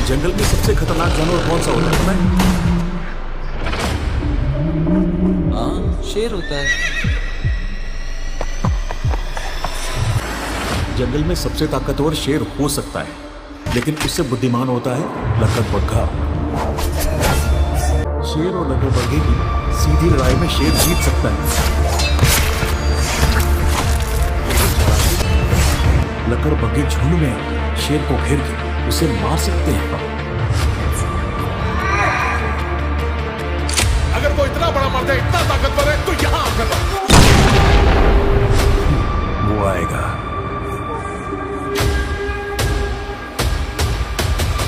जंगल में सबसे खतरनाक जानवर कौन सा होता है पता है? हाँ, शेर होता है। जंगल में सबसे ताकतवर शेर हो सकता है, लेकिन उससे बुद्धिमान होता है लकड़बग्घा। शेर और लकड़बग्घे की सीधी लड़ाई में शेर जीत सकता है। लकड़बग्घे झुंड में शेर को घेर के उसे मार सकते हैं। अगर वो इतना बड़ा मर्द है, इतना ताकतवर है, तो यहां आकर वो आएगा,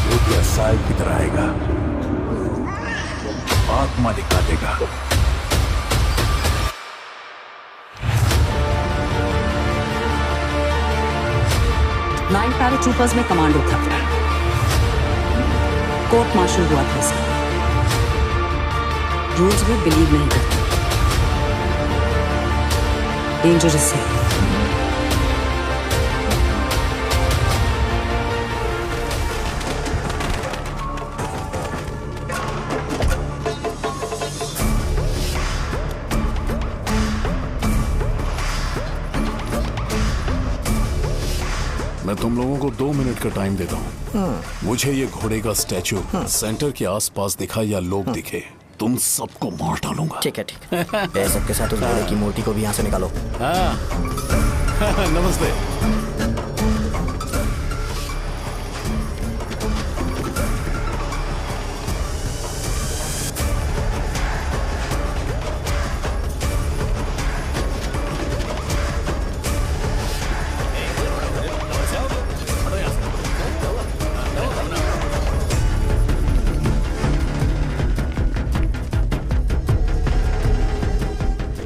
वो साय की तरह आएगा, आत्मा दिखा देगा। नाइन पैराट्रूपर्स में कमांडो था। कोर्ट मार्शल हुआ था इसका। रूल्स में बिलीव नहीं करते। डेंजरस है। मैं तुम लोगों को 2 मिनट का टाइम देता हूँ। मुझे ये घोड़े का स्टैचू सेंटर के आसपास दिखा या लोग दिखे, तुम सबको मार डालूंगा। ठीक है, ठीक है। सबके साथ उस घोड़े की मूर्ति को भी यहाँ से निकालो। हाँ। नमस्ते।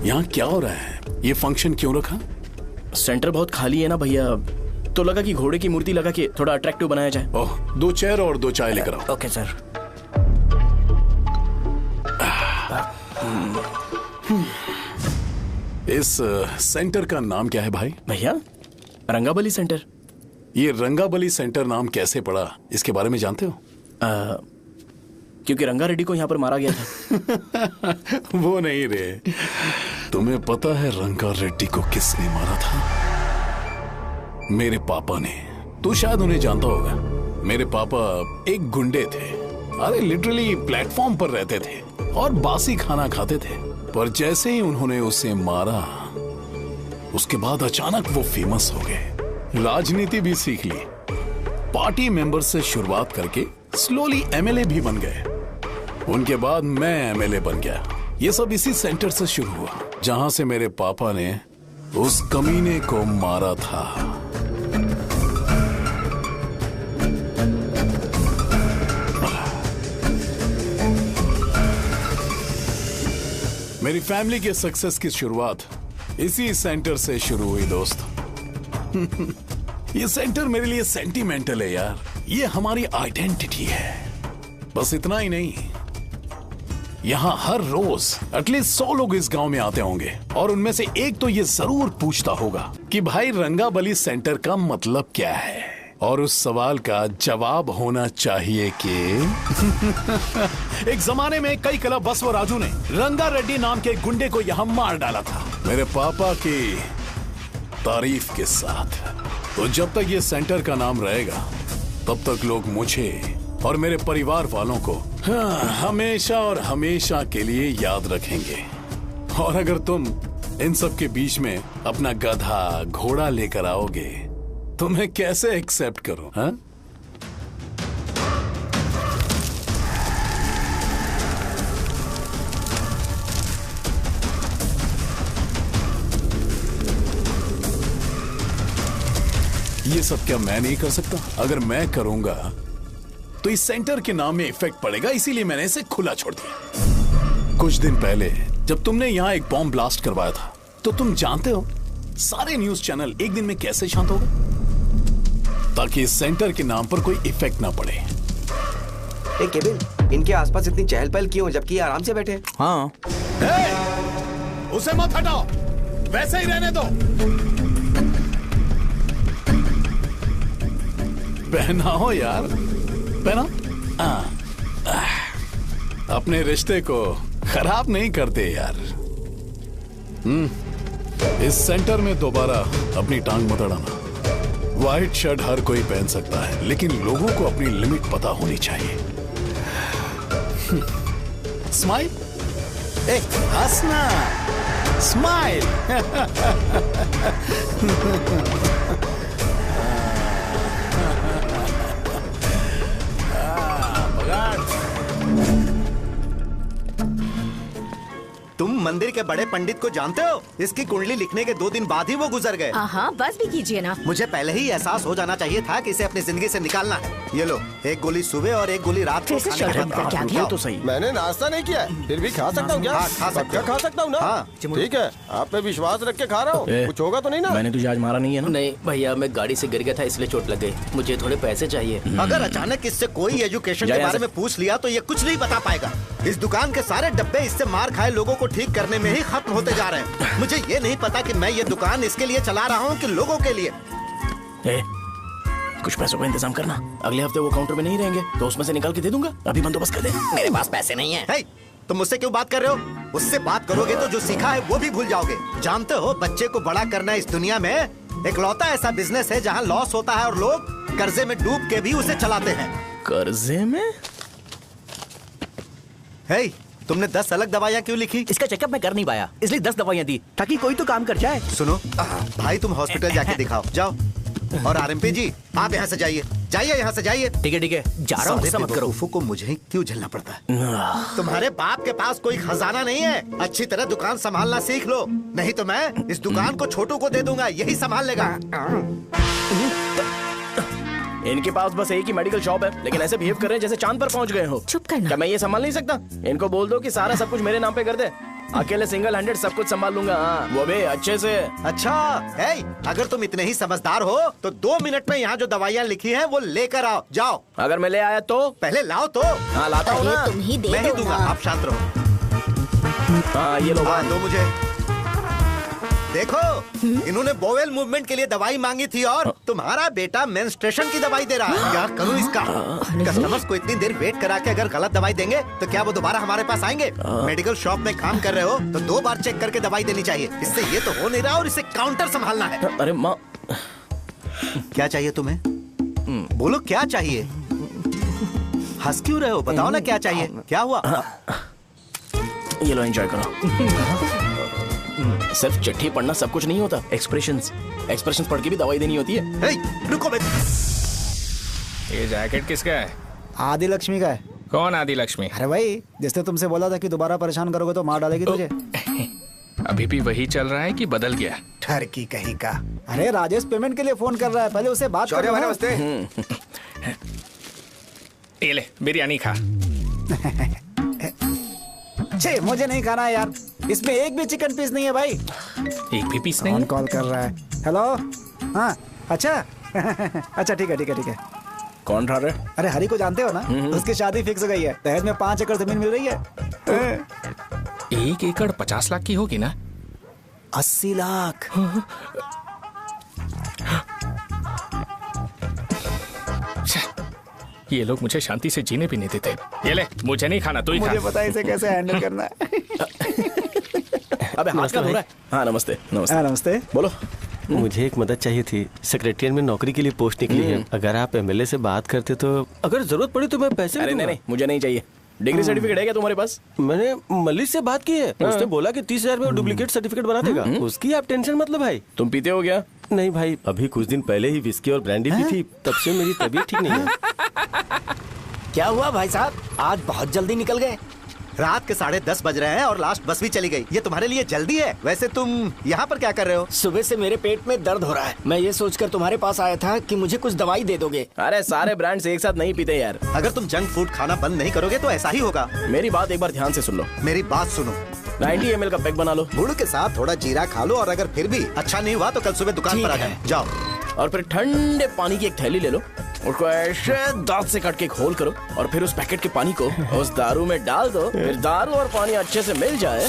यहाँ क्या हो रहा है? ये फंक्शन क्यों रखा? सेंटर बहुत खाली है ना भैया, तो लगा कि घोड़े की मूर्ति लगा के थोड़ा अट्रैक्टिव बनाया जाए। ओह, 2 चेयर और 2 चाय लेकर आओ। Okay sir. इस सेंटर का नाम क्या है भाई? भैया, रंगाबली सेंटर। ये रंगाबली सेंटर नाम कैसे पड़ा, इसके बारे में जानते हो? क्योंकि रंगा रेड्डी को यहाँ पर मारा गया था। वो नहीं रे, तुम्हें पता है रंगा रेड्डी को किसने मारा था? मेरे पापा ने। तू शायद उन्हें जानता होगा। मेरे पापा एक गुंडे थे। अरे लिटरली प्लेटफॉर्म पर रहते थे और बासी खाना खाते थे। पर जैसे ही उन्होंने उसे मारा, उसके बाद अचानक वो फेमस हो गए। राजनीति भी सीख ली, पार्टी मेंबर से शुरुआत करके स्लोली एमएलए भी बन गए। उनके बाद मैं एमएलए बन गया। ये सब इसी सेंटर से शुरू हुआ, जहां से मेरे पापा ने उस कमीने को मारा था। मेरी फैमिली के सक्सेस की शुरुआत इसी सेंटर से शुरू हुई दोस्त। ये सेंटर मेरे लिए सेंटिमेंटल है यार। ये हमारी आइडेंटिटी है। बस इतना ही नहीं, यहाँ हर रोज एटलीस्ट 100 लोग इस गांव में आते होंगे और उनमें से एक तो ये जरूर पूछता होगा कि भाई रंगाबली सेंटर का मतलब क्या है। और उस सवाल का जवाब होना चाहिए कि एक जमाने में कई क्लब बसव राजू ने रंगा रेड्डी नाम के गुंडे को यहाँ मार डाला था, मेरे पापा की तारीफ के साथ। तो जब तक ये सेंटर का नाम रहेगा, तब तक लोग मुझे और मेरे परिवार वालों को हमेशा और हमेशा के लिए याद रखेंगे। और अगर तुम इन सब के बीच में अपना गधा घोड़ा लेकर आओगे, तो मैं कैसे एक्सेप्ट करूं? हाँ? ये सब क्या मैं नहीं कर सकता? अगर मैं करूंगा तो इस सेंटर के नाम में इफेक्ट पड़ेगा, इसीलिए मैंने इसे खुला छोड़ दिया। कुछ दिन पहले जब तुमने यहां एक बॉम्ब ब्लास्ट करवाया था, तो तुम जानते हो सारे न्यूज चैनल एक दिन में कैसे शांत हो गए? ताकि इस सेंटर के नाम पर कोई इफेक्ट ना पड़े। केविन, इनके आसपास इतनी चहल पहल क्यों, जबकि आराम से बैठे? हाँ। उसे मत हटाओ, वैसे ही रहने दो। पहनाओ यार, पे ना अपने रिश्ते को खराब नहीं करते यार। इस सेंटर में दोबारा अपनी टांग मत अड़ाना। व्हाइट शर्ट हर कोई पहन सकता है, लेकिन लोगों को अपनी लिमिट पता होनी चाहिए। स्माइल, हंसना, स्माइल। तुम मंदिर के बड़े पंडित को जानते हो? इसकी कुंडली लिखने के 2 दिन बाद ही वो गुजर गए। हाँ, बस भी कीजिए ना। मुझे पहले ही एहसास हो जाना चाहिए था कि इसे अपनी जिंदगी से निकालना है। ये लो, एक गोली सुबह और एक गोली रात को खाने के बाद क्या खाओ। तो सही। मैंने नाश्ता नहीं किया है, फिर भी खा सकता हूँ क्या? हाँ, खा सकते हो। खा सकता हूँ ना? हाँ, ठीक है, आप पे विश्वास रख के खा रहा हूँ। कुछ होगा तो नहीं ना? मैंने तुझे आज मारा नहीं है ना? नहीं भैया, मैं गाड़ी से गिर गया था इसलिए चोट लग गई। मुझे थोड़े पैसे चाहिए। अगर अचानक इससे कोई एजुकेशन जा के यहाँ बारे से। में पूछ लिया तो ये कुछ नहीं बता पाएगा। इस दुकान के सारे डब्बे इससे मार खाए लोगों को ठीक करने में ही खत्म होते जा रहे हैं। मुझे ये नहीं पता कि मैं ये दुकान इसके लिए चला रहा हूँ कि लोगों के लिए। कुछ पैसों का इंतजाम करना। अगले हफ्ते वो काउंटर में नहीं रहेंगे तो उसमें से निकाल के दे दूंगा। अभी बंदोबस्त कर दे। मेरे पास पैसे नहीं है। हे, तुम मुझसे क्यों बात कर रहे हो? उससे बात करोगे तो जो सीखा है वो भी भूल जाओगे। जानते हो, बच्चे को बड़ा करना इस दुनिया में इकलौता ऐसा बिजनेस है जहाँ लॉस होता है और लोग कर्जे में डूब के भी उसे चलाते हैं। कर्जे में? हे, तुमने 10 अलग दवाइयाँ क्यों लिखी? इसका चेकअप मैं कर नहीं पाया, इसलिए 10 दवाइयाँ दी ताकि कोई तो काम कर जाए। सुनो भाई, तुम हॉस्पिटल जाके दिखाओ, जाओ। और आरएमपी जी, आप यहाँ से जाइए, जाइए यहाँ से जाइए। ठीक है, जा रहा हूँ, गुस्सा मत करो। बेवकूफों को मुझे ही क्यों झेलना पड़ता है? तुम्हारे बाप के पास कोई खजाना नहीं है। अच्छी तरह दुकान संभालना सीख लो, नहीं तो मैं इस दुकान को छोटू को दे दूंगा, यही संभाल लेगा। इनके पास बस एक ही मेडिकल शॉप है, लेकिन ऐसे बिहेव कर रहे हैं जैसे चांद पर पहुंच गए हो। चुप करना। क्या मैं ये संभाल नहीं सकता? इनको बोल दो कि सारा सब कुछ मेरे नाम पे कर दे। अकेले सिंगल हैंडेड सब कुछ संभाल लूंगा। हाँ, वो भी अच्छे से। अच्छा, हे, अगर तुम इतने ही समझदार हो तो 2 मिनट में यहाँ जो दवाइयाँ लिखी हैं वो लेकर आओ, जाओ। अगर मैं ले आया तो? पहले लाओ तो। हाँ, लाता हूँ ना। तुम ही दे मैं ही दो दूंगा, ना। आप शांत रहो। हाँ, ये लो। हाँ, दो मुझे। देखो, इन्होंने बोवेल मूवमेंट के लिए दवाई मांगी थी और तुम्हारा बेटा मेंस्ट्रुएशन की दवाई दे रहा है। क्या करूं इसका? कस्टमर्स को इतनी देर वेट करा के अगर गलत दवाई देंगे तो क्या वो दोबारा हमारे पास आएंगे? मेडिकल शॉप में काम कर रहे हो तो 2 बार चेक करके दवाई देनी चाहिए। इससे ये तो हो नहीं रहा और इसे काउंटर संभालना है। अरे माँ, क्या चाहिए तुम्हें? बोलो क्या चाहिए? हंस क्यों रहे हो? बताओ ना क्या चाहिए? क्या हुआ? ये लो, एंजॉय करो। सिर्फ चिट्ठी पढ़ना सब कुछ नहीं होता। एक्सप्रेशंस पढ़ के भी दवाई देनी होती है। हे, रुको बे। ये जैकेट किसका है? आदि लक्ष्मी का है। कौन आदि लक्ष्मी? अरे भाई, जिसने तुमसे बोला था कि दोबारा परेशान करोगे तो मार डालेगी तुझे। अभी भी वही चल रहा है कि बदल गया? ठरकी कहीं का। अरे राजेश पेमेंट के लिए फोन कर रहा है, पहले उसे बात करो। नमस्ते। ये ले, बिरयानी खा। छे, मुझे नहीं खाना है यार, इसमें एक भी चिकन पीस नहीं है भाई। एक भी पीस नहीं? कौन कॉल कर रहा है? हेलो, हाँ, अच्छा। अच्छा, ठीक है। कौन रहा रे? अरे हरी को जानते हो ना? उसकी शादी फिक्स हो गई है, दहेज में 5 एकड़ जमीन मिल रही है। 1 एकड़ 50 लाख की होगी ना? 80 लाख। ये लोग मुझे शांति से जीने भी नहीं देते। ये ले, मुझे नहीं खाना, तू ही खा। मुझे पता है इसे कैसे हैंडल करना है। अबे हाथ का हो रहा है। हाँ, नमस्ते। नमस्ते। बोलो। मुझे एक मदद चाहिए थी। सेक्रेटरिएट में नौकरी के लिए पोस्ट निकली है। अगर आप एमएलए से बात करते तो अगर जरूरत पड़ी तो मैं पैसे भी अरे दूंगा। नहीं, मुझे नहीं चाहिए। डिग्री सर्टिफिकेट है क्या तुम्हारे पास? मैंने मलिक से बात की है, उसने बोला कि 30,000 में डुप्लीकेट सर्टिफिकेट बना देगा। उसकी आप टेंशन मत लो भाई। तुम पीते हो क्या? नहीं भाई, अभी कुछ दिन पहले ही विस्की और ब्रांडी पी थी, तब से मेरी तबीयत ठीक नहीं है। क्या हुआ भाई साहब, आज बहुत जल्दी निकल गए? रात के 10:30 बज रहे हैं और लास्ट बस भी चली गई। ये तुम्हारे लिए जल्दी है? वैसे तुम यहाँ पर क्या कर रहे हो? सुबह से मेरे पेट में दर्द हो रहा है। मैं ये सोचकर तुम्हारे पास आया था कि मुझे कुछ दवाई दे दोगे। अरे सारे ब्रांड्स एक साथ नहीं पीते यार। अगर तुम जंक फूड खाना बंद नहीं करोगे तो ऐसा ही होगा। मेरी बात एक बार ध्यान से सुन लो। मेरी बात सुनो। 90 ml का पैक बना लो। गुड़ के साथ थोड़ा जीरा खा लो और अगर फिर भी अच्छा नहीं हुआ तो कल सुबह दुकान पर आ जाओ। और फिर ठंडे पानी की एक थैली ले लो, उसको ऐसे दांत से काट के खोल करो और फिर उस पैकेट के पानी को उस दारू में डाल दो। फिर दारू और पानी अच्छे से मिल जाए,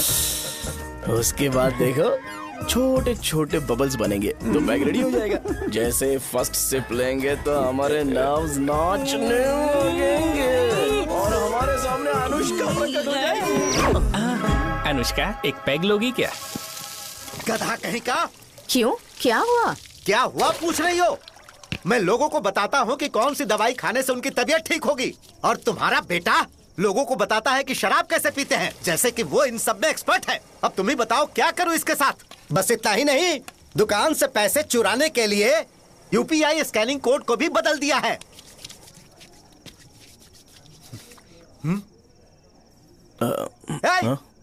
उसके बाद देखो छोटे छोटे बबल्स बनेंगे तो बैग रेडी हो जाएगा। जैसे फर्स्ट सिप लेंगे तो हमारे नर्व्स नाचने लगेंगे और हमारे सामने अनुष्का प्रकट हो जाएगी। अनुष्का एक पैग लोगी क्या? गधा कहीं का। क्यों, क्या हुआ? क्या हुआ पूछ रही हो? मैं लोगों को बताता हूँ कि कौन सी दवाई खाने से उनकी तबीयत ठीक होगी, और तुम्हारा बेटा लोगों को बताता है कि शराब कैसे पीते हैं, जैसे कि वो इन सब में एक्सपर्ट है। अब तुम ही बताओ क्या करूँ इसके साथ। बस इतना ही नहीं, दुकान से पैसे चुराने के लिए यूपीआई स्कैनिंग कोड को भी बदल दिया है।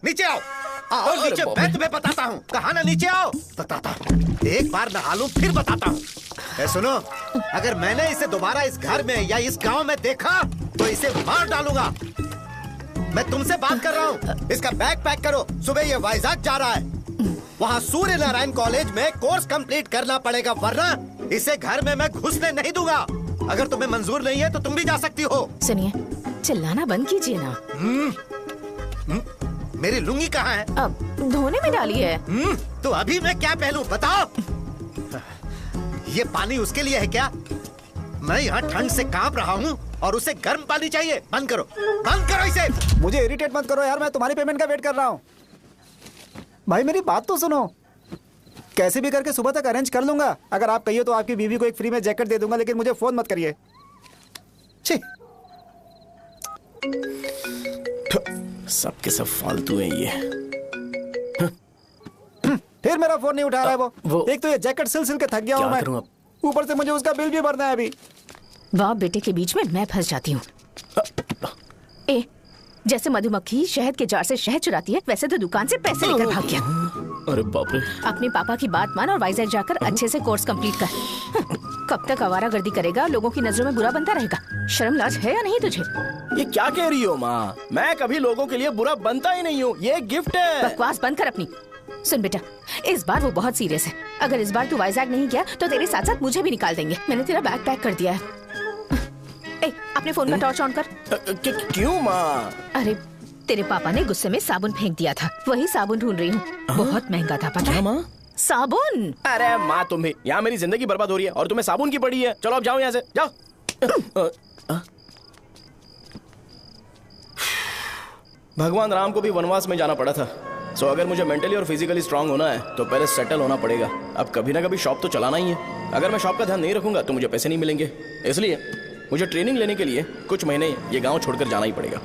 नीचे आओ, आओ नीचे, मैं तुम्हें बताता हूँ। कहा ना नीचे आओ, बताता हूँ। एक बार नहा लूं फिर बताता हूँ। सुनो, अगर मैंने इसे दोबारा इस घर में या इस गांव में देखा तो इसे मार डालूंगा। मैं तुमसे बात कर रहा हूँ। इसका बैग पैक करो, सुबह ये वाइजाग जा रहा है। वहाँ सूर्य नारायण कॉलेज में कोर्स कंप्लीट करना पड़ेगा, वरना इसे घर में मैं घुसने नहीं दूंगा। अगर तुम्हें मंजूर नहीं है तो तुम भी जा सकती हो। सुनिए, चिल्लाना बंद कीजिए ना। मेरी लुंगी कहाँ है? अब धोने में डाली है। तो अभी मैं क्या पहनूं बताओ? ये पानी उसके लिए है क्या? मैं यहाँ ठंड से कांप रहा हूँ और उसे गर्म पानी चाहिए। बंद करो, बंद करो इसे। मुझे इरिटेट मत करो यार, मैं तुम्हारी पेमेंट का वेट कर रहा हूँ। भाई मेरी बात तो सुनो, कैसे भी करके सुबह तक अरेंज कर लूंगा। अगर आप कहिए तो आपकी बीवी को एक फ्री में जैकेट दे दूंगा, लेकिन मुझे फोन मत करिए। सबके सब फालतू हैं ये। फिर मेरा फोन नहीं उठा रहा है वो। एक तो ये जैकेट सिल सिल के थक गया हूँ मैं, ऊपर से मुझे उसका बिल भी भरना है अभी। बाप बेटे के बीच में मैं फंस जाती हूँ। ए, जैसे मधुमक्खी शहद के जार से शहद चुराती है, वैसे तो दुकान से पैसे लेकर भाग गया। अरे बाप रे। अपने पापा की बात मान और वाइजैक जाकर अच्छे से कोर्स कंप्लीट कर। कब तक आवारागर्दी करेगा, लोगों की नजरों में बुरा बनता रहेगा। शर्म लाज है या नहीं तुझे? ये क्या कह रही हो माँ? मैं कभी लोगों के लिए बुरा बनता ही नहीं हूँ, ये गिफ्ट है। बकवास बंद कर अपनी। सुन बेटा, इस बार वो बहुत सीरियस है। अगर इस बार तू वाइजैक नहीं गया तो तेरे साथ साथ मुझे भी निकाल देंगे। मैंने तेरा बैग पैक कर दिया है। ए, अपने फोन का टॉर्च ऑन कर। क्यों माँ? अरे तेरे पापा ने गुस्से में साबुन फेंक दिया था, वही साबुन ढूंढ रही हूँ। बहुत महंगा था, पता है माँ? साबुन। अरे माँ तुम भी, यहाँ मेरी जिंदगी बर्बाद हो रही है और तुम्हें साबुन की पड़ी है। चलो अब जाओ यहाँ से, जाओ। भगवान राम को भी वनवास में जाना पड़ा था। सो अगर मुझे मेंटली और फिजिकली स्ट्रांग होना है तो पहले सेटल होना पड़ेगा। अब कभी ना कभी शॉप तो चलाना ही है। अगर मैं शॉप का ध्यान नहीं रखूंगा तो मुझे पैसे नहीं मिलेंगे। इसलिए मुझे ट्रेनिंग लेने के लिए कुछ महीने ये गांव छोड़कर जाना ही पड़ेगा।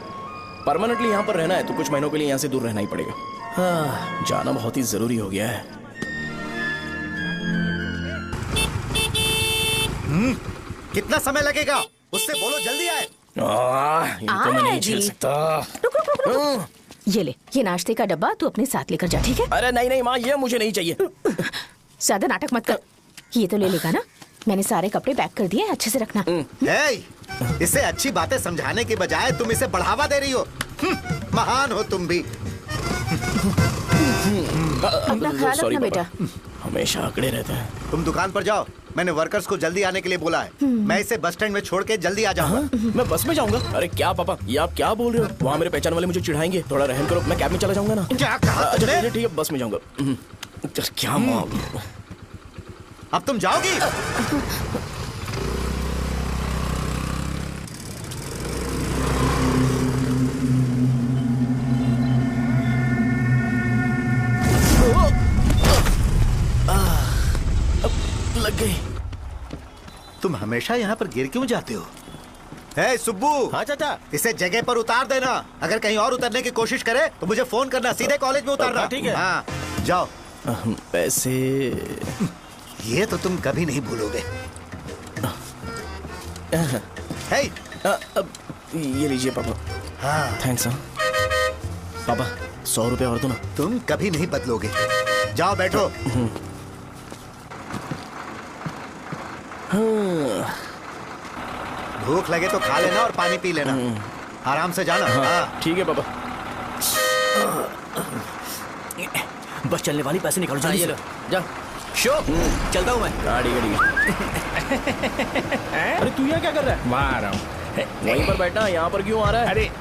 परमानेंटली यहाँ पर रहना है तो कुछ महीनों के लिए यहाँ से दूर रहना ही पड़ेगा। हाँ, जाना बहुत ही जरूरी हो गया है। कितना समय लगेगा? उससे बोलो जल्दी आए। ये तो मैं नहीं झेल सकता। ये ले, ये नाश्ते का डब्बा तू अपने साथ लेकर जा, ठीक है? अरे नहीं नहीं माँ, ये मुझे नहीं चाहिए। ज्यादा नाटक मत कर। ये तो ले लेगा ना? मैंने सारे कपड़े पैक कर दिए, अच्छे से रखना। इसे अच्छी बातें समझाने के बजाय तुम इसे बढ़ावा दे रही हो। महान हो तुम भी। अपना ख्याल रखना बेटा। हमेशा आंकड़े रहते हैं। तुम दुकान पर जाओ, मैंने वर्कर्स को जल्दी आने के लिए बोला है। मैं इसे बस स्टैंड में छोड़ के जल्दी आ जाऊंगा। मैं बस में जाऊंगा? अरे क्या पापा, ये आप क्या बोल रहे हो? वहाँ मेरे पहचान वाले मुझे चिढ़ाएंगे। थोड़ा रहम करो, मैं कैब में चला जाऊंगा ना। क्या कहा? अच्छा ठीक है, बस में जाऊंगा। क्या माँ, अब तुम जाओगी? लग गई। तुम हमेशा यहाँ पर गिर क्यों जाते हो? हे सुब्बू। हाँ चाचा। इसे जगह पर उतार देना। अगर कहीं और उतरने की कोशिश करे तो मुझे फोन करना, सीधे कॉलेज में उतारना। ठीक है। हाँ, जाओ। पैसे ये तो तुम कभी नहीं भूलोगे। हे, ये लीजिए पापा। हाँ थैंक्स। पापा 100 रुपए और दो ना। तुम कभी नहीं बदलोगे। जाओ बैठो। भूख लगे तो खा लेना और पानी पी लेना। आराम से जाना। हाँ ठीक है पापा। बस चलने वाली, पैसे निकालो जल्दी से। जा शो, चलता हूँ मैं। गाड़ी गाड़ी। अरे तू यहाँ क्या कर रहा है? वहाँ आ रहा हूँ। वहीं पर बैठना, यहाँ पर क्यों आ रहा है? अरे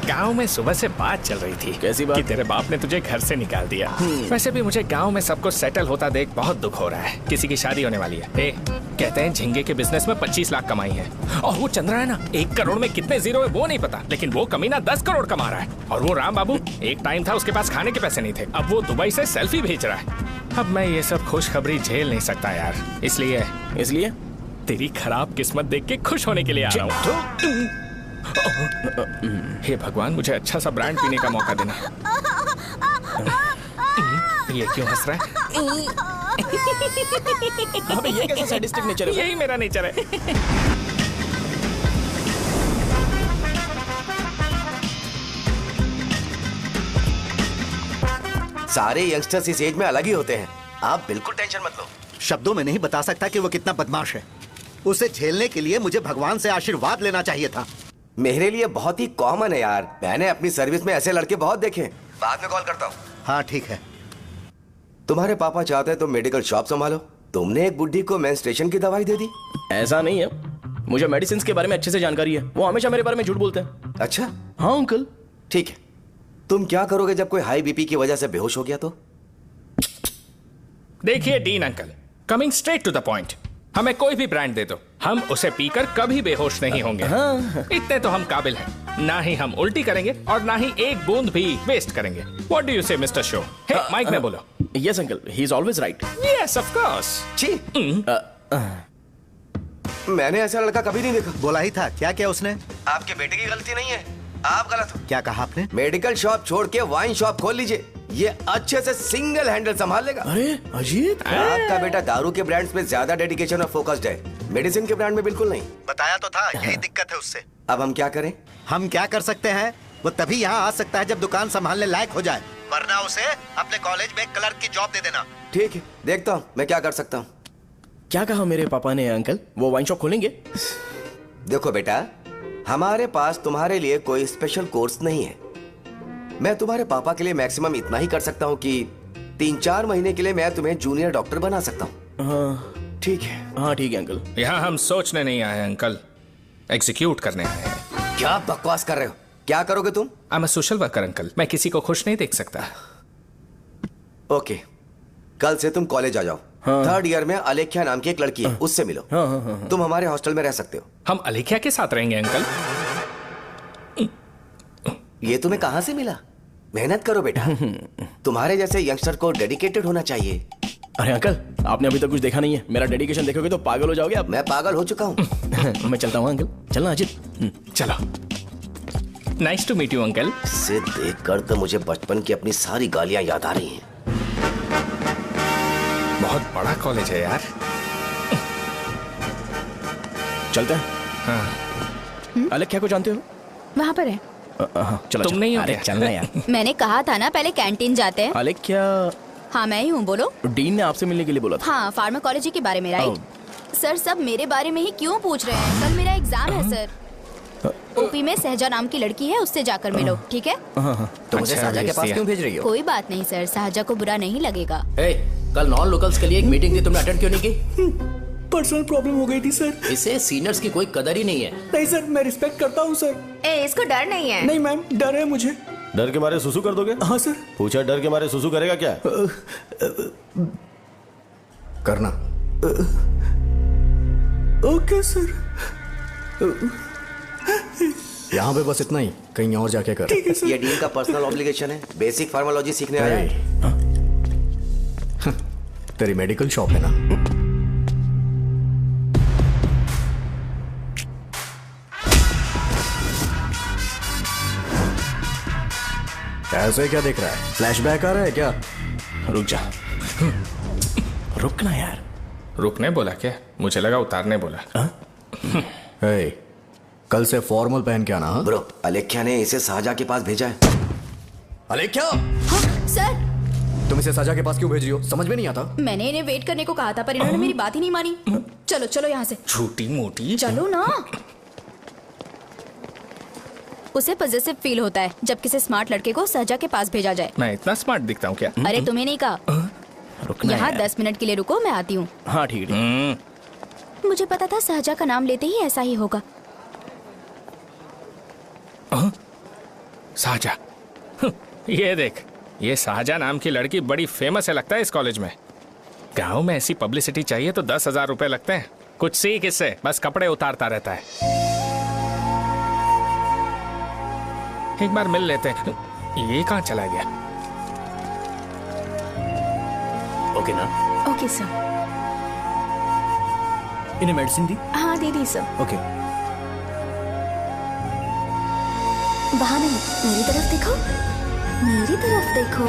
गांव में सुबह से बात चल रही थी। कैसी बात? कि तेरे बाप ने तुझे घर से निकाल दिया। वैसे भी मुझे गांव में सब कुछ सेटल होता देख बहुत दुख हो रहा है। किसी की शादी होने वाली है। कहते हैं झींगे के बिजनेस में 25 लाख कमाई है। और वो चंद्रा है ना, 1 करोड़ में कितने जीरो है वो नहीं पता, लेकिन वो कमीना 10 करोड़ कमा रहा है। और वो राम बाबू, एक टाइम था उसके पास खाने के पैसे नहीं थे, अब वो दुबई से सेल्फी भेज रहा है। अब मैं ये सब खुशखबरी झेल नहीं सकता यार, इसलिए तेरी खराब किस्मत देख के खुश होने के लिए आ रहा हूँ। हे भगवान, मुझे अच्छा सा ब्रांड पीने का मौका देना। ये क्यों हंस रहा है? अबे ये कैसा सैडिस्टिक नेचर है? यही मेरा नेचर है। सारे यंगस्टर्स इस एज में अलग ही होते हैं, आप बिल्कुल टेंशन मत लो। शब्दों में नहीं बता सकता कि वो कितना बदमाश है। उसे झेलने के लिए मुझे भगवान से आशीर्वाद लेना चाहिए था। मेरे लिए बहुत ही कॉमन है यार, मैंने अपनी सर्विस में ऐसे लड़के बहुत देखे। बाद में कॉल करता हूँ। हाँ ठीक है। तुम्हारे पापा चाहते हैं तुम मेडिकल शॉप संभालो, तुमने एक बुढ़ी को मेंस्ट्रुएशन की दवाई दे दी। ऐसा नहीं है, मुझे मेडिसिन के बारे में अच्छे से जानकारी है। वो हमेशा मेरे बारे में झूठ बोलते हैं। अच्छा हाँ अंकल। ठीक है, तुम क्या करोगे जब कोई हाई बीपी की वजह से बेहोश हो गया तो? देखिए Dean uncle, coming straight to the point, हमें कोई भी ब्रांड दे दो, हम उसे पीकर कभी बेहोश नहीं होंगे। इतने तो हम काबिल हैं। ना ही हम उल्टी करेंगे और ना ही एक बूंद भी वेस्ट करेंगे। व्हाट डू यू से मिस्टर शो? हे माइक में बोलो। Yes uncle, he is always right. Yes of course. मैंने ऐसा लड़का कभी नहीं देखा। बोला ही था। क्या क्या उसने? आपके बेटे की गलती नहीं है, आप गलत हो। क्या कहा आपने? मेडिकल शॉप छोड़ के वाइन शॉप खोल लीजिए, ये अच्छे से सिंगल हैंडल संभाल लेगा। अरे अजीत, आपका बेटा दारू के ब्रांड्स में ज्यादा डेडिकेशन और फोकस्ड है, मेडिसिन के ब्रांड में बिल्कुल नहीं। बताया तो था, यही दिक्कत है उससे। अब हम क्या करें? हम क्या कर सकते हैं? वो तभी यहाँ आ सकता है जब दुकान संभालने लायक हो जाए, वरना उसे अपने कॉलेज में क्लर्क की जॉब दे देना। ठीक है, देखता हूँ मैं क्या कर सकता हूँ। क्या कहा मेरे पापा ने अंकल? वो वाइन शॉप खोलेंगे? देखो बेटा, हमारे पास तुम्हारे लिए कोई स्पेशल कोर्स नहीं है। मैं तुम्हारे पापा के लिए मैक्सिमम इतना ही कर सकता हूँ कि 3-4 महीने के लिए मैं तुम्हें जूनियर डॉक्टर बना सकता हूँ। हाँ ठीक है। हाँ ठीक है अंकल। यहाँ हम सोचने नहीं आए अंकल, एग्जीक्यूट करने आए हैं। क्या बकवास कर रहे हो? क्या करोगे तुम? I am a social worker uncle, मैं किसी को खुश नहीं देख सकता। ओके, कल से तुम कॉलेज आ जाओ। हाँ। 3rd ईयर में अलेख्या नाम की एक लड़की है, उससे मिलो। हाँ। तुम हमारे हॉस्टल में रह सकते हो। हम अलेख्या के साथ रहेंगे अंकल। ये तुम्हें कहां से मिला? मेहनत करो बेटा, तुम्हारे जैसे यंगस्टर को डेडिकेटेड होना चाहिए। अरे अंकल, आपने अभी तक कुछ देखा नहीं है, मेरा डेडिकेशन देखोगे तो पागल हो जाओगे आप। मैं पागल हो चुका हूँ। मैं चलता हूँ अंकल। चलना अजित। चलो। Nice to meet you uncle. इसे देखकर तो मुझे बचपन की अपनी सारी गालियां याद आ रही हैं। बहुत बड़ा कॉलेज है यार। चलते हैं। हाँ। अलेख्या को जानते हो? वहाँ पर है। चलो तुम नहीं हो अरे क्या? चलना यार। मैंने कहा था ना पहले कैंटीन जाते हैं। अलेख्या? हाँ मैं ही हूँ, बोलो। डीन ने आपसे मिलने के लिए बोला था। हाँ, फार्माकोलॉजी के बारे में, राइट? सर सब मेरे बारे में ही क्यों पूछ रहे हैं? कल मेरा एग्जाम है सर। ओपी में सहजा नाम की लड़की है, उससे जाकर मिलो, ठीक है? तो मुझे साजा के पास क्यों भेज रही हो? कोई बात नहीं सर, सहजा को बुरा नहीं लगेगा। कल नॉन लोकल्स के लिए एक मीटिंग थी, तुमने अटेंड क्यों नहीं की? पर्सनल प्रॉब्लम हो गई थी सर। इसे सीनियर्स की कोई कदर ही नहीं है। नहीं सर, मैं रिस्पेक्ट करता हूँ सर। इसको डर नहीं है। नहीं मैम, डर है मुझे। डर के मारे सुसु कर दोगे? हाँ सर। पूछा डर के मारे सुसु करेगा क्या? करना। Okay sir. यहाँ पे बस इतना ही, कहीं और जाके कर। ये डीन का पर्सनल ऑब्लिगेशन है, बेसिक फार्माकोलॉजी सीखने आया है। तेरी मेडिकल शॉप है ना? ऐसे क्या देख रहा है? फ्लैशबैक आ रहा है क्या? रुक जा। रुकना यार। रुकने बोला क्या? मुझे लगा उतारने बोला। कल से फॉर्मल पहन के आना। ब्रो, अलेख्या ने इसे साजा के पास भेजा है। अलेख्या! हाँ, सर तुम इसे साजा के पास क्यों भेज रही हो? समझ में नहीं आता। मैंने इन्हें वेट करने को कहा था, पर इन्होंने मेरी बात ही नहीं मानी। चलो चलो यहाँ से। छोटी मोटी। चलो ना। उसे पॉजिटिव फील होता है जब किसी स्मार्ट लड़के को सहजा के पास भेजा जाए। मैं इतना स्मार्ट दिखता हूँ क्या? अरे तुम्हें नहीं कहा। यहाँ 10 मिनट के लिए रुको, मैं आती हूँ। हाँ ठीक है। मुझे पता था सहजा का नाम लेते ही ऐसा ही होगा। शाहजहां, ये देख, ये शाहजहां नाम की लड़की बड़ी फेमस है लगता है इस कॉलेज में। गांव में ऐसी पब्लिसिटी चाहिए तो 10,000 रुपए लगते हैं। कुछ सीख इससे, बस कपड़े उतारता रहता है। एक बार मिल लेते हैं। ये कहाँ चला गया? ओके ना? Okay sir. इन्हें मेडिसिन दी? हाँ दे दी सर। ओके। वहाँ नहीं, मेरी तरफ देखो, मेरी तरफ देखो।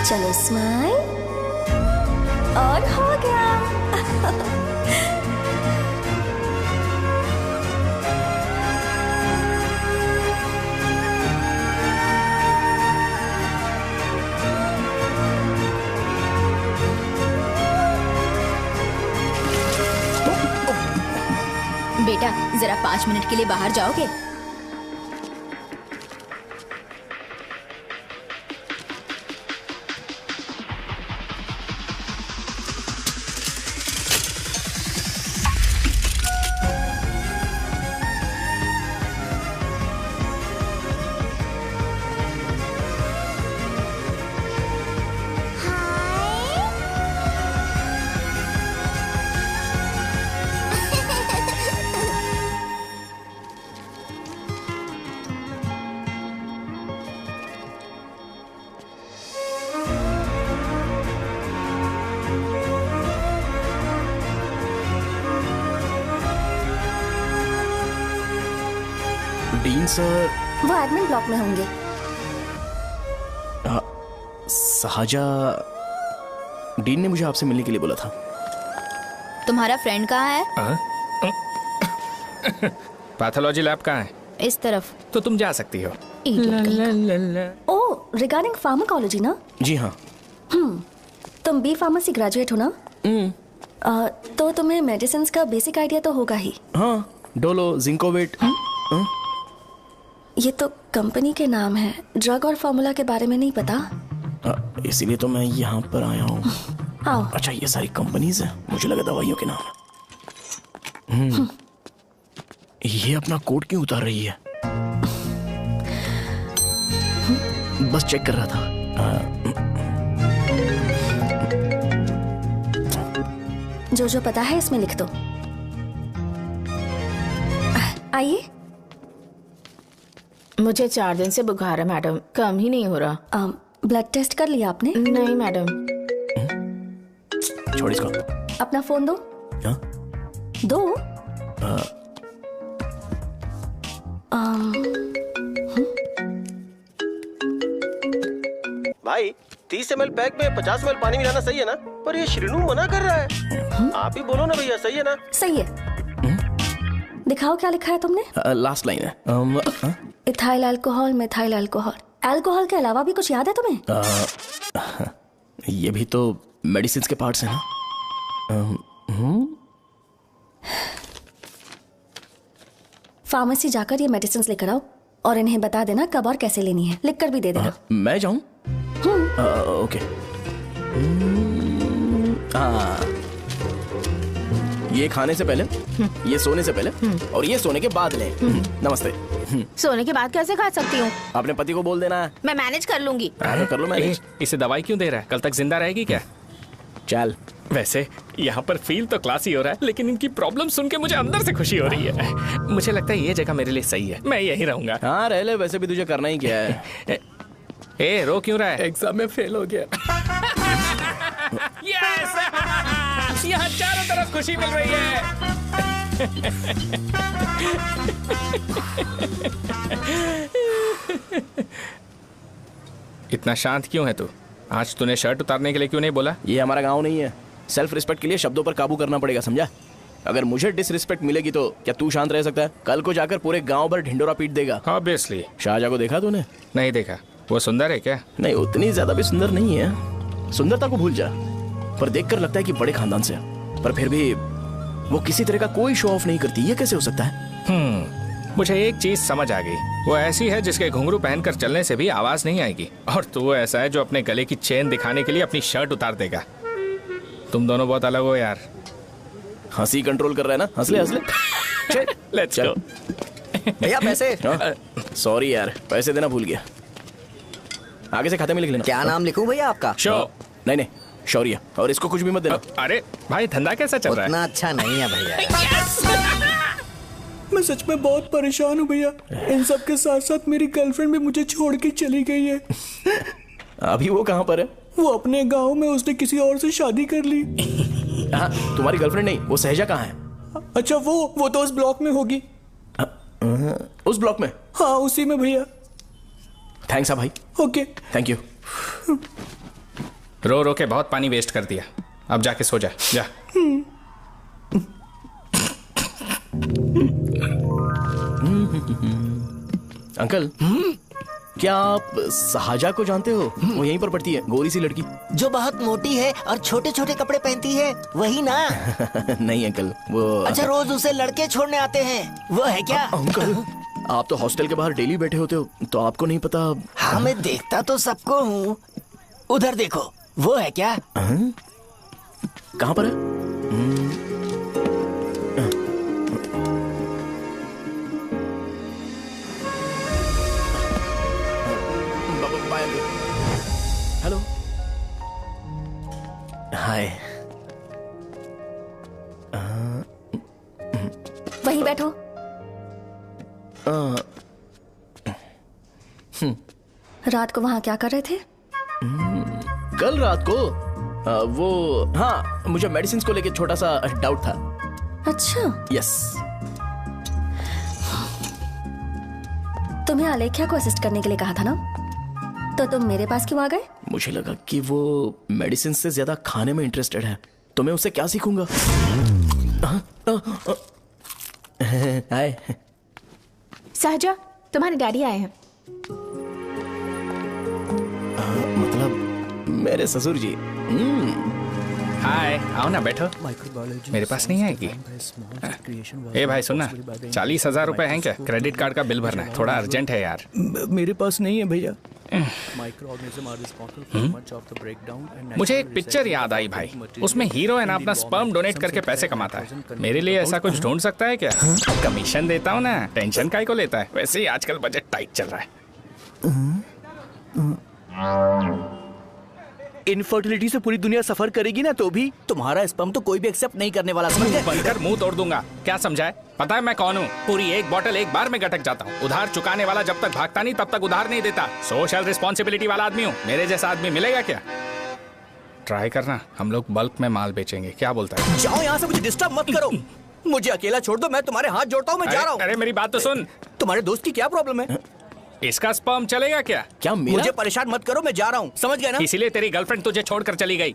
चलो स्माइल, और हो गया। बेटा जरा 5 मिनट के लिए बाहर जाओगे? डीन सर वो एडमिन ब्लॉक में होंगे। शाहजा, डीन ने मुझे आपसे मिलने के लिए बोला था। तुम्हारा फ्रेंड कहाँ है? पैथोलॉजी लैब कहाँ है? इस तरफ। तो तुम जा सकती हो। ओ, रिगार्डिंग फार्माकोलॉजी ना? जी हाँ। तुम बी फार्मेसी ग्रेजुएट हो ना? तो तुम्हें मेडिसिन का बेसिक आइडिया तो होगा ही। हाँ, डोलो, जिंकोवेट। ये तो कंपनी के नाम है, ड्रग और फॉर्मूला के बारे में नहीं पता। इसीलिए तो मैं यहाँ पर आया हूँ। आओ। अच्छा, ये सारी कंपनीज हैं, मुझे लगा दवाइयों के नाम। ये अपना कोट क्यों उतार रही है? बस चेक कर रहा था। जो पता है इसमें लिख दो। आइए। मुझे 4 दिन से बुखार है मैडम, कम ही नहीं हो रहा। ब्लड टेस्ट कर लिया आपने? नहीं मैडम। छोड़ इसको। अपना फोन दो। क्या? दो। भाई 30 ml पैक में 50 ml पानी मिलाना सही है ना? पर ये श्रीनू मना कर रहा है। आप ही बोलो ना भैया, सही है ना? सही है। दिखाओ क्या लिखा है तुमने? लास्ट लाइन है। Ethyl alcohol, methyl alcohol. Alcohol के अलावा भी कुछ याद है तुम्हें? ये भी तो मेडिसिन के पार्ट्स हैं ना? फार्मेसी जाकर ये मेडिसिन लेकर आओ और इन्हें बता देना कब और कैसे लेनी है। लिख कर भी दे देना। मैं जाऊं? ओके। ये खाने से पहले, ये सोने से पहले और ये सोने के बाद ले। नमस्ते। सोने के बाद कैसे खा सकती हूँ? अपने पति को बोल देना है। मैं मैनेज कर लूंगी। कर लो मैनेज। इसे दवाई क्यों दे रहा है? कल तक जिंदा रहेगी क्या? चल। वैसे यहाँ पर फील तो क्लासी हो रहा है, लेकिन इनकी प्रॉब्लम सुन के मुझे अंदर से खुशी हो रही है। मुझे लगता है ये जगह मेरे लिए सही है, मैं यहीं रहूंगा। हाँ रह ले, वैसे भी तुझे करना ही क्या है। ए रो क्यों रहा है? एग्जाम में फेल हो गया। यस! यहाँ चारों तरफ खुशी मिल रही है। इतना शांत क्यों है तू? आज तूने शर्ट उतारने के लिए क्यों नहीं बोला? ये हमारा गांव नहीं है। सेल्फ रिस्पेक्ट के लिए शब्दों पर काबू करना पड़ेगा, समझा? अगर मुझे डिसरिस्पेक्ट मिलेगी तो क्या तू शांत रह सकता है? कल को जाकर पूरे गांव भर ढिंडोरा पीट देगा। ऑब्वियसली। शाहजहां को देखा तूने? नहीं देखा। वो सुंदर है क्या? नहीं, उतनी ज्यादा भी सुंदर नहीं है। सुंदरता को भूल जा, पर देखकर लगता है कि बड़े खानदान से है। पर फिर भी वो किसी तरह का कोई शो ऑफ नहीं करती। ये कैसे हो सकता है? मुझे एक चीज समझ आ गई, वो ऐसी है जिसके घुंघरू पहनकर चलने से भी आवाज नहीं आएगी, और तू ऐसा है जो अपने गले की चेन दिखाने के लिए अपनी शर्ट उतार देगा। तुम दोनों बहुत अलग हो यार। हंसी कंट्रोल कर रहा है ना, हंस ले हंस ले। Let's go. भैया पैसे। सॉरी यार, पैसे देना भूल गया। आगे से खाते में लिख लेना। क्या नाम लिखूं भैया आपका? शो। नहीं नहीं, शौर्य। और इसको कुछ भी मत देना। अरे भाई धंधा कैसा चल रहा है? उतना अच्छा नहीं है भैया। मैं सच में बहुत परेशान हूँ भैया। इन सब के साथ साथ मेरी गर्लफ्रेंड भी मुझे छोड़ के चली गई है। अभी वो कहाँ पर है? वो अपने गांव में, उसने किसी और से शादी कर ली। हाँ, तुम्हारी गर्लफ्रेंड नहीं, वो सहजा कहाँ है? अच्छा वो तो उस ब्लॉक में होगी। उस ब्लॉक में? हाँ उसी में भैया। थैंक्स भाई। Okay thank you. रो रो के बहुत पानी वेस्ट कर दिया, अब जाके सो जा। जा। अंकल, क्या आप सहाजा को जानते हो? वो यहीं पर पढ़ती है, गोरी सी लड़की जो बहुत मोटी है और छोटे छोटे कपड़े पहनती है, वही ना? नहीं अंकल, वो अच्छा रोज उसे लड़के छोड़ने आते हैं, वो है क्या? अंकल, आप तो हॉस्टल के बाहर डेली बैठे होते हो, तो आपको नहीं पता? हाँ मैं देखता तो सबको हूँ। उधर देखो, वो है क्या? कहाँ पर है? हेलो। हाय। वहीं बैठो। रात को वहां क्या कर रहे थे? कल रात को वो, हाँ मुझे मेडिसिन को लेके छोटा सा डाउट था। अच्छा। यस। तुम्हें आलेख्या को असिस्ट करने के लिए कहा था ना, तो तुम मेरे पास क्यों आ गए? मुझे लगा कि वो मेडिसिन से ज्यादा खाने में इंटरेस्टेड है, तो मैं उससे क्या सीखूंगा। हाय। सहजा, तुम्हारे डैडी आए हैं। मतलब मेरे ससुर जी। हाय, आओ ना बैठो। मेरे पास नहीं आएगी। ए भाई सुनना, 40,000 रुपए हैं क्या? क्रेडिट कार्ड का बिल भरना है, थोड़ा अर्जेंट है यार। मेरे पास नहीं है भैया। मुझे एक पिक्चर याद आई भाई, उसमें हीरो है ना अपना स्पर्म डोनेट करके पैसे कमाता है। मेरे लिए ऐसा कुछ ढूंढ सकता है क्या? कमीशन देता हूँ ना, टेंशन काहे को लेता है? वैसे ही आजकल बजट टाइट चल रहा है। इनफर्टिलिटी से पूरी दुनिया सफर करेगी ना, तो भी तुम्हारा स्पर्म तो कोई भी एक्सेप्ट नहीं करने वाला, समझ गए? बनकर मुंह तोड़ दूंगा। क्या समझा है? पता है मैं कौन हूँ? पूरी एक बोतल एक बार में गटक जाता हूँ। उधार चुकाने वाला जब तक भागता नहीं तब तक उधार नहीं देता। सोशल रिस्पॉन्सिबिलिटी वाला आदमी हूँ। मेरे जैसा आदमी मिलेगा क्या? ट्राई करना, हम लोग बल्क में माल बेचेंगे। क्या बोलता है? जाओ यहाँ से, मुझे डिस्टर्ब मत करो। मुझे अकेला छोड़ दो, मैं तुम्हारे हाथ जोड़ता हूँ, मैं जा रहा हूँ। अरे मेरी बात तो सुन। तुम्हारे दोस्त की क्या प्रॉब्लम है? इसका स्पर्म चलेगा क्या? क्या मेरा? मुझे परेशान मत करो, मैं जा रहा हूँ, समझ गए ना? इसीलिए तेरी गर्लफ्रेंड तुझे छोड़कर चली गई।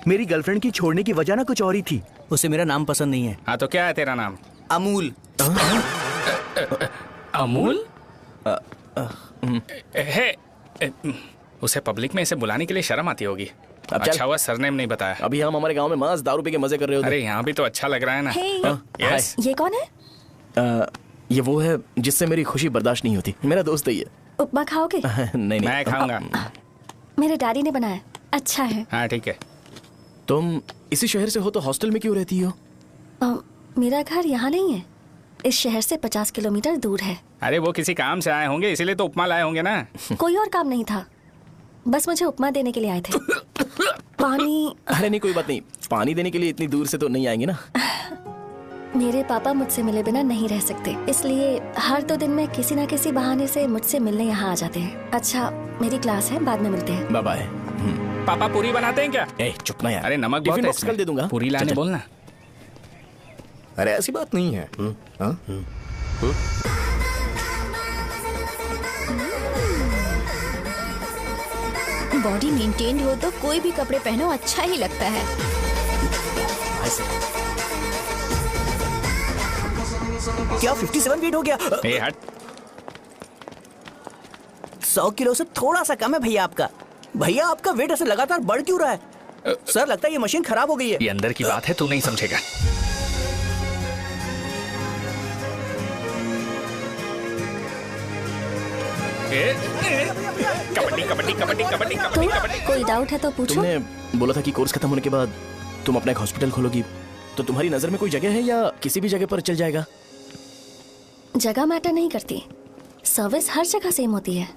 मेरी गर्लफ्रेंड की छोड़ने की वजह ना कुछ और ही थी। उसे मेरा नाम पसंद नहीं है। हाँ तो क्या है तेरा नाम? अमूल। अमूल? उसे पब्लिक में इसे बुलाने के लिए शर्म आती होगी। अच्छा हुआ सरनेम नहीं बताया। अभी हम हमारे गांव में मस्त दारू पी के मजे कर रहे होते। अरे यहाँ भी तो अच्छा लग रहा है ना। यस। ये कौन है? ये वो है जिससे मेरी खुशी बर्दाश्त नहीं होती। मेरा दोस्त है ये। उपमा खाओगे? नहीं। मैं खाऊंगा। मेरे डैडी ने बनाया, अच्छा है। हाँ ठीक है। तुम इसी शहर से हो तो हॉस्टल में क्यों रहती हो? मेरा घर यहाँ नहीं है, इस शहर से 50 किलोमीटर दूर है। अरे वो किसी काम से आए होंगे, इसीलिए तो उपमा लाए होंगे ना। कोई और काम नहीं था, बस मुझे उपमा देने के लिए आए थे। पानी? अरे नहीं कोई बात नहीं, पानी देने के लिए इतनी दूर से तो नहीं आएंगे ना। मेरे पापा मुझसे मिले बिना नहीं रह सकते, इसलिए हर 2 दिन में किसी न किसी बहाने से मुझसे मिलने यहाँ आ जाते हैं। अच्छा मेरी क्लास है, बाद में मिलते हैं। Bye bye. पापा पूरी बनाते हैं क्या? चुप ना यार। अरे नमक टिफिन बॉक्स कल दे दूंगा। पूरी लाने बोलना। अरे ऐसी बात नहीं है। बॉडी मेंटेन्ड हो तो कोई भी कपड़े पहनो अच्छा ही लगता है। क्या 57 वेट हो गया? हट। 100 किलो से थोड़ा सा कम है भैया आपका। भैया आपका वेट ऐसे लगातार बढ़ क्यों रहा है? सर लगता है ये मशीन खराब हो गई है। ये अंदर की बात है, तू नहीं समझेगा। कबड्डी कबड्डी कबड्डी कबड्डी कबड्डी कबड्डी। कोई डाउट है तो पूछो। तुमने बोला था कि कोर्स खत्म होने के बाद तुम अपना एक हॉस्पिटल खोलोगी, तो तुम्हारी नजर में कोई जगह है या किसी भी जगह पर चल जाएगा? जगह मैटर नहीं करती, सर्विस हर जगह सेम होती है।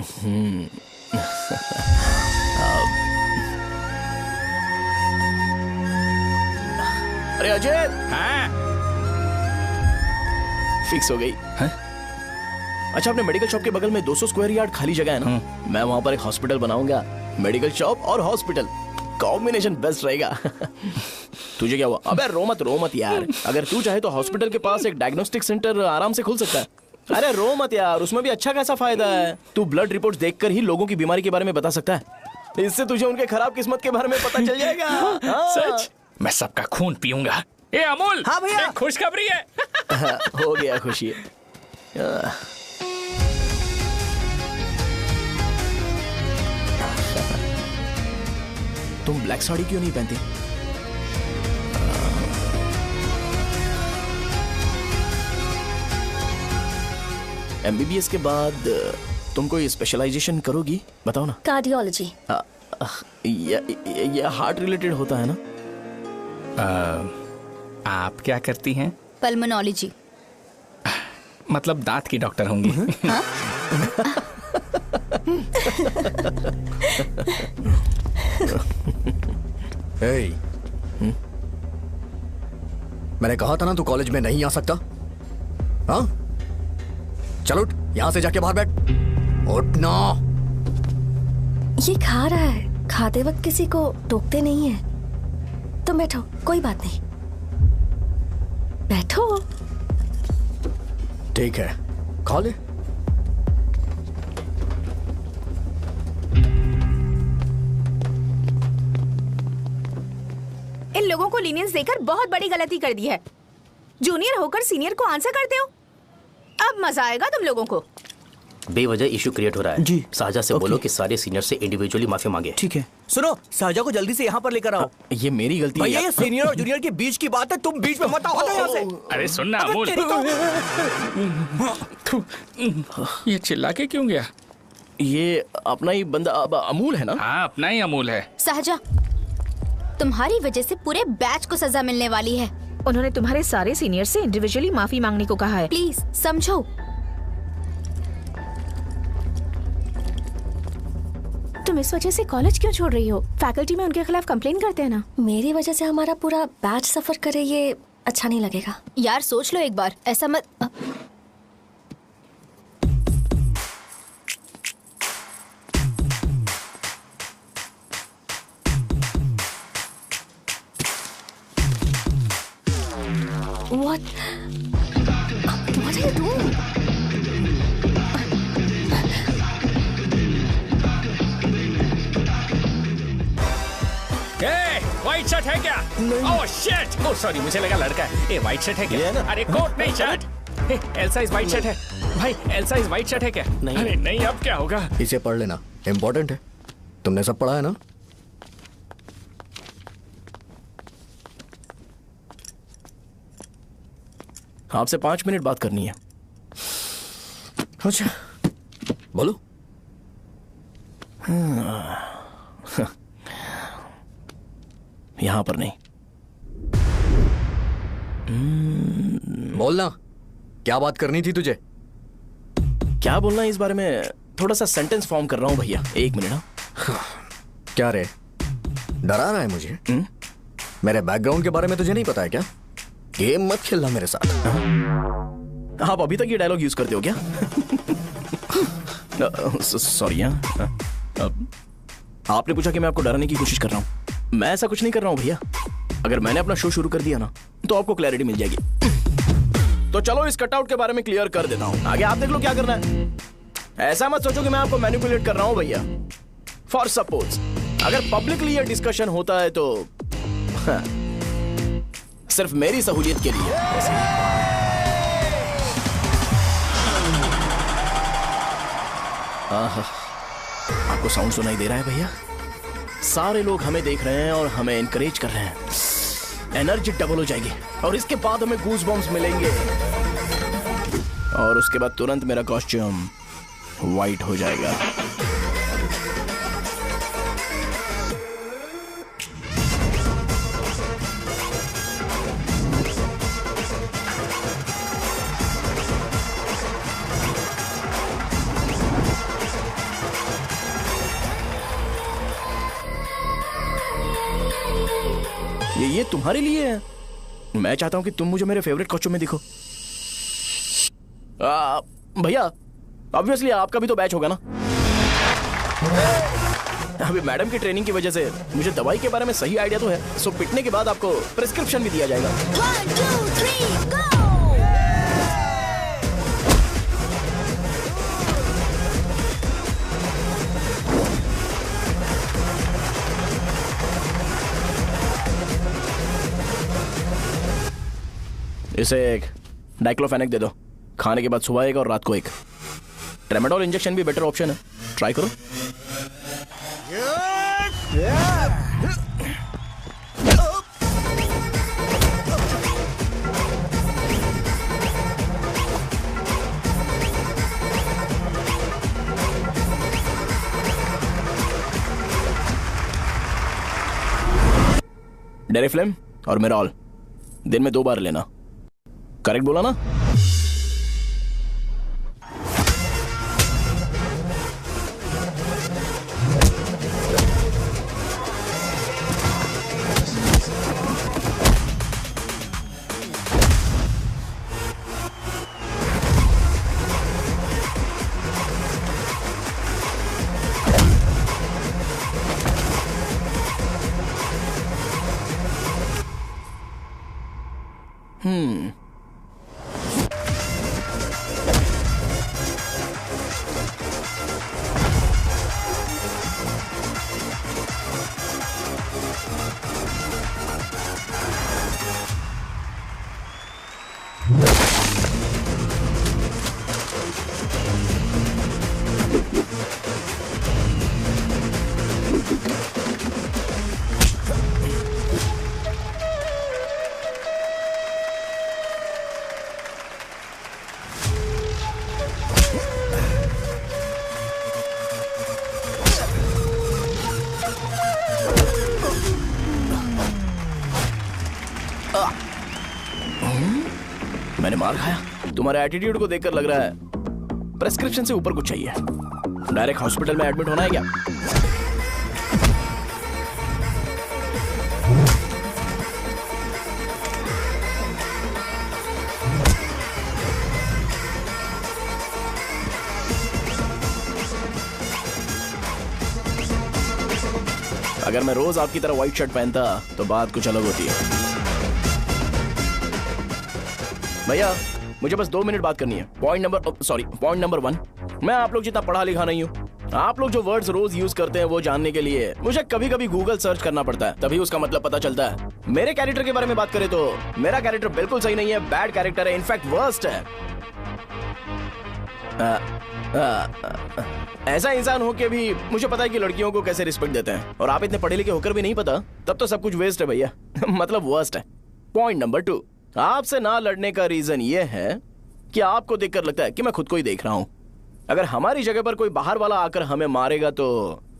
अरे अजय, हाँ? फिक्स हो गई। हाँ? अच्छा, अपने मेडिकल शॉप के बगल में 200 स्क्वायर यार्ड खाली जगह है ना? मैं वहां पर एक हॉस्पिटल बनाऊंगा। मेडिकल शॉप और हॉस्पिटल, कॉम्बिनेशन बेस्ट रहेगा। तुझे क्या हुआ? अबे रो मत यार। अगर तू चाहे तो हॉस्पिटल के पास एक डायग्नोस्टिक सेंटर आराम से खुल सकता है। अरे रो मत यार, उसमें भी अच्छा खासा फायदा है। तू ब्लड रिपोर्ट देखकर ही लोगों की बीमारी के बारे में बता सकता है। इससे तुझे उनके खराब किस्मत के बारे में पता चल जाएगा। सच? मैं सबका खून पीऊंगा। ए अमूल, हाँ भैया, खुशखबरी है। हो गया खुशी। तुम ब्लैक साड़ी क्यों नहीं पहनती? एमबीबीएस के बाद तुम कोई स्पेशलाइजेशन करोगी? बताओ ना। कार्डियोलॉजी। ये हार्ट रिलेटेड होता है ना? आप क्या करती हैं? पल्मोनोलॉजी। मतलब दांत की डॉक्टर होंगी। हाँ? hey, मैंने कहा था ना तू कॉलेज में नहीं आ सकता। हाँ, चल उठ, यहां से जाके बाहर बैठ। उठ ना। ये खा रहा है, खाते वक्त किसी को टोकते नहीं है। तुम बैठो, कोई बात नहीं, बैठो। ठीक है, खा ले। इन लोगों को लीनियंस देकर बहुत बड़ी गलती कर दी है। जूनियर होकर सीनियर को आंसर करते हो। अब मजा आएगा तुम लोगों को। बेवजह इशू क्रिएट हो रहा है जी। साजा से बोलो कि सारे सीनियर से इंडिविजुअली माफी मांगे। ठीक है। सुनो, साजा को जल्दी से यहाँ पर लेकर आओ। ये मेरी गलती है। भैया, ये सीनियर और जूनियर के बीच की बात है, तुम बीच में मत आओ यहाँ से। अरे सुनना अमूल, ये चिल्ला के क्यों गया? ये अपना ही बंदा अमूल है ना? हाँ, अपना ही अमूल है। साजा, तुम्हारी वजह से पूरे बैच को सजा मिलने वाली है। उन्होंने तुम्हारे सारे सीनियर से इंडिविजुअली माफी मांगने को कहा है। प्लीज समझो। तुम इस वजह से कॉलेज क्यों छोड़ रही हो? फैकल्टी में उनके खिलाफ कंप्लेन करते हैं ना। मेरी वजह से हमारा पूरा बैच सफर करे, ये अच्छा नहीं लगेगा। यार सोच लो एक बार, ऐसा मत। What are you doing? White shirt है क्या? Oh shit! ओह सॉरी, मुझे लगा लड़का है। ए व्हाइट शर्ट है क्या? अरे कोट नहीं, shirt. L size white shirt है भाई। एल साइज व्हाइट शर्ट है क्या? नहीं। अरे नहीं, अब क्या होगा? इसे पढ़ लेना, इम्पोर्टेंट है। तुमने सब पढ़ा है ना? आपसे 5 मिनट बात करनी है। अच्छा, बोलो। यहां पर नहीं। बोलना, क्या बात करनी थी तुझे? क्या बोलना है इस बारे में? थोड़ा सा सेंटेंस फॉर्म कर रहा हूं भैया, 1 मिनट। क्या रे, डरा रहा है मुझे? मेरे बैकग्राउंड के बारे में तुझे नहीं पता है क्या? गेम मत खेलना मेरे साथ। आप अभी तक ये डायलॉग यूज करते हो क्या? सॉरी। आपने पूछा कि मैं आपको डराने की कोशिश कर रहा हूं। मैं ऐसा कुछ नहीं कर रहा हूं भैया। अगर मैंने अपना शो शुरू कर दिया ना, तो आपको क्लैरिटी मिल जाएगी। तो चलो इस कटआउट के बारे में क्लियर कर देता हूं। आगे आप देख लो क्या करना है। ऐसा मत सोचो कि मैं आपको मैनिपुलेट कर रहा हूं भैया। फॉर सपोज अगर पब्लिकली ये डिस्कशन होता है तो सिर्फ मेरी सहूलियत के लिए। आपको साउंड सुनाई दे रहा है भैया? सारे लोग हमें देख रहे हैं और हमें एनकरेज कर रहे हैं। एनर्जी डबल हो जाएगी और इसके बाद हमें गूज बम्स मिलेंगे और उसके बाद तुरंत मेरा कॉस्ट्यूम वाइट हो जाएगा। ये तुम्हारे लिए है। मैं चाहता हूं कि तुम मुझे मेरे फेवरेट कॉस्ट्यूम में दिखो। भैया ऑब्वियसली आपका भी तो बैच होगा ना। अभी मैडम की ट्रेनिंग की वजह से मुझे दवाई के बारे में सही आइडिया तो है। सो पिटने के बाद आपको प्रिस्क्रिप्शन भी दिया जाएगा। 1 2 3 गो। इसे एक डाइक्लोफेनेक दे दो। खाने के बाद सुबह एक और रात को एक। ट्रेमाडोल इंजेक्शन भी बेटर ऑप्शन है, ट्राई करो। डेरिफ्लेम और मेरॉल दिन में 2 बार लेना। करेक्ट बोला ना? मैंने मार खाया। तुम्हारे एटीट्यूड को देखकर लग रहा है प्रेस्क्रिप्शन से ऊपर कुछ चाहिए। डायरेक्ट हॉस्पिटल में एडमिट होना है क्या? अगर मैं रोज आपकी तरह व्हाइट शर्ट पहनता तो बात कुछ अलग होती है। भैया मुझे बस 2 मिनट बात करनी है। पॉइंट नंबर 1, मैं आप लोग जितना पढ़ा लिखा नहीं हूँ। आप लोग जो वर्ड्स रोज यूज करते हैं वो जानने के लिए मुझे कभी कभी गूगल सर्च करना पड़ता है, तभी उसका मतलब पता चलता है। मेरे कैरेक्टर के बारे में बात करें तो मेरा कैरेक्टर बिल्कुल सही नहीं है, बैड कैरेक्टर है, इनफैक्ट वर्स्ट है। ऐसा इंसान हो के भी मुझे पता है कि लड़कियों को कैसे रिस्पेक्ट देते हैं, और आप इतने पढ़े लिखे होकर भी नहीं पता, तब तो सब कुछ वेस्ट है भैया। मतलब वर्स्ट है। पॉइंट नंबर 2, आपसे ना लड़ने का रीजन ये है कि आपको देखकर लगता है कि मैं खुद को ही देख रहा हूं। अगर हमारी जगह पर कोई बाहर वाला आकर हमें मारेगा तो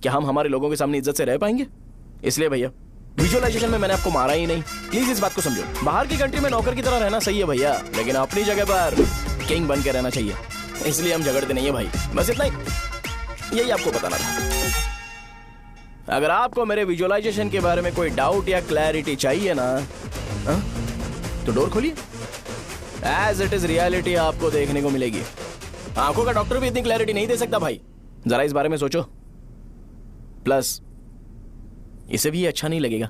क्या हम हमारे लोगों के सामने इज्जत से रह पाएंगे? इसलिए भैया विजुअलाइजेशन में मैंने आपको मारा ही नहीं। प्लीज इस बात को समझो। बाहर की कंट्री में नौकर की तरह रहना सही है भैया, लेकिन अपनी जगह पर किंग बन के रहना चाहिए। इसलिए हम झगड़ते नहीं है भाई, बस इतना ही, यही आपको बताना था। अगर आपको मेरे विजुअलाइजेशन के बारे में कोई डाउट या क्लैरिटी चाहिए ना, तो डोर खोलिए। एज इट इज रियलिटी आपको देखने को मिलेगी। आंखों का डॉक्टर भी इतनी क्लैरिटी नहीं दे सकता भाई, जरा इस बारे में सोचो। प्लस इसे भी अच्छा नहीं लगेगा।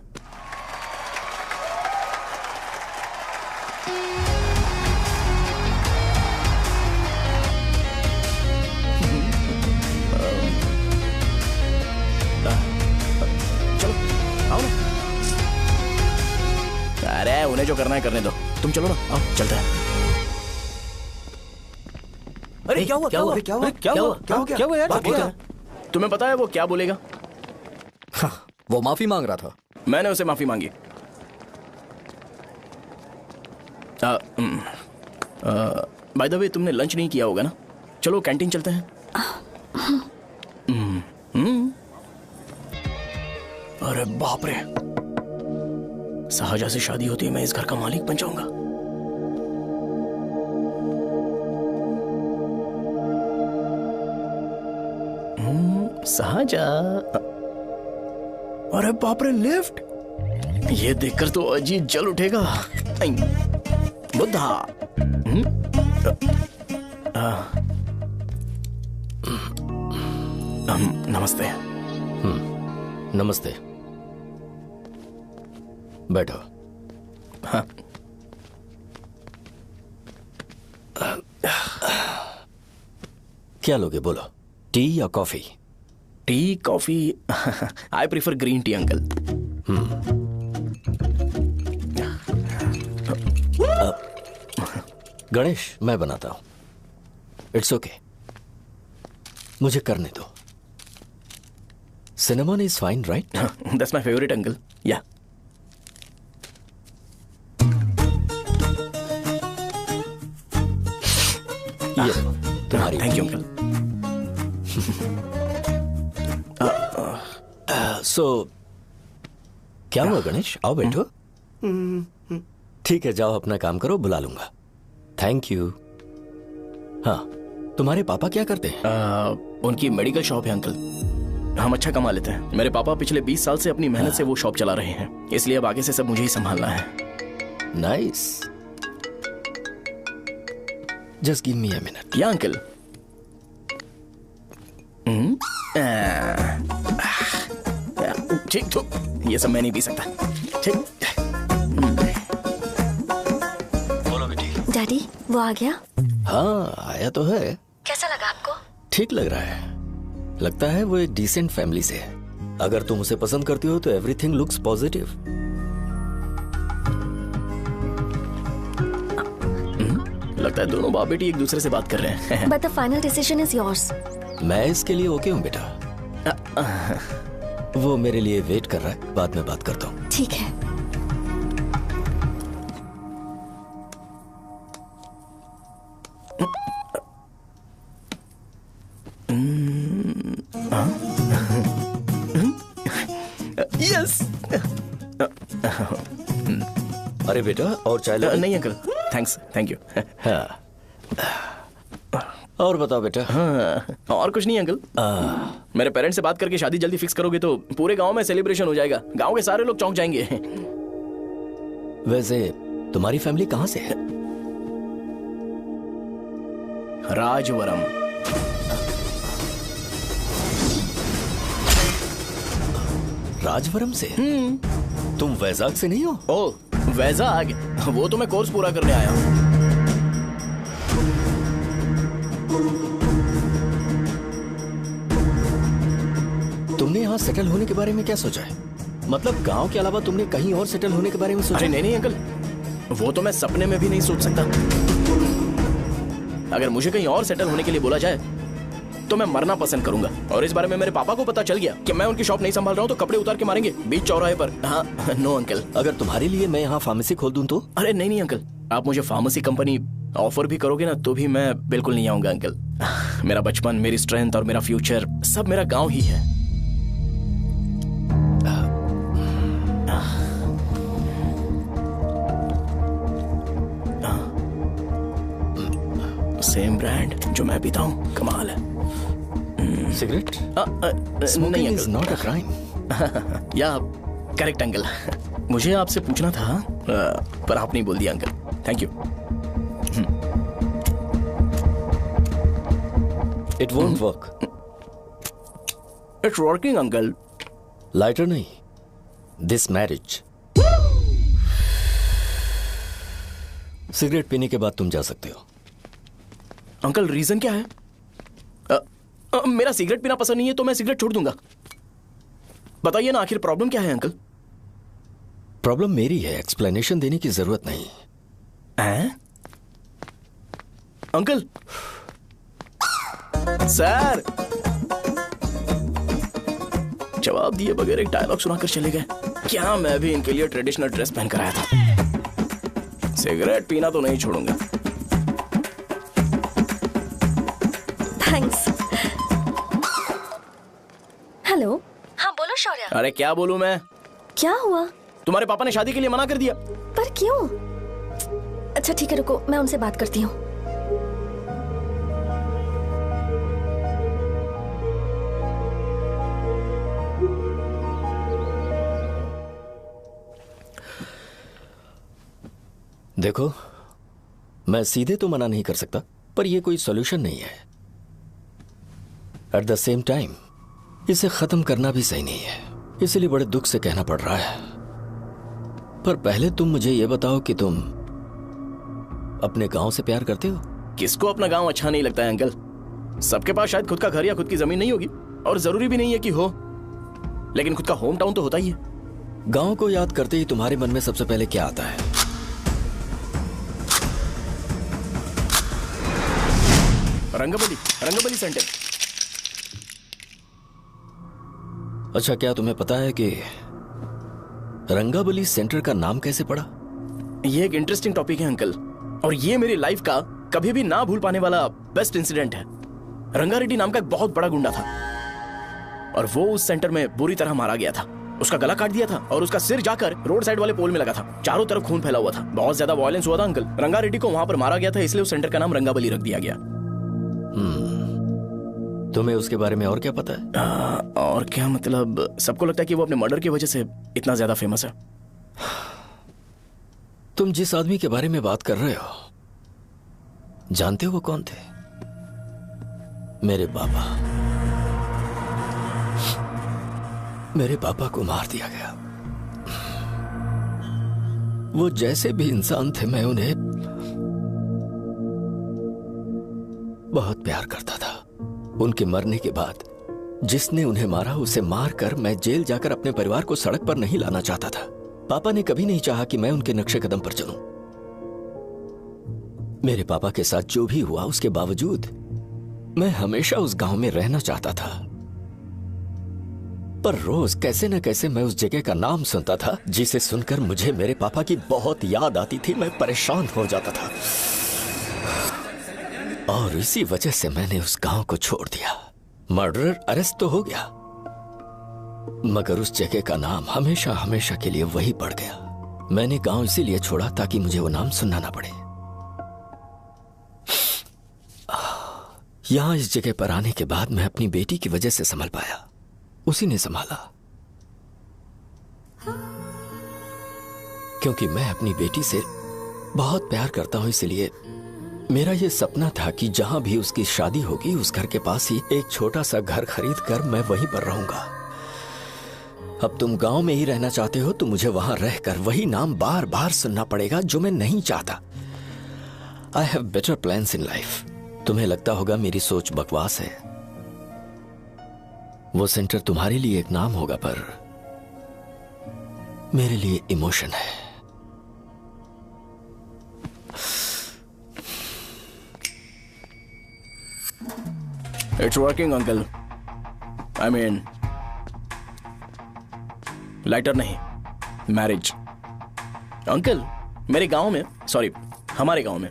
चलो आओ ना। अरे उन्हें जो करना है करने दो, तुम चलो ना, आओ चलते हैं। अरे क्या हुआ? क्या हुआ? क्या हुआ? क्या हुआ? क्या हुआ यार? तुम्हें पता है वो क्या बोलेगा? वो माफी मांग रहा था। मैंने उसे माफी मांगी। बाय द वे तुमने लंच नहीं किया होगा ना? चलो कैंटीन चलते हैं, अरे बाप रे, शाहजहां से शादी होती है मैं इस घर का मालिक बन जाऊंगा। शाहजहां, अरे बाप रे, लिफ्ट! ये देखकर तो अजीत जल उठेगा। बुद्धा। नमस्ते। नमस्ते, बैठो। हाँ। क्या लोगे बोलो, टी या coffee? T, coffee? I prefer green tea uncle. Ganesh, मैं बनाता हूं। इट्स ओके, मुझे करने दो। Cinnamon is fine, right? That's my favorite, uncle. Yeah. ये तुम्हारी। Thank you, uncle. So, क्या हुआ गणेश? आओ बैठो। ठीक है, जाओ अपना काम करो, बुला लूंगा। Thank you. हाँ, तुम्हारे पापा क्या करते हैं? उनकी मेडिकल शॉप है अंकल। हम अच्छा कमा लेते हैं। मेरे पापा पिछले 20 साल से अपनी मेहनत से वो शॉप चला रहे हैं, इसलिए अब आगे से सब मुझे ही संभालना है। Nice. Just give me a minute. या अंकल। ठीक, तो ये सब मैं नहीं पी सकता। ठीक। बोलो बेटी। डैडी, वो आ गया? हाँ, आया तो है। कैसा लगा आपको? ठीक लग रहा है। लगता है वो एक डिसेंट फैमिली से है। अगर तुम उसे पसंद करती हो तो एवरीथिंग लुक्स पॉजिटिव। लगता है दोनों बाप बेटी एक दूसरे से बात कर रहे हैं। But the final decision is yours. मैं इसके लिए ओके हूँ बेटा। वो मेरे लिए वेट कर रहा है, बाद में बात करता हूँ। ठीक है। यस। अरे बेटा, और चाय लो। नहीं अंकल, थैंक्स, थैंक यू। हाँ। और बताओ बेटा। हाँ, और कुछ नहीं अंकल। मेरे पेरेंट्स से बात करके शादी जल्दी फिक्स करोगे तो पूरे गांव में सेलिब्रेशन हो जाएगा। गांव के सारे लोग चौंक जाएंगे। वैसे तुम्हारी फैमिली कहाँ से है? राजवरम। राजवरम से? तुम वैजाग से नहीं हो? ओ, वैजाग? वो तो मैं कोर्स पूरा करने आया हूँ। तुमने यहाँ सेटल होने के बारे में क्या सोचा है? मतलब गांव के अलावा तुमने कहीं और सेटल होने के बारे में सोचा? अरे नहीं नहीं अंकल, वो तो मैं सपने में भी नहीं सोच सकता। अगर मुझे कहीं और सेटल होने के लिए बोला जाए तो मैं मरना पसंद करूंगा। और इस बारे में मेरे पापा को पता चल गया कि मैं उनकी शॉप नहीं संभाल रहा हूँ तो कपड़े उतार के मारेंगे बीच चौराहे पर। हाँ, नो अंकल। अगर तुम्हारे लिए मैं यहाँ फार्मेसी खोल दूं तो? अरे नहीं नहीं अंकल, आप मुझे फार्मेसी कंपनी ऑफर भी करोगे ना तो भी मैं बिल्कुल नहीं आऊंगा अंकल। मेरा बचपन, मेरी स्ट्रेंथ और मेरा फ्यूचर सब मेरा गाँव ही है। सेम ब्रांड जो मैं पीता हूँ, कमाल है। सिगरेट? नहीं इज नॉट अ क्राइम। या करेक्ट अंकल। मुझे आपसे पूछना था पर आप नहीं बोल दिया uncle. Thank you. It won't work. It's working uncle. Lighter नहीं, दिस मैरिज। सिगरेट पीने के बाद तुम जा सकते हो। अंकल रीजन क्या है? मेरा सिगरेट पीना पसंद नहीं है तो मैं सिगरेट छोड़ दूंगा। बताइए ना, आखिर प्रॉब्लम क्या है अंकल? प्रॉब्लम मेरी है, एक्सप्लेनेशन देने की जरूरत नहीं। अंकल, सर जवाब दिए बगैर एक डायलॉग सुनाकर चले गए। क्या मैं भी इनके लिए ट्रेडिशनल ड्रेस पहन कर आया था। सिगरेट पीना तो नहीं छोड़ूंगा। थैंक्स। हेलो। हाँ बोलो शौर्य। अरे क्या बोलूं मैं? क्या हुआ? तुम्हारे पापा ने शादी के लिए मना कर दिया। पर क्यों? अच्छा ठीक है रुको, मैं उनसे बात करती हूँ। देखो, मैं सीधे तो मना नहीं कर सकता, पर यह कोई सॉल्यूशन नहीं है। एट द सेम टाइम इसे खत्म करना भी सही नहीं है, इसलिए बड़े दुख से कहना पड़ रहा है। पर पहले तुम मुझे यह बताओ कि तुम अपने गांव से प्यार करते हो? किसको अपना गांव अच्छा नहीं लगता है अंकल? सबके पास शायद खुद का घर या खुद की जमीन नहीं होगी, और जरूरी भी नहीं है कि हो, लेकिन खुद का होम टाउन तो होता ही है। गांव को याद करते ही तुम्हारे मन में सबसे पहले क्या आता है? रंगबली सेंटर। अच्छा, क्या तुम्हें पता है कि रंगाबली सेंटर का नाम कैसे पड़ा? ये एक इंटरेस्टिंग टॉपिक है अंकल, और ये मेरी लाइफ का कभी भी ना भूल पाने वाला बेस्ट इंसिडेंट है। रंगारेड्डी नाम का एक बहुत बड़ा गुंडा था, और वो उस सेंटर में बुरी तरह मारा गया था। उसका गला काट दिया था और उसका सिर जाकर रोड साइड वाले पोल में लगा था। चारों तरफ खून फैला हुआ था, बहुत ज्यादा वायलेंस हुआ था अंकल। रंगारेड्डी को वहां पर मारा गया था, इसलिए उस सेंटर का नाम रंगाबली रख दिया गया। तुम्हें उसके बारे में और क्या पता है? और क्या मतलब, सबको लगता है कि वो अपने मर्डर की वजह से इतना ज्यादा फेमस है। तुम जिस आदमी के बारे में बात कर रहे हो, जानते हो वो कौन थे? मेरे पापा। मेरे पापा को मार दिया गया। वो जैसे भी इंसान थे, मैं उन्हें बहुत प्यार करता था। उनके मरने के बाद जिसने उन्हें मारा, उसे मारकर मैं जेल जाकर अपने परिवार को सड़क पर नहीं लाना चाहता था। पापा ने कभी नहीं चाहा कि मैं उनके नक्शे कदम पर चलूं। मेरे पापा के साथ जो भी हुआ, उसके बावजूद मैं हमेशा उस गांव में रहना चाहता था। पर रोज कैसे न कैसे मैं उस जगह का नाम सुनता था, जिसे सुनकर मुझे मेरे पापा की बहुत याद आती थी। मैं परेशान हो जाता था, और इसी वजह से मैंने उस गांव को छोड़ दिया। मर्डरर अरेस्ट तो हो गया, मगर उस जगह का नाम हमेशा हमेशा के लिए वही पड़ गया। मैंने गांव इसीलिए छोड़ा ताकि मुझे वो नाम सुनना ना पड़े। यहां इस जगह पर आने के बाद मैं अपनी बेटी की वजह से संभल पाया, उसी ने संभाला। क्योंकि मैं अपनी बेटी से बहुत प्यार करता हूं, इसलिए मेरा यह सपना था कि जहां भी उसकी शादी होगी, उस घर के पास ही एक छोटा सा घर खरीद कर मैं वहीं पर रहूंगा। अब तुम गांव में ही रहना चाहते हो तो मुझे वहां रहकर वही नाम बार बार सुनना पड़ेगा, जो मैं नहीं चाहता। I have better plans in life. तुम्हें लगता होगा मेरी सोच बकवास है। वो सेंटर तुम्हारे लिए एक नाम होगा, पर मेरे लिए इमोशन है। It's working, uncle. I mean, lighter नहीं, मैरिज। अंकल, मेरे गांव में, सॉरी हमारे गांव में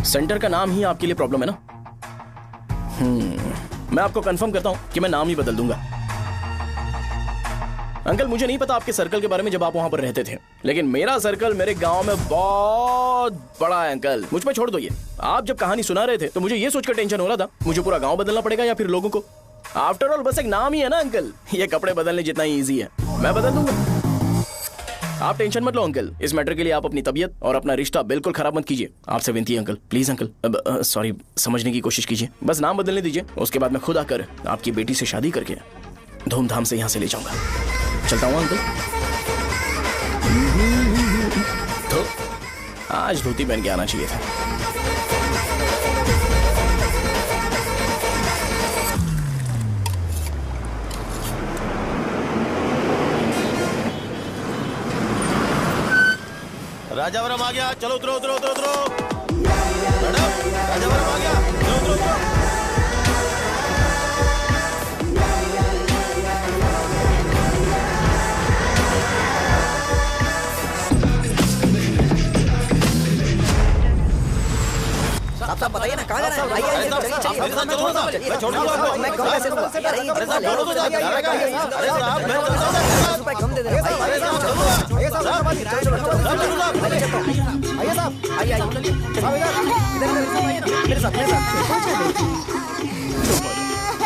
सेंटर का नाम ही आपके लिए प्रॉब्लम है ना? मैं आपको कंफर्म करता हूं कि मैं नाम ही बदल दूंगा। अंकल, मुझे नहीं पता आपके सर्कल के बारे में जब आप वहां पर रहते थे, लेकिन मेरा सर्कल मेरे गांव में बहुत बड़ा है अंकल। मुझ पे छोड़ दो ये। आप जब कहानी सुना रहे थे तो मुझे ये सोचकर टेंशन हो रहा था, मुझे पूरा गांव बदलना पड़ेगा या फिर लोगों को। आफ्टर ऑल बस एक नाम ही है ना अंकल, ये कपड़े बदलने जितना ही ईजी है। मैं बदल दूंगा, आप टेंशन मत लो अंकल। इस मैटर के लिए आप अपनी तबीयत और अपना रिश्ता बिल्कुल खराब मत कीजिए। आपसे विनती है अंकल, प्लीज अंकल। अब सॉरी, समझने की कोशिश कीजिए। बस नाम बदलने दीजिए, उसके बाद मैं खुद आकर आपकी बेटी से शादी करके धूमधाम से यहाँ से ले जाऊंगा। चलता हूँ अंकल। तो आज धोती पहन के आना चाहिए था। राजावरम आ गया, चलो उतरो उतरो उतरो उतरो। मैडम, राजावरम आ गया, चलो उतरो उतरो। साहब बताइए ना, कहाँ जाना है? आइए,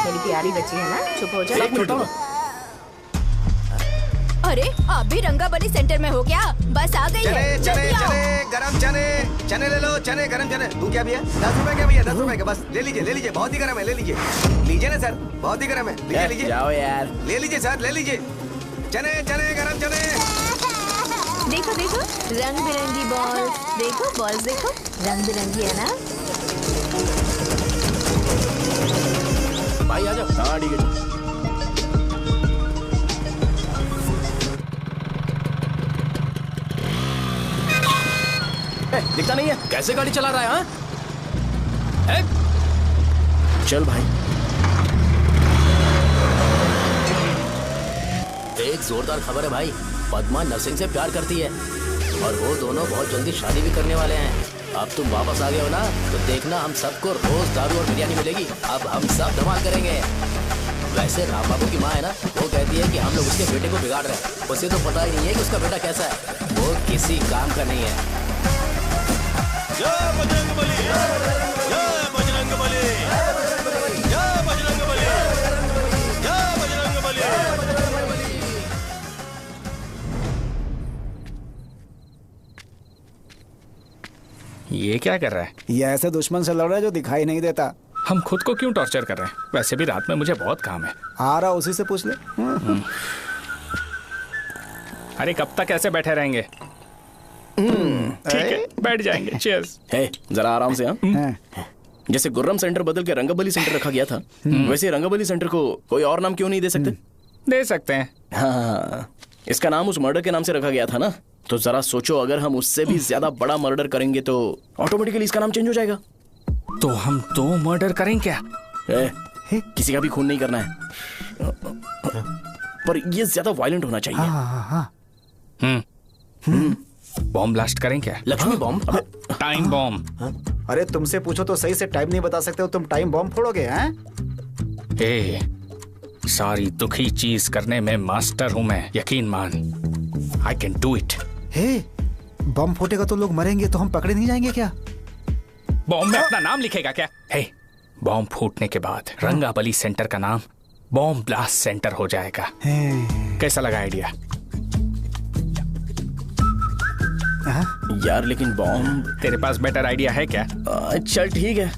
मेरी प्यारी बच्ची है ना, चुप हो जाओ। अरे आप भी रंगाबली सेंटर में हो क्या? बस आ गई है। चने गरम चने ले लो, चने गरम चने। तू क्या भैया? 10 रुपए के भैया, 10 रुपए के बस ले लीजिए, बहुत ही गरम है, ले लीजिए ना सर, बहुत ही गरम है, लीजिए जाओ यार, ले लीजिए सर, ले लीजिए। चने गरम चने। देखो देखो रंग बिरंगी बॉल्स, देखो बॉल्स देखो रंग बिरंगी है ना। भाई आ जाओ। हाँ ठीक है। दिखता नहीं है, कैसे गाड़ी चला रहा है? हाँ चल भाई। एक जोरदार खबर है भाई, पद्मा नरसिंह से प्यार करती है और वो दोनों बहुत जल्दी शादी भी करने वाले हैं। अब तुम वापस आ गए हो ना, तो देखना हम सबको रोज दारू और बिरयानी मिलेगी। अब हम सब धमाल करेंगे। वैसे राम बाबू की माँ है ना, वो कहती है कि हम लोग उसके बेटे को बिगाड़ रहे हैं। उसे तो पता ही नहीं है कि उसका बेटा कैसा है, वो किसी काम का नहीं है। जय बजरंगबली, जय बजरंगबली, जय बजरंगबली, जय बजरंगबली। ये क्या कर रहा है? ये ऐसे दुश्मन से लड़ रहा है जो दिखाई नहीं देता। हम खुद को क्यों टॉर्चर कर रहे हैं? वैसे भी रात में मुझे बहुत काम है। आ रहा उसी से पूछ ले। अरे कब तक ऐसे बैठे रहेंगे? ठीक है, बैठ जाएंगे। चीयर्स। हे, जरा आराम से। हाँ जैसे गुर्रम सेंटर बदल के रंगाबली सेंटर रखा गया था, वैसे रंगाबली सेंटर को कोई और नाम क्यों नहीं दे सकते? दे सकते हैं। हाँ, इसका नाम उस मर्डर के नाम से रखा गया था ना, तो जरा सोचो अगर हम उससे भी ज्यादा बड़ा मर्डर करेंगे तो ऑटोमेटिकली इसका नाम चेंज हो जाएगा। तो हम 2 मर्डर करें क्या? किसी का भी खून नहीं करना है, पर ये ज्यादा वायलेंट होना चाहिए। बॉम्ब ब्लास्ट करें क्या? लक्ष्मी बॉम्ब? Time bomb. अरे तुमसे पूछो तो सही से टाइम नहीं बता सकते हो, तुम टाइम बॉम्ब फोड़ोगे? हैं? ए, सारी दुखी चीज करने में मास्टर हूं मैं, यकीन मान। I can do it. हे, बम फूटेगा तो लोग मरेंगे, तो हम पकड़े नहीं जाएंगे क्या? बॉम्ब में अपना नाम लिखेगा क्या? हे, बॉम्ब फूटने के बाद रंगाबली सेंटर का नाम बॉम्ब ब्लास्ट सेंटर हो जाएगा। कैसा लगा आइडिया? यार लेकिन बॉम्ब, तेरे पास बेटर आइडिया है क्या? चल ठीक है,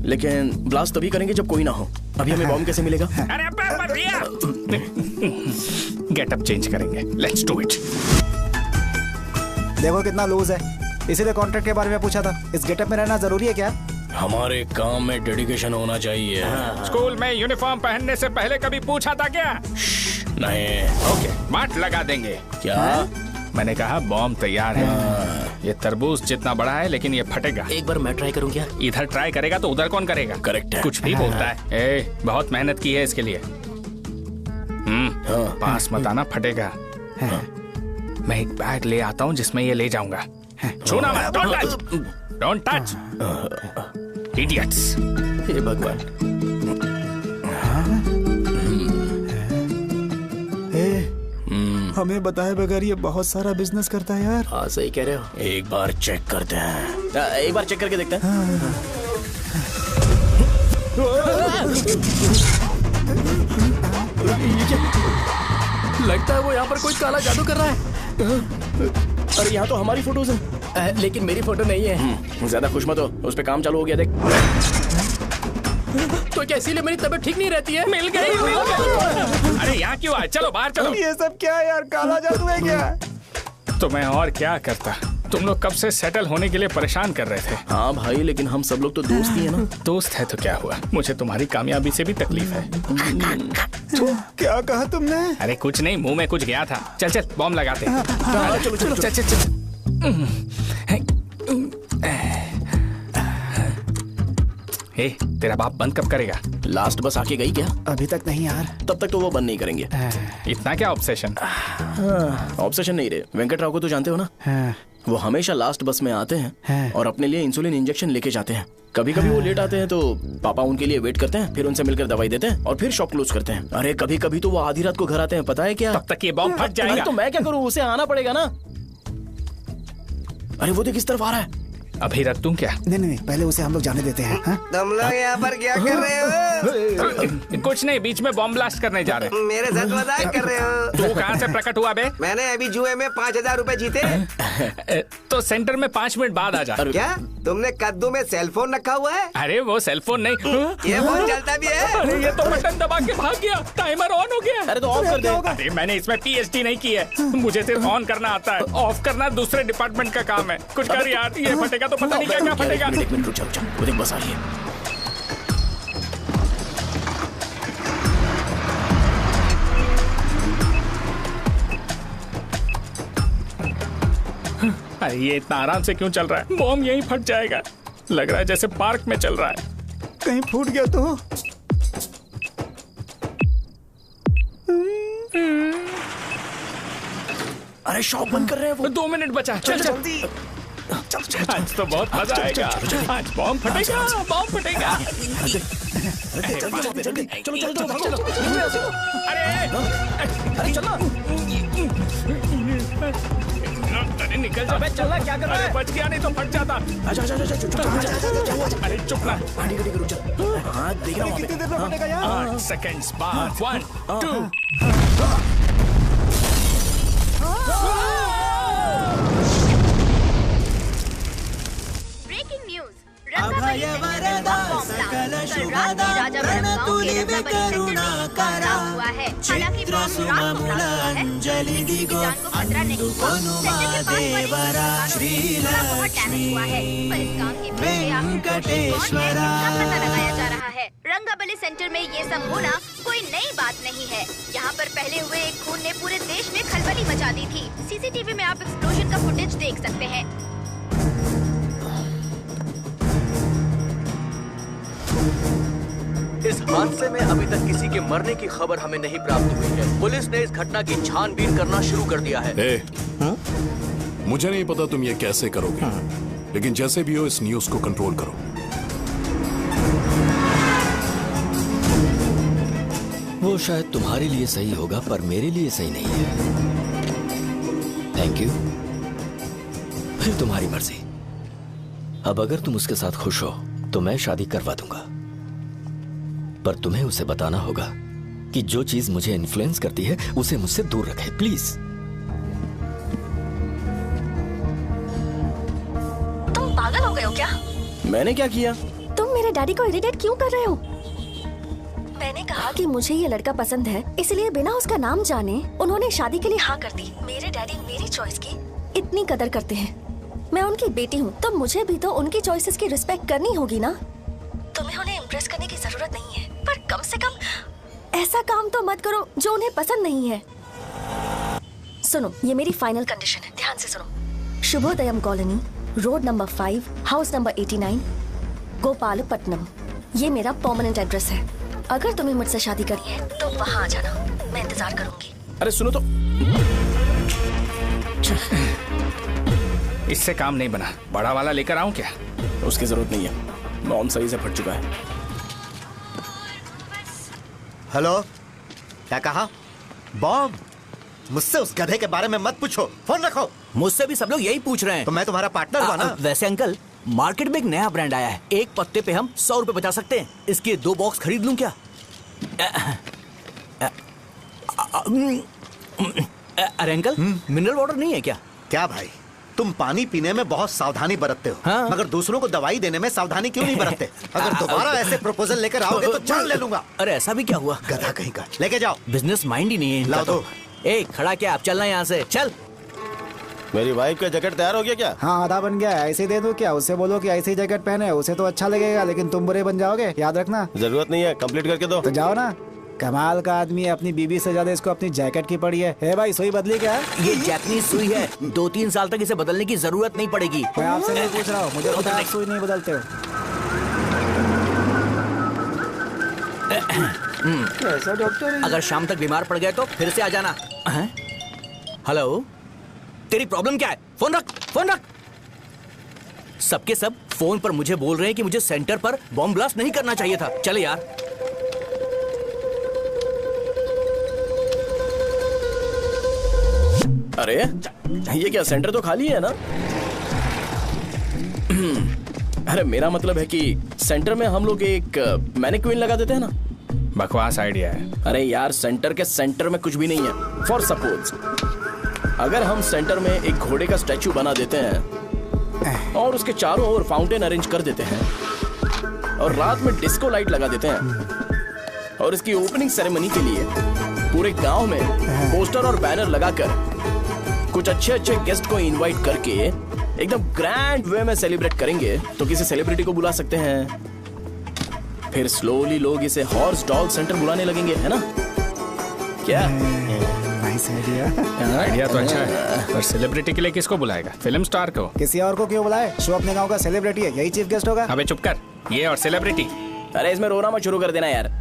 लेकिन ब्लास्ट तभी करेंगे जब कोई ना हो। अभी हमें बॉम्ब कैसे मिलेगा? अरे भैया, गेटअप चेंज करेंगे। Let's do it. देखो कितना लूज है, इसीलिए कॉन्ट्रैक्ट के बारे में पूछा था। इस गेटअप में रहना जरूरी है क्या? हमारे काम में डेडिकेशन होना चाहिए। स्कूल में यूनिफॉर्म पहनने से पहले कभी पूछा था क्या? नहीं। ओके, बांट लगा देंगे। क्या? मैंने कहा बॉम्ब तैयार है। ये तरबूज जितना बड़ा है, लेकिन ये फटेगा। एक बार मैं ट्राई करूं क्या? इधर ट्राई करेगा तो उधर कौन करेगा? करेक्ट है। कुछ भी बोलता है। ए, बहुत मेहनत की है इसके लिए। पास मत आना, फटेगा। मैं एक बैग ले आता हूँ जिसमें ये ले जाऊंगा। छूना मत, don't touch, don't touch, idiots. हे भगवान। हमें बताए बगैर ये बहुत सारा बिजनेस करता है यार। हाँ सही कह रहे हो। एक बार चेक करते हैं। एक बार चेक करके देखते हैं। लगता है वो यहाँ पर कोई काला जादू कर रहा है। अरे यहाँ तो हमारी फोटोज हैं, लेकिन मेरी फोटो नहीं है। ज्यादा खुश मत हो, उस पे काम चालू हो गया। देख तो क्या इसीलिए मेरी तबीयत ठीक नहीं रहती है? मिल गई। अरे यहाँ क्यों आए? चलो बाहर चलो। ये सब क्या है यार? काला जादू है क्या? तो मैं और क्या करता? तुम लोग कब से सेटल होने के लिए परेशान कर रहे थे। हाँ भाई, लेकिन हम सब लोग तो दोस्त ही है ना। दोस्त है तो क्या हुआ? मुझे तुम्हारी कामयाबी से भी तकलीफ है। क्या कहा तुमने? अरे कुछ नहीं, मुंह में कुछ गया था। चल चल बॉम्ब लगाते हैं। चलो चलो चल चल चल। हे, तेरा बाप बंद कब करेगा? लास्ट बस आके गई क्या? अभी तक नहीं यार। तब तक तो वो बंद नहीं करेंगे। इतना क्या ऑब्सेशन? ऑब्सेशन नहीं रे, वेंकट राव को तो जानते हो ना? वो हमेशा लास्ट बस में आते हैं और अपने लिए इंसुलिन इंजेक्शन लेके जाते हैं। कभी कभी वो लेट आते हैं तो पापा उनके लिए वेट करते हैं, फिर उनसे मिलकर दवाई देते हैं और फिर शॉप क्लोज करते हैं। अरे कभी कभी तो वो आधी रात को घर आते हैं, पता है क्या? तब तक ये बॉम्ब फट जाएगा। तो मैं क्या करूँ, उसे आना पड़ेगा ना। अरे वो देख किस तरफ आ रहा है। अभी रख दूं क्या? नहीं, पहले उसे हम लोग जाने देते हैं। तुम लोग यहाँ पर क्या कर रहे हो? कुछ नहीं, बीच में बॉम्ब ब्लास्ट करने जा रहे हैं। मेरे साथ मजाक कर रहे हो? तू कहाँ से प्रकट हुआ बे? मैंने अभी जुए में 5,000 रुपए जीते। तो सेंटर में 5 मिनट बाद आ जा। क्या तुमने कद्दू में सेलफोन रखा हुआ है? अरे वो सेलफोन नहीं, ये फोन चलता भी है। अरे ये तो बटन दबा के भाग गया, टाइमर ऑन हो गया। अरे तो ऑफ कर दे। अरे मैंने इसमें PhD नहीं की है, मुझे सिर्फ ऑन करना आता है, ऑफ करना दूसरे डिपार्टमेंट का काम है। कुछ कर यार, ये फटेगा तो पता नहीं क्या फटेगा। एक मिनट रुक जा, वो देख बस आ रही है। अरे ये इतना आराम से क्यों चल रहा है? बॉम्ब यहीं फट जाएगा। लग रहा है जैसे पार्क में चल रहा है। कहीं फूट गया तो? अरे शॉप बंद कर रहे हैं वो। 2 मिनट बचा, चल जल्दी। आज तो बहुत मजा आएगा, आज बॉम्ब फटेगा, बॉम्ब फटेगा। चलो। अरे चलो। अरे निकल जा। अबे चलना, क्या कर रहा है? बच गया, नहीं तो फट जाता। अरे चुप ना। हाँ देख रहा हूँ। कितनी देर में फटेगा यार? 8 सेकंड्स बाद 1 2। ब्रेकिंग न्यूज, अभय वरदा सकल शुभदा प्रणतुलिवे करुणा करा चित्र सुममूल अंजलि दिगो अनुपनुमादेवरा श्रीलक्ष्मी वेंकटेश्वरा। पता लगाया जा रहा है। रंगाबली सेंटर में ये सब होना कोई नई बात नहीं है। यहाँ पर पहले हुए एक खून ने पूरे देश में खलबली मचा दी थी। सीसीटीवी में आप एक्सप्लोजन का फुटेज देख सकते हैं। इस हादसे में अभी तक किसी के मरने की खबर हमें नहीं प्राप्त हुई है। पुलिस ने इस घटना की छानबीन करना शुरू कर दिया है। मुझे नहीं पता तुम ये कैसे करोगे, लेकिन जैसे भी हो इस न्यूज को कंट्रोल करो। वो शायद तुम्हारे लिए सही होगा पर मेरे लिए सही नहीं है। Thank you. फिर तुम्हारी मर्जी। अब अगर तुम उसके साथ खुश हो तो मैं शादी करवा दूंगा, पर तुम्हें उसे बताना होगा कि जो चीज मुझे इन्फ्लुएंस करती है उसे मुझसे दूर रखे, प्लीज। तुम पागल हो गए हो क्या? मैंने क्या किया? तुम मेरे डैडी को इरिटेट क्यों कर रहे हो? मैंने कहा कि मुझे ये लड़का पसंद है, इसलिए बिना उसका नाम जाने उन्होंने शादी के लिए हाँ कर दी। मेरे डैडी मेरी चॉइस की इतनी कदर करते हैं। मैं उनकी बेटी हूँ तो मुझे भी तो उनकी चॉइसेस की रिस्पेक्ट करनी होगी ना। तुम्हें उन्हें इम्प्रेस करने की जरूरत नहीं है, पर कम से कम ऐसा काम तो मत करो जो उन्हें पसंद नहीं है। सुनो, ये मेरी फाइनल कंडीशन है, ध्यान से सुनो। Shubhodayam colony, road number 5, house number 89, Gopalapatnam. ये मेरा परमानेंट एड्रेस है। अगर तुम्हें मुझसे शादी करनी है तो वहाँ आ जाना, मैं इंतजार करूंगी। अरे सुनो तो। इससे काम नहीं बना, बड़ा वाला लेकर आऊं क्या? उसकी जरूरत नहीं है, बॉम्ब सही से फट चुका है। हेलो, क्या कहा? बॉम्ब? मुझसे उस गधे के बारे में मत पूछो, फोन रखो। मुझसे भी सब लोग यही पूछ रहे हैं। तो मैं तुम्हारा पार्टनर हुआ ना? वैसे अंकल, मार्केट में एक नया ब्रांड आया है, एक पत्ते पे हम 100 रुपए बचा सकते हैं। इसके 2 बॉक्स खरीद लूं क्या? अरे अंकल, मिनरल वाटर नहीं है क्या? क्या भाई, तुम पानी पीने में बहुत सावधानी बरतते हो, हाँ? मगर दूसरों को दवाई देने में सावधानी क्यों नहीं बरतते? अगर दोबारा ऐसे प्रपोजल लेकर आओगे तो जान ले लूंगा। अरे ऐसा भी क्या हुआ? गधा कहीं का, लेके जाओ। बिजनेस माइंड ही नहीं है इनका तो। ए, खड़ा क्या, आप चलना यहाँ से, चल। मेरी वाइफ का जैकेट तैयार हो गया क्या? हाँ, आधा बन गया है। ऐसे दे दो क्या? उससे बोलो कि ऐसे ही जैकेट पहने, उसे तो अच्छा लगेगा, लेकिन तुम बुरे बन जाओगे, याद रखना। जरूरत नहीं है, कंप्लीट करके दो। तो जाओ ना। कमाल का आदमी है, अपनी बीबी से ज्यादा इसको अपनी जैकेट की पड़ी है। हे भाई, सुई बदली क्या? ये जैपनीज सुई है, 2-3 साल तक इसे बदलने की जरूरत नहीं पड़ेगी। मैं आपसे नहीं पूछ रहा हूँ, मुझे पता है आप सुई नहीं बदलते हो। ऐसा डॉक्टर, अगर शाम तक बीमार पड़ गए तो फिर से आ जाना। हेलो, तेरी प्रॉब्लम क्या है? फोन रख, फोन रख। सबके सब फोन पर मुझे बोल रहे हैं कि मुझे सेंटर पर बॉम्ब ब्लास्ट नहीं करना चाहिए था। चले यार। अरे ये क्या, सेंटर तो खाली है ना? अरे मेरा मतलब है कि सेंटर में हम लोग एक मैनिक्विन लगा देते हैं ना। बकवास आइडिया है। अरे यार, सेंटर के सेंटर में कुछ भी नहीं है। फॉर सपोज अगर हम सेंटर में एक घोड़े का स्टैचू बना देते हैं और उसके चारों ओर फाउंटेन अरेंज कर देते हैं और रात में डिस्को लाइट लगा देते हैं और इसकी ओपनिंग सेरेमनी के लिए पूरे गांव में पोस्टर और बैनर लगाकर कुछ अच्छे अच्छे गेस्ट को इनवाइट करके एकदम ग्रैंड वे में सेलिब्रेट करेंगे, तो किसी सेलिब्रिटी को बुला सकते हैं। फिर स्लोली लोग इसे हॉर्स डॉग सेंटर बुलाने लगेंगे, है ना? क्या नाइस आइडिया। आइडिया तो अच्छा है, पर सेलिब्रिटी के लिए किसको बुलाएगा? फिल्म स्टार को। किसी और को क्यों बुलाए? शो अपने गांव का सेलिब्रिटी है, यही चीफ गेस्ट होगा। अबे चुप कर, ये और सेलिब्रिटी। अरे इसमें रोना मत शुरू कर देना यार।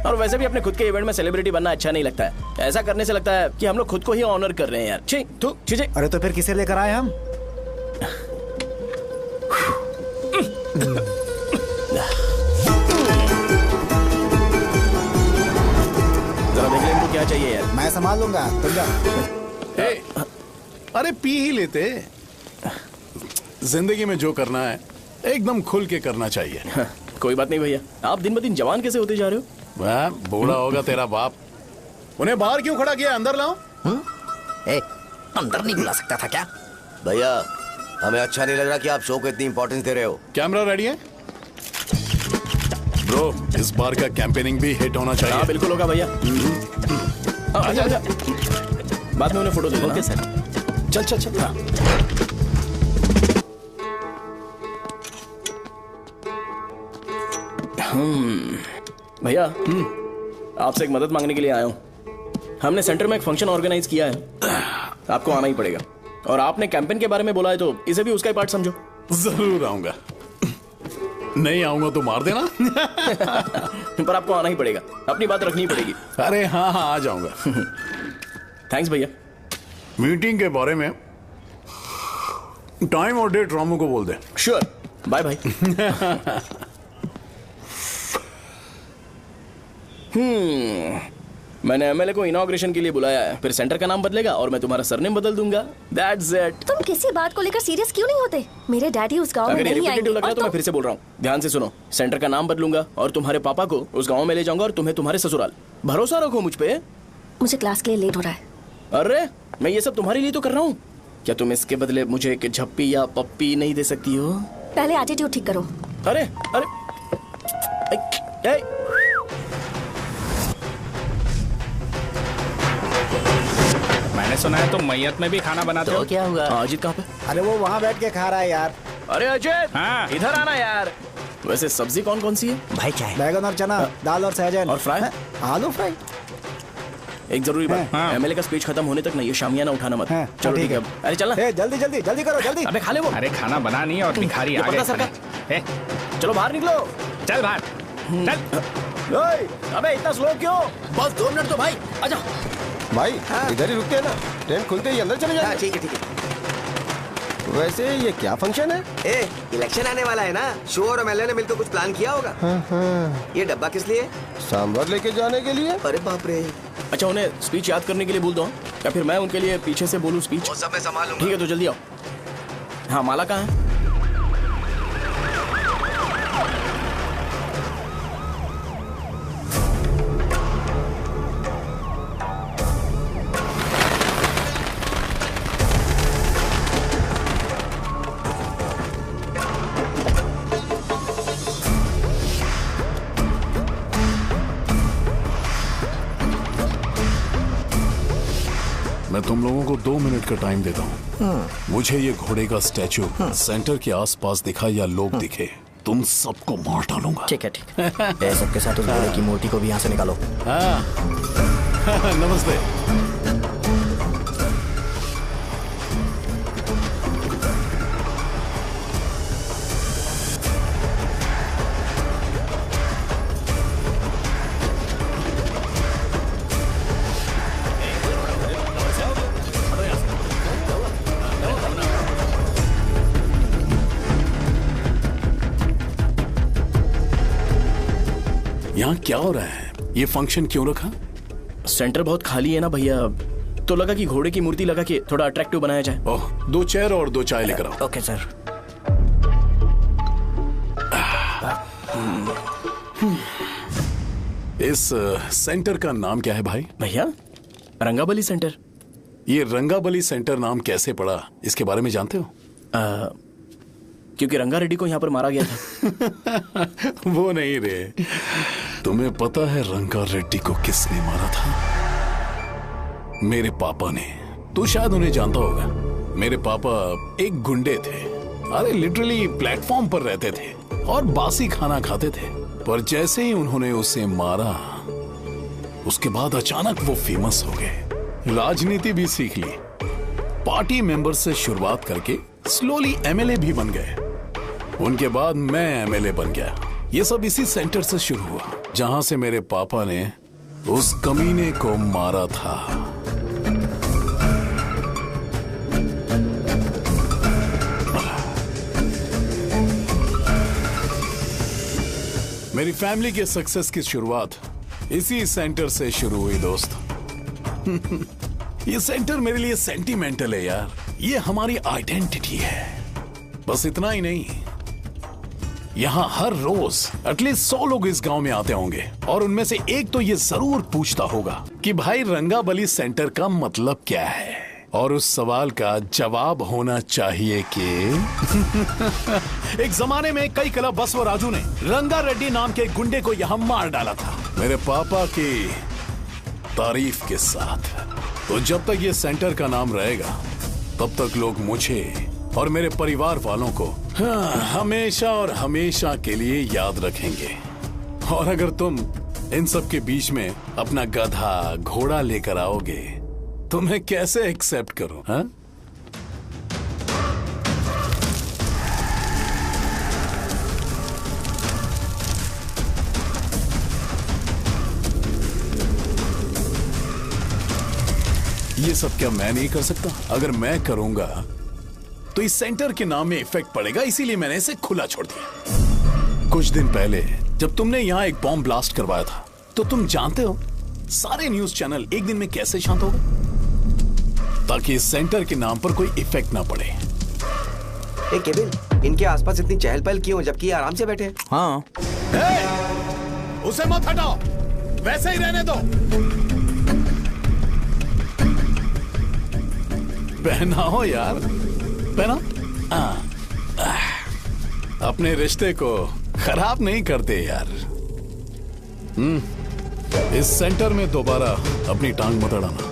और वैसे भी अपने खुद के इवेंट में सेलिब्रिटी बनना अच्छा नहीं लगता है। ऐसा करने से लगता है कि हम लोग खुद को ही ऑनर कर रहे हैं यार। छी तू चीजें। अरे तो फिर किसे लेकर आए हम? जरा देख ले इनको क्या चाहिए यार। मैं संभाल लूंगा, तुम जा। अरे पी ही लेते। जिंदगी में जो करना है एकदम खुल के करना चाहिए। कोई बात नहीं भैया, आप दिन ब दिन जवान कैसे होते जा रहे हो? वह बूढ़ा होगा तेरा बाप। उन्हें बाहर क्यों खड़ा किया? अंदर लाओ। अंदर नहीं बुला सकता था क्या? भैया हमें अच्छा नहीं लग रहा कि आप शो को इतनी इंपॉर्टेंस दे रहे हो। कैमरा रेडी है ब्रो? इस बार का कैंपेनिंग भी हिट होना चाहिए। हाँ बिल्कुल होगा भैया। अच्छा बाद में उन्हें फोटो दे देना। Okay sir. चल चल चल। हाँ। भैया आपसे एक मदद मांगने के लिए आया हूँ। हमने सेंटर में एक फंक्शन ऑर्गेनाइज किया है, आपको आना ही पड़ेगा। और आपने कैंपेन के बारे में बोला है तो इसे भी उसका ही पार्ट समझो। जरूर आऊंगा। नहीं आऊंगा तो मार देना। पर आपको आना ही पड़ेगा, अपनी बात रखनी पड़ेगी। अरे हाँ हाँ आ जाऊंगा। थैंक्स भैया। मीटिंग के बारे में टाइम और डेट रामू को बोल दे। Sure, bye bye. मैंने एमएलए को इनॉग्रेशन के लिए बुलाया है, फिर सेंटर का नाम बदलेगा और मैं तुम्हारा सरनेम बदल दूंगा। That's it. तुम किसी बात को लेकर सीरियस क्यों नहीं होते? मेरे डैडी उस गांव में नहीं आएंगे। अगर लग रहा है तो मैं फिर से बोल रहा हूँ, ध्यान से सुनो। सेंटर का नाम बदलूंगा और तुम्हारे पापा को उस गांव में ले जाऊंगा और तुम्हें तुम्हारे ससुराल। भरोसा रखो मुझ पे। मुझे क्लास के लिए लेट हो रहा है। अरे मैं ये सब तुम्हारे लिए तो कर रहा हूँ। क्या तुम इसके बदले मुझे एक झप्पी या पप्पी नहीं दे सकती हो? पहले एटीट्यूड ठीक करो। अरे अरे मैंने सुना है तुम मैयत में भी खाना बनाते हो। क्या हुआ? अजीत कहाँ पे? अरे वो वहाँ बैठ के खा रहा है यार। अरे अजीत हाँ। इधर आना यार। वैसे सब्जी कौन कौन सी है? भाई क्या है? बैगन और चना, दाल और सहजन और फ्राई, आलू फ्राई। एक जरूरी बात, एमएलए का स्पीच खत्म होने तक ना ये शामियाना उठाना मत। चलो ठीक है। अरे चलना। जल्दी जल्दी जल्दी करो जल्दी। अबे खा ले वो। अरे खाना बना नहीं और भिखारी आ गए। चलो बाहर निकलो। चल बाहर चल। अबे इतना स्लो क्यों? बस 2 मिनट तो भाई। आजा भाई इधर ही रुकते हैं ना, ट्रेन खुलते ही अंदर चले जाए। ठीक है ठीक है। वैसे ये क्या फंक्शन है? इलेक्शन आने वाला है ना, शो और एमएलए ने मिलकर कुछ प्लान किया होगा। ये डब्बा किस लिए? सांभर लेके जाने के लिए। अरे बाप रे। अच्छा उन्हें स्पीच याद करने के लिए बोल दो या फिर मैं उनके लिए पीछे से बोलूं स्पीच? वो सब मैं संभालूंगा। ठीक है तो जल्दी आओ। हाँ माला कहाँ है? मैं तुम लोगों को 2 मिनट का टाइम देता हूँ। मुझे ये घोड़े का स्टैचू सेंटर के आसपास दिखा या लोग दिखे, तुम सबको मार डालूंगा। ठीक है ठीक है। सबके साथ उस घोड़े की मूर्ति को भी यहाँ से निकालो। हाँ नमस्ते। यहाँ क्या हो रहा है? ये फंक्शन क्यों रखा? सेंटर बहुत खाली है ना भैया, तो लगा कि घोड़े की मूर्ति लगा के थोड़ा अट्रैक्टिव बनाया जाए। ओह, 2 चेयर और 2 चाय लेकर आओ। Okay sir. इस सेंटर का नाम क्या है भाई? भैया रंगाबली सेंटर। ये रंगाबली सेंटर नाम कैसे पड़ा, इसके बारे में जानते हो? क्योंकि रंगा रेड्डी को यहाँ पर मारा गया था। वो नहीं रे, तुम्हें पता है रंगा रेड्डी को किसने मारा था? मेरे पापा ने। तू शायद उन्हें जानता होगा। मेरे पापा एक गुंडे थे। अरे लिटरली प्लेटफॉर्म पर रहते थे और बासी खाना खाते थे। पर जैसे ही उन्होंने उसे मारा, उसके बाद अचानक वो फेमस हो गए। राजनीति भी सीख ली, पार्टी मेंबर से शुरुआत करके स्लोली एमएलए भी बन गए। उनके बाद मैं एमएलए बन गया। ये सब इसी सेंटर से शुरू हुआ, जहां से मेरे पापा ने उस कमीने को मारा था। मेरी फैमिली के सक्सेस की शुरुआत इसी सेंटर से शुरू हुई दोस्त। ये सेंटर मेरे लिए सेंटिमेंटल है यार। ये हमारी आइडेंटिटी है। बस इतना ही नहीं, यहाँ हर रोज एटलीस्ट 100 लोग इस गांव में आते होंगे और उनमें से एक तो ये जरूर पूछता होगा कि भाई रंगाबली सेंटर का मतलब क्या है। और उस सवाल का जवाब होना चाहिए कि एक जमाने में कई क्लब बसव राजू ने रंगा रेड्डी नाम के गुंडे को यहाँ मार डाला था, मेरे पापा की तारीफ के साथ। तो जब तक ये सेंटर का नाम रहेगा, तब तक लोग मुझे और मेरे परिवार वालों को हमेशा और हमेशा के लिए याद रखेंगे। और अगर तुम इन सब के बीच में अपना गधा घोड़ा लेकर आओगे तो मैं कैसे एक्सेप्ट करूं? हाँ? ये सब क्या मैं नहीं कर सकता? अगर मैं करूंगा तो इस सेंटर के नाम में इफेक्ट पड़ेगा, इसीलिए मैंने इसे खुला छोड़ दिया। कुछ दिन पहले जब तुमने यहां एक बॉम्ब ब्लास्ट करवाया था, तो तुम जानते हो सारे न्यूज चैनल एक दिन में कैसे शांत हो गए? ताकि इस सेंटर के नाम पर कोई इफेक्ट ना पड़े। केबिल, इनके आसपास इतनी चहल पहल क्यों जबकि आराम से बैठे? हाँ। उसे मत हटाओ, वैसे ही रहने दो। पहनाओ यार, पहना। अपने रिश्ते को खराब नहीं करते यार। इस सेंटर में दोबारा अपनी टांग मत अड़ाना।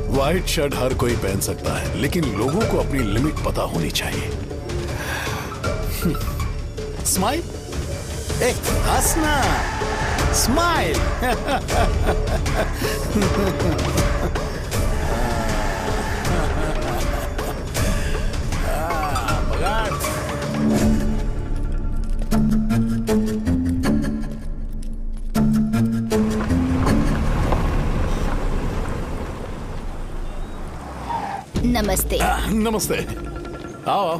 व्हाइट शर्ट हर कोई पहन सकता है, लेकिन लोगों को अपनी लिमिट पता होनी चाहिए। स्माइल, एक हंसना, स्माइल। नमस्ते। नमस्ते, आओ।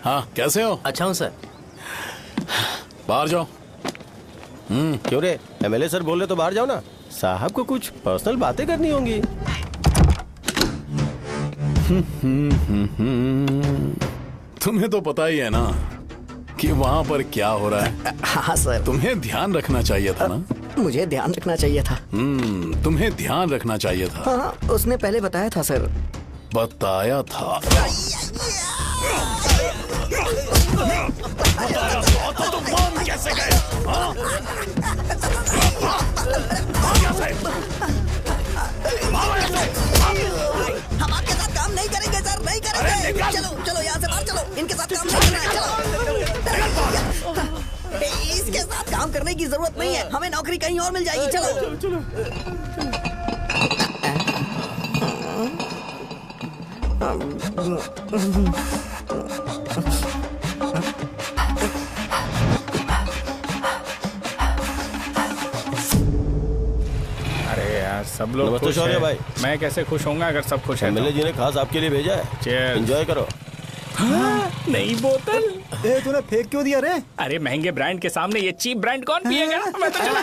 हाँ, कैसे हो? अच्छा हूँ सर। बाहर जाओ। क्यों रे, एमएलए सर बोल रहे तो बाहर जाओ ना। साहब को कुछ पर्सनल बातें करनी होंगी। तुम्हें तो पता ही है ना कि वहाँ पर क्या हो रहा है। हाँ सर। तुम्हें ध्यान रखना चाहिए था ना। मुझे ध्यान रखना चाहिए था। तुम्हें ध्यान रखना चाहिए था। हाँ, उसने पहले बताया था सर। बताया था। तो तुम मान कैसे गए? हम आपके साथ काम नहीं करेंगे सर, नहीं करेंगे। चलो चलो यहाँ से बाहर चलो, इनके साथ काम नहीं करना है। चलो, इसके साथ काम करने की जरूरत नहीं है, हमें नौकरी कहीं और मिल जाएगी। चलो। अरे यार, सब लोग नमस्ते खुश शौर्य हैं। भाई। मैं कैसे खुश होऊंगा अगर सब खुश हैं? एमएलए जी ने खास आपके लिए भेजा है। Cheers। एंजॉय करो। हाँ, नई बोतल। ए तूने फेंक क्यों दिया रे? अरे महंगे ब्रांड के सामने ये चीप ब्रांड कौन पिएगा? मैं तो चला।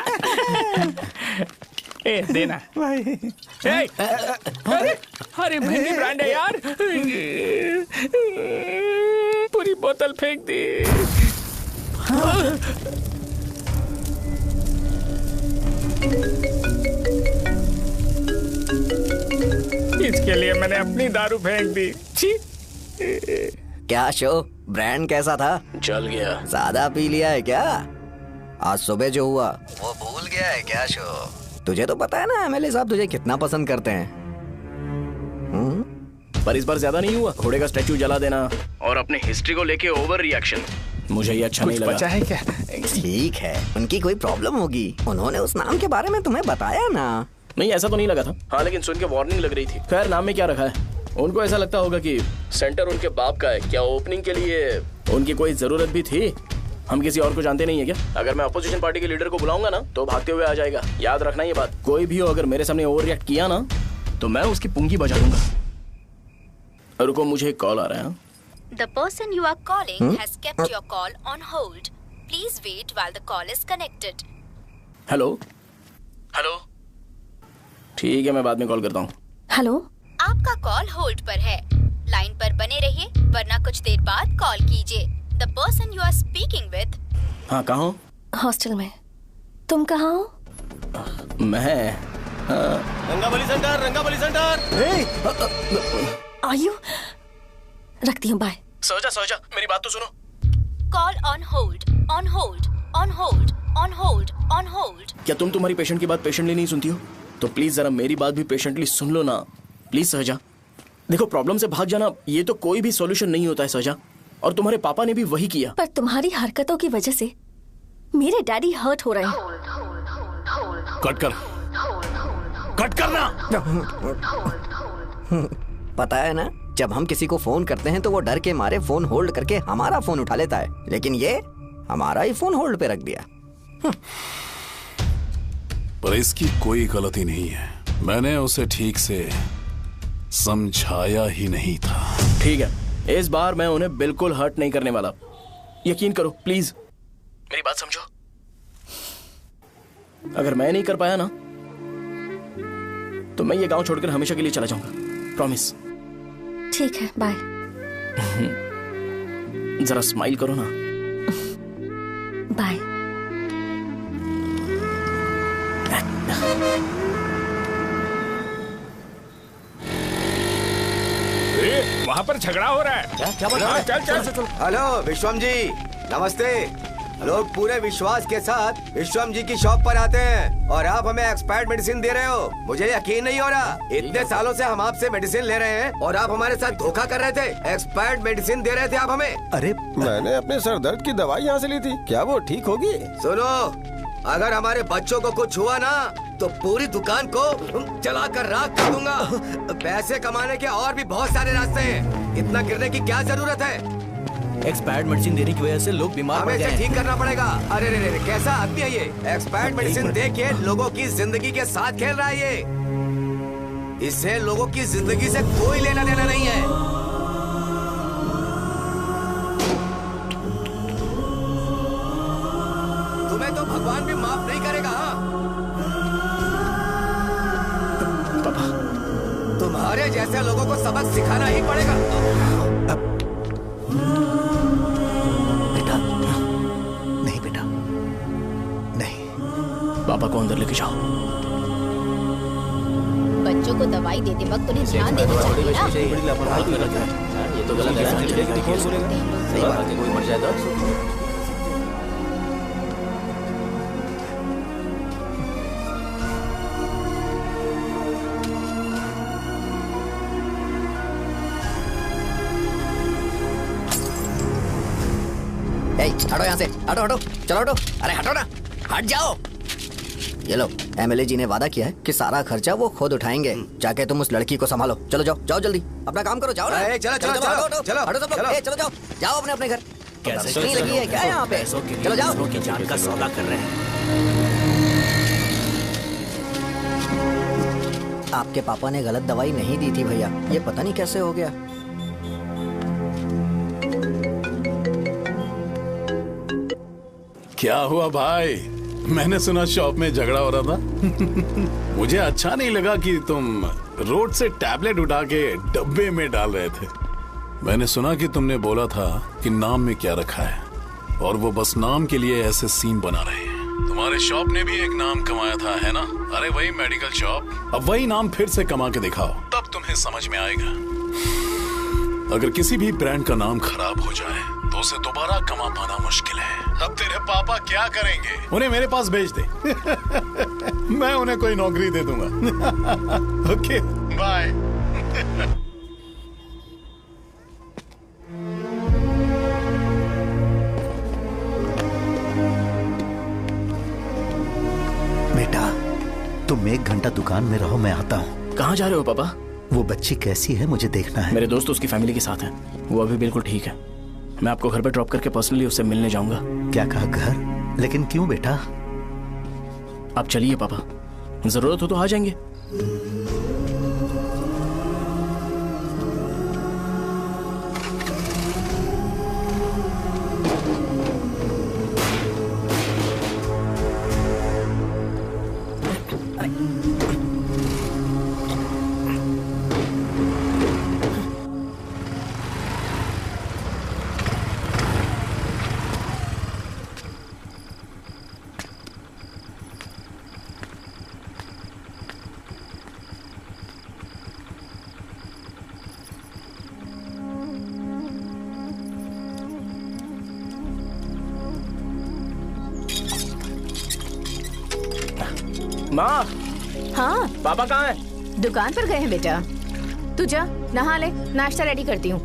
ए देना भाई। अरे महंगी ब्रांड है यार, पूरी बोतल फेंक दी। इसके लिए मैंने अपनी दारू फेंक दी। छी। क्या शो, ब्रांड कैसा था? चल गया। ज्यादा पी लिया है क्या? आज सुबह जो हुआ वो भूल गया है क्या शो? तुझे तो पता है ना एमएलए साहब तुझे कितना पसंद करते हैं। पर इस बार ज्यादा नहीं हुआ? घोड़े का स्टैचू जला देना और अपने हिस्ट्री को लेके ओवर रिएक्शन, मुझे ये अच्छा नहीं लगा। बचा है क्या? ठीक है, उनकी कोई प्रॉब्लम होगी, उन्होंने उस नाम के बारे में तुम्हें बताया ना? नहीं ऐसा तो नहीं लगा था। हाँ लेकिन सुन के वार्निंग लग रही थी। खैर नाम में क्या रखा है, उनको ऐसा लगता होगा कि सेंटर उनके बाप का है। क्या ओपनिंग के लिए उनकी कोई जरूरत भी थी? हम किसी और को जानते नहीं है क्या? अगर मैं अपोजिशन पार्टी के लीडर को बुलाऊंगा ना तो भागते हुए आ जाएगा। याद रखना ये बात, कोई भी हो अगर मेरे सामने ओवर रिएक्ट किया ना तो मैं उसकी पुंगी बजा दूंगा। रुको मुझे एक कॉल आ रहा है। The person you are calling has kept your call on hold. Please wait while the call is connected. Hello hello, ठीक है मैं बाद में कॉल करता हूँ। हेलो, आपका कॉल होल्ड पर है, लाइन पर बने रहिए वरना कुछ देर बाद कॉल कीजिए। The person you are speaking with. हाँ कहाँ हो? हॉस्टल में। तुम कहाँ हो? मैं रंगाबली सेंटर, रंगाबली सेंटर। आयु, रखती हूँ, बाय। सोचा मेरी बात तो सुनो। Call on hold, on hold, on hold, on hold, on hold. क्या तुम तुम्हारी पेशेंट की बात पेशेंटली नहीं सुनती हो? तो प्लीज जरा मेरी बात भी पेशेंटली सुन लो ना प्लीज सहजा। देखो प्रॉब्लम से भाग जाना ये तो कोई भी सॉल्यूशन नहीं होता है सहजा, और तुम्हारे पापा ने भी वही किया। पर तुम्हारी हरकतों की वजह से मेरे डैडी हर्ट हो रहे हैं। कट करना। पता है ना, जब हम किसी को फोन करते हैं तो वो डर के मारे फोन होल्ड करके हमारा फोन उठा लेता है, लेकिन ये हमारा ही फोन होल्ड पे रख दिया। पर इसकी कोई गलती नहीं है, मैंने उसे ठीक से समझाया ही नहीं था। ठीक है, इस बार मैं उन्हें बिल्कुल हर्ट नहीं करने वाला, यकीन करो प्लीज, मेरी बात समझो। अगर मैं नहीं कर पाया ना तो मैं ये गांव छोड़कर हमेशा के लिए चला जाऊंगा, प्रॉमिस। ठीक है, बाय। जरा स्माइल करो ना। बाय। वहाँ पर झगड़ा हो रहा है। क्या बोल रहा है? चल। हेलो विश्वम जी, नमस्ते। लोग पूरे विश्वास के साथ विश्वम जी की शॉप पर आते हैं और आप हमें एक्सपायर्ड मेडिसिन दे रहे हो। मुझे यकीन नहीं हो रहा, इतने सालों से हम आपसे मेडिसिन ले रहे हैं और आप हमारे साथ धोखा कर रहे थे। एक्सपायर्ड मेडिसिन दे रहे थे आप हमें। अरे मैंने अपने सर दर्द की दवाई यहाँ से ली थी, क्या वो ठीक होगी? सुनो, अगर हमारे बच्चों को कुछ हुआ ना तो पूरी दुकान को जला कर राख कर दूंगा। पैसे कमाने के और भी बहुत सारे रास्ते हैं, इतना गिरने की क्या जरूरत है? एक्सपायर्ड मेडिसिन देने की वजह से लोग बीमार पड़ हमें गए इसे ठीक करना पड़ेगा। अरे रे रे, कैसा आदमी है ये? एक्सपायर्ड मेडिसिन दे के लोगों की जिंदगी के साथ खेल रहा है ये। इससे लोगों की जिंदगी से कोई लेना देना नहीं है। तुम्हें तो भगवान भी माफ नहीं करेगा। पापा, तुम्हारे जैसे लोगों को सबक सिखाना ही पड़ेगा। पापा को अंदर लेके जाओ। बच्चों को दवाई देते वक्त उन्हें ध्यान देना चाहिए ना। ये तो गलत है। सही बात है, कोई मर जाए तो हटो यहाँ से, हटो हटो, चलो हटो। अरे हटो ना, हट जाओ। ये लो, एमएलए जी ने वादा किया है कि सारा खर्चा वो खुद उठाएंगे। जाके तुम उस लड़की को संभालो। चलो जाओ, जाओ जल्दी, अपना काम करो, जाओ ना। चलो चलो चलो हटो सब लोग, चलो जाओ, जाओ अपने अपने घर। कैसे नहीं लगी है क्या यहाँ पे? चलो जाओ। की जान का सौदा कर रहे हैं। आपके पापा ने गलत दवाई नहीं दी थी भैया, ये पता नहीं कैसे हो गया। क्या हुआ भाई? मैंने सुना शॉप में झगड़ा हो रहा था। मुझे अच्छा नहीं लगा कि तुम रोड से टैबलेट उठा के डब्बे में डाल रहे थे। मैंने सुना कि तुमने बोला था कि नाम में क्या रखा है, और वो बस नाम के लिए ऐसे सीन बना रहे हैं। तुम्हारे शॉप ने भी एक नाम कमाया था, है ना? अरे वही मेडिकल शॉप। अब वही नाम फिर से कमा के दिखाओ, तब तुम्हें समझ में आएगा। अगर किसी भी ब्रांड का नाम खराब हो जाए तो उसे दोबारा कमा पाना मुश्किल है। अब तेरे पापा क्या करेंगे? उन्हें मेरे पास भेज दे। मैं उन्हें कोई नौकरी दे दूंगा। Okay, bye. बेटा, तुम 1 घंटा दुकान में रहो, मैं आता हूँ। कहाँ जा रहे हो पापा? वो बच्ची कैसी है मुझे देखना है। मेरे दोस्त उसकी फैमिली के साथ हैं। वो अभी बिल्कुल ठीक है। मैं आपको घर पे ड्रॉप करके पर्सनली उससे मिलने जाऊंगा। क्या कहा, घर? लेकिन क्यों बेटा? आप चलिए पापा, जरूरत हो तो आ जाएंगे। माँ। हाँ पापा कहाँ हैं? दुकान पर गए हैं बेटा। तू जा नहा ले, नाश्ता रेडी करती हूँ।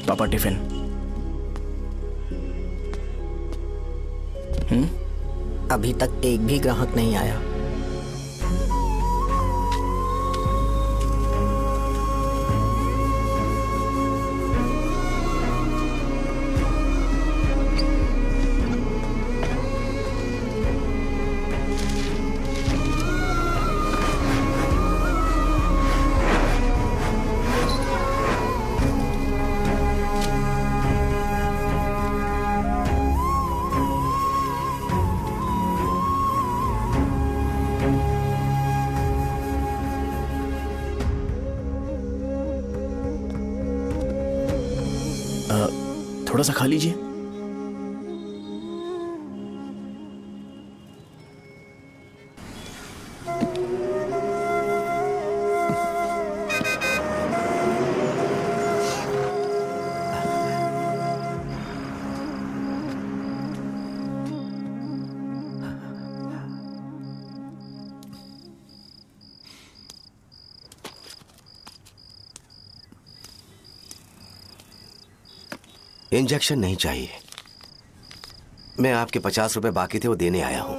पापा टिफिन। अभी तक एक भी ग्राहक नहीं आया। थोड़ा सा खा लीजिए। इंजेक्शन नहीं चाहिए। मैं आपके 50 रुपए बाकी थे, वो देने आया हूं।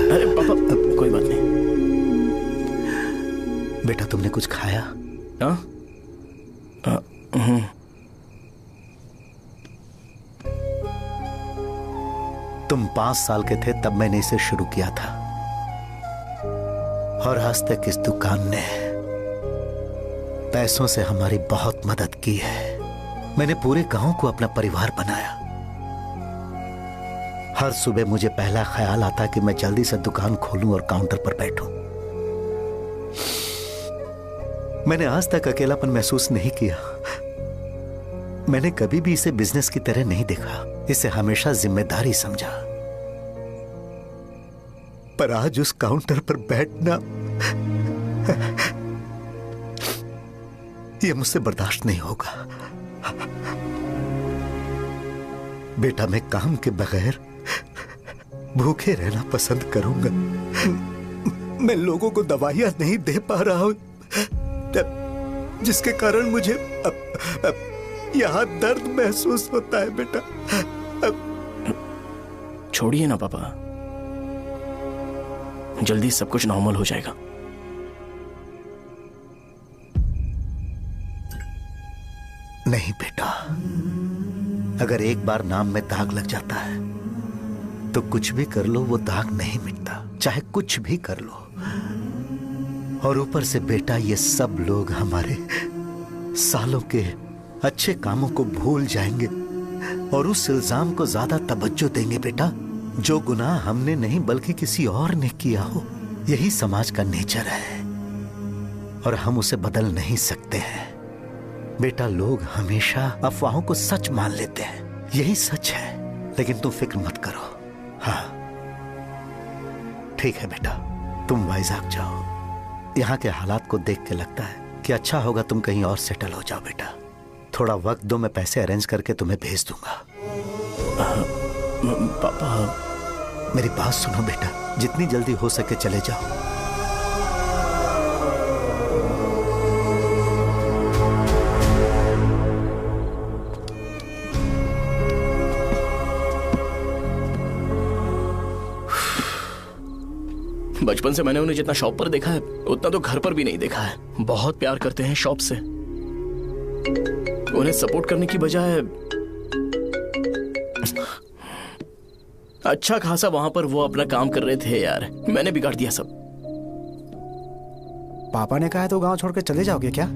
अरे पापा, कोई बात नहीं। बेटा, तुमने कुछ खाया? हाँ? तुम 5 साल के थे तब मैंने इसे शुरू किया था, और आज तक इस दुकान ने पैसों से हमारी बहुत मदद की है। मैंने पूरे गांव को अपना परिवार बनाया। हर सुबह मुझे पहला ख्याल आता कि मैं जल्दी से दुकान खोलूं और काउंटर पर बैठूं। मैंने आज तक अकेलापन महसूस नहीं किया। मैंने कभी भी इसे बिजनेस की तरह नहीं देखा, इसे हमेशा जिम्मेदारी समझा। पर आज उस काउंटर पर बैठना यह मुझसे बर्दाश्त नहीं होगा। बेटा, मैं काम के बगैर भूखे रहना पसंद करूंगा। मैं लोगों को दवाइयां नहीं दे पा रहा हूं, जिसके कारण मुझे यहां दर्द महसूस होता है। बेटा, छोड़िए ना पापा, जल्दी सब कुछ नॉर्मल हो जाएगा। नहीं बेटा, अगर एक बार नाम में दाग लग जाता है तो कुछ भी कर लो वो दाग नहीं मिटता, चाहे कुछ भी कर लो। और ऊपर से बेटा ये सब लोग हमारे सालों के अच्छे कामों को भूल जाएंगे और उस इल्जाम को ज्यादा तवज्जो देंगे बेटा जो गुनाह हमने नहीं बल्कि किसी और ने किया हो। यही समाज का नेचर है और हम उसे बदल नहीं सकते हैं। बेटा लोग हमेशा अफवाहों को सच मान लेते हैं, यही सच है, लेकिन तुम फिक्र मत करो। हाँ ठीक है बेटा, तुम वाइजाग जाओ। यहाँ के हालात को देख के लगता है कि अच्छा होगा तुम कहीं और सेटल हो जाओ बेटा। थोड़ा वक्त दो, मैं पैसे अरेंज करके तुम्हें भेज दूंगा। पापा मेरी बात सुनो बेटा, जितनी जल्दी हो सके चले जाओ। बचपन से मैंने उन्हें जितना शॉप पर देखा है उतना तो घर पर भी नहीं देखा है। बहुत प्यार करते हैं शॉप से। उन्हें सपोर्ट करने की बजाय अच्छा खासा वहां पर वो अपना काम कर रहे थे यार। मैंने बिगाड़ दिया सब। पापा ने कहा है तो गांव छोड़ के चले जाओगे क्या?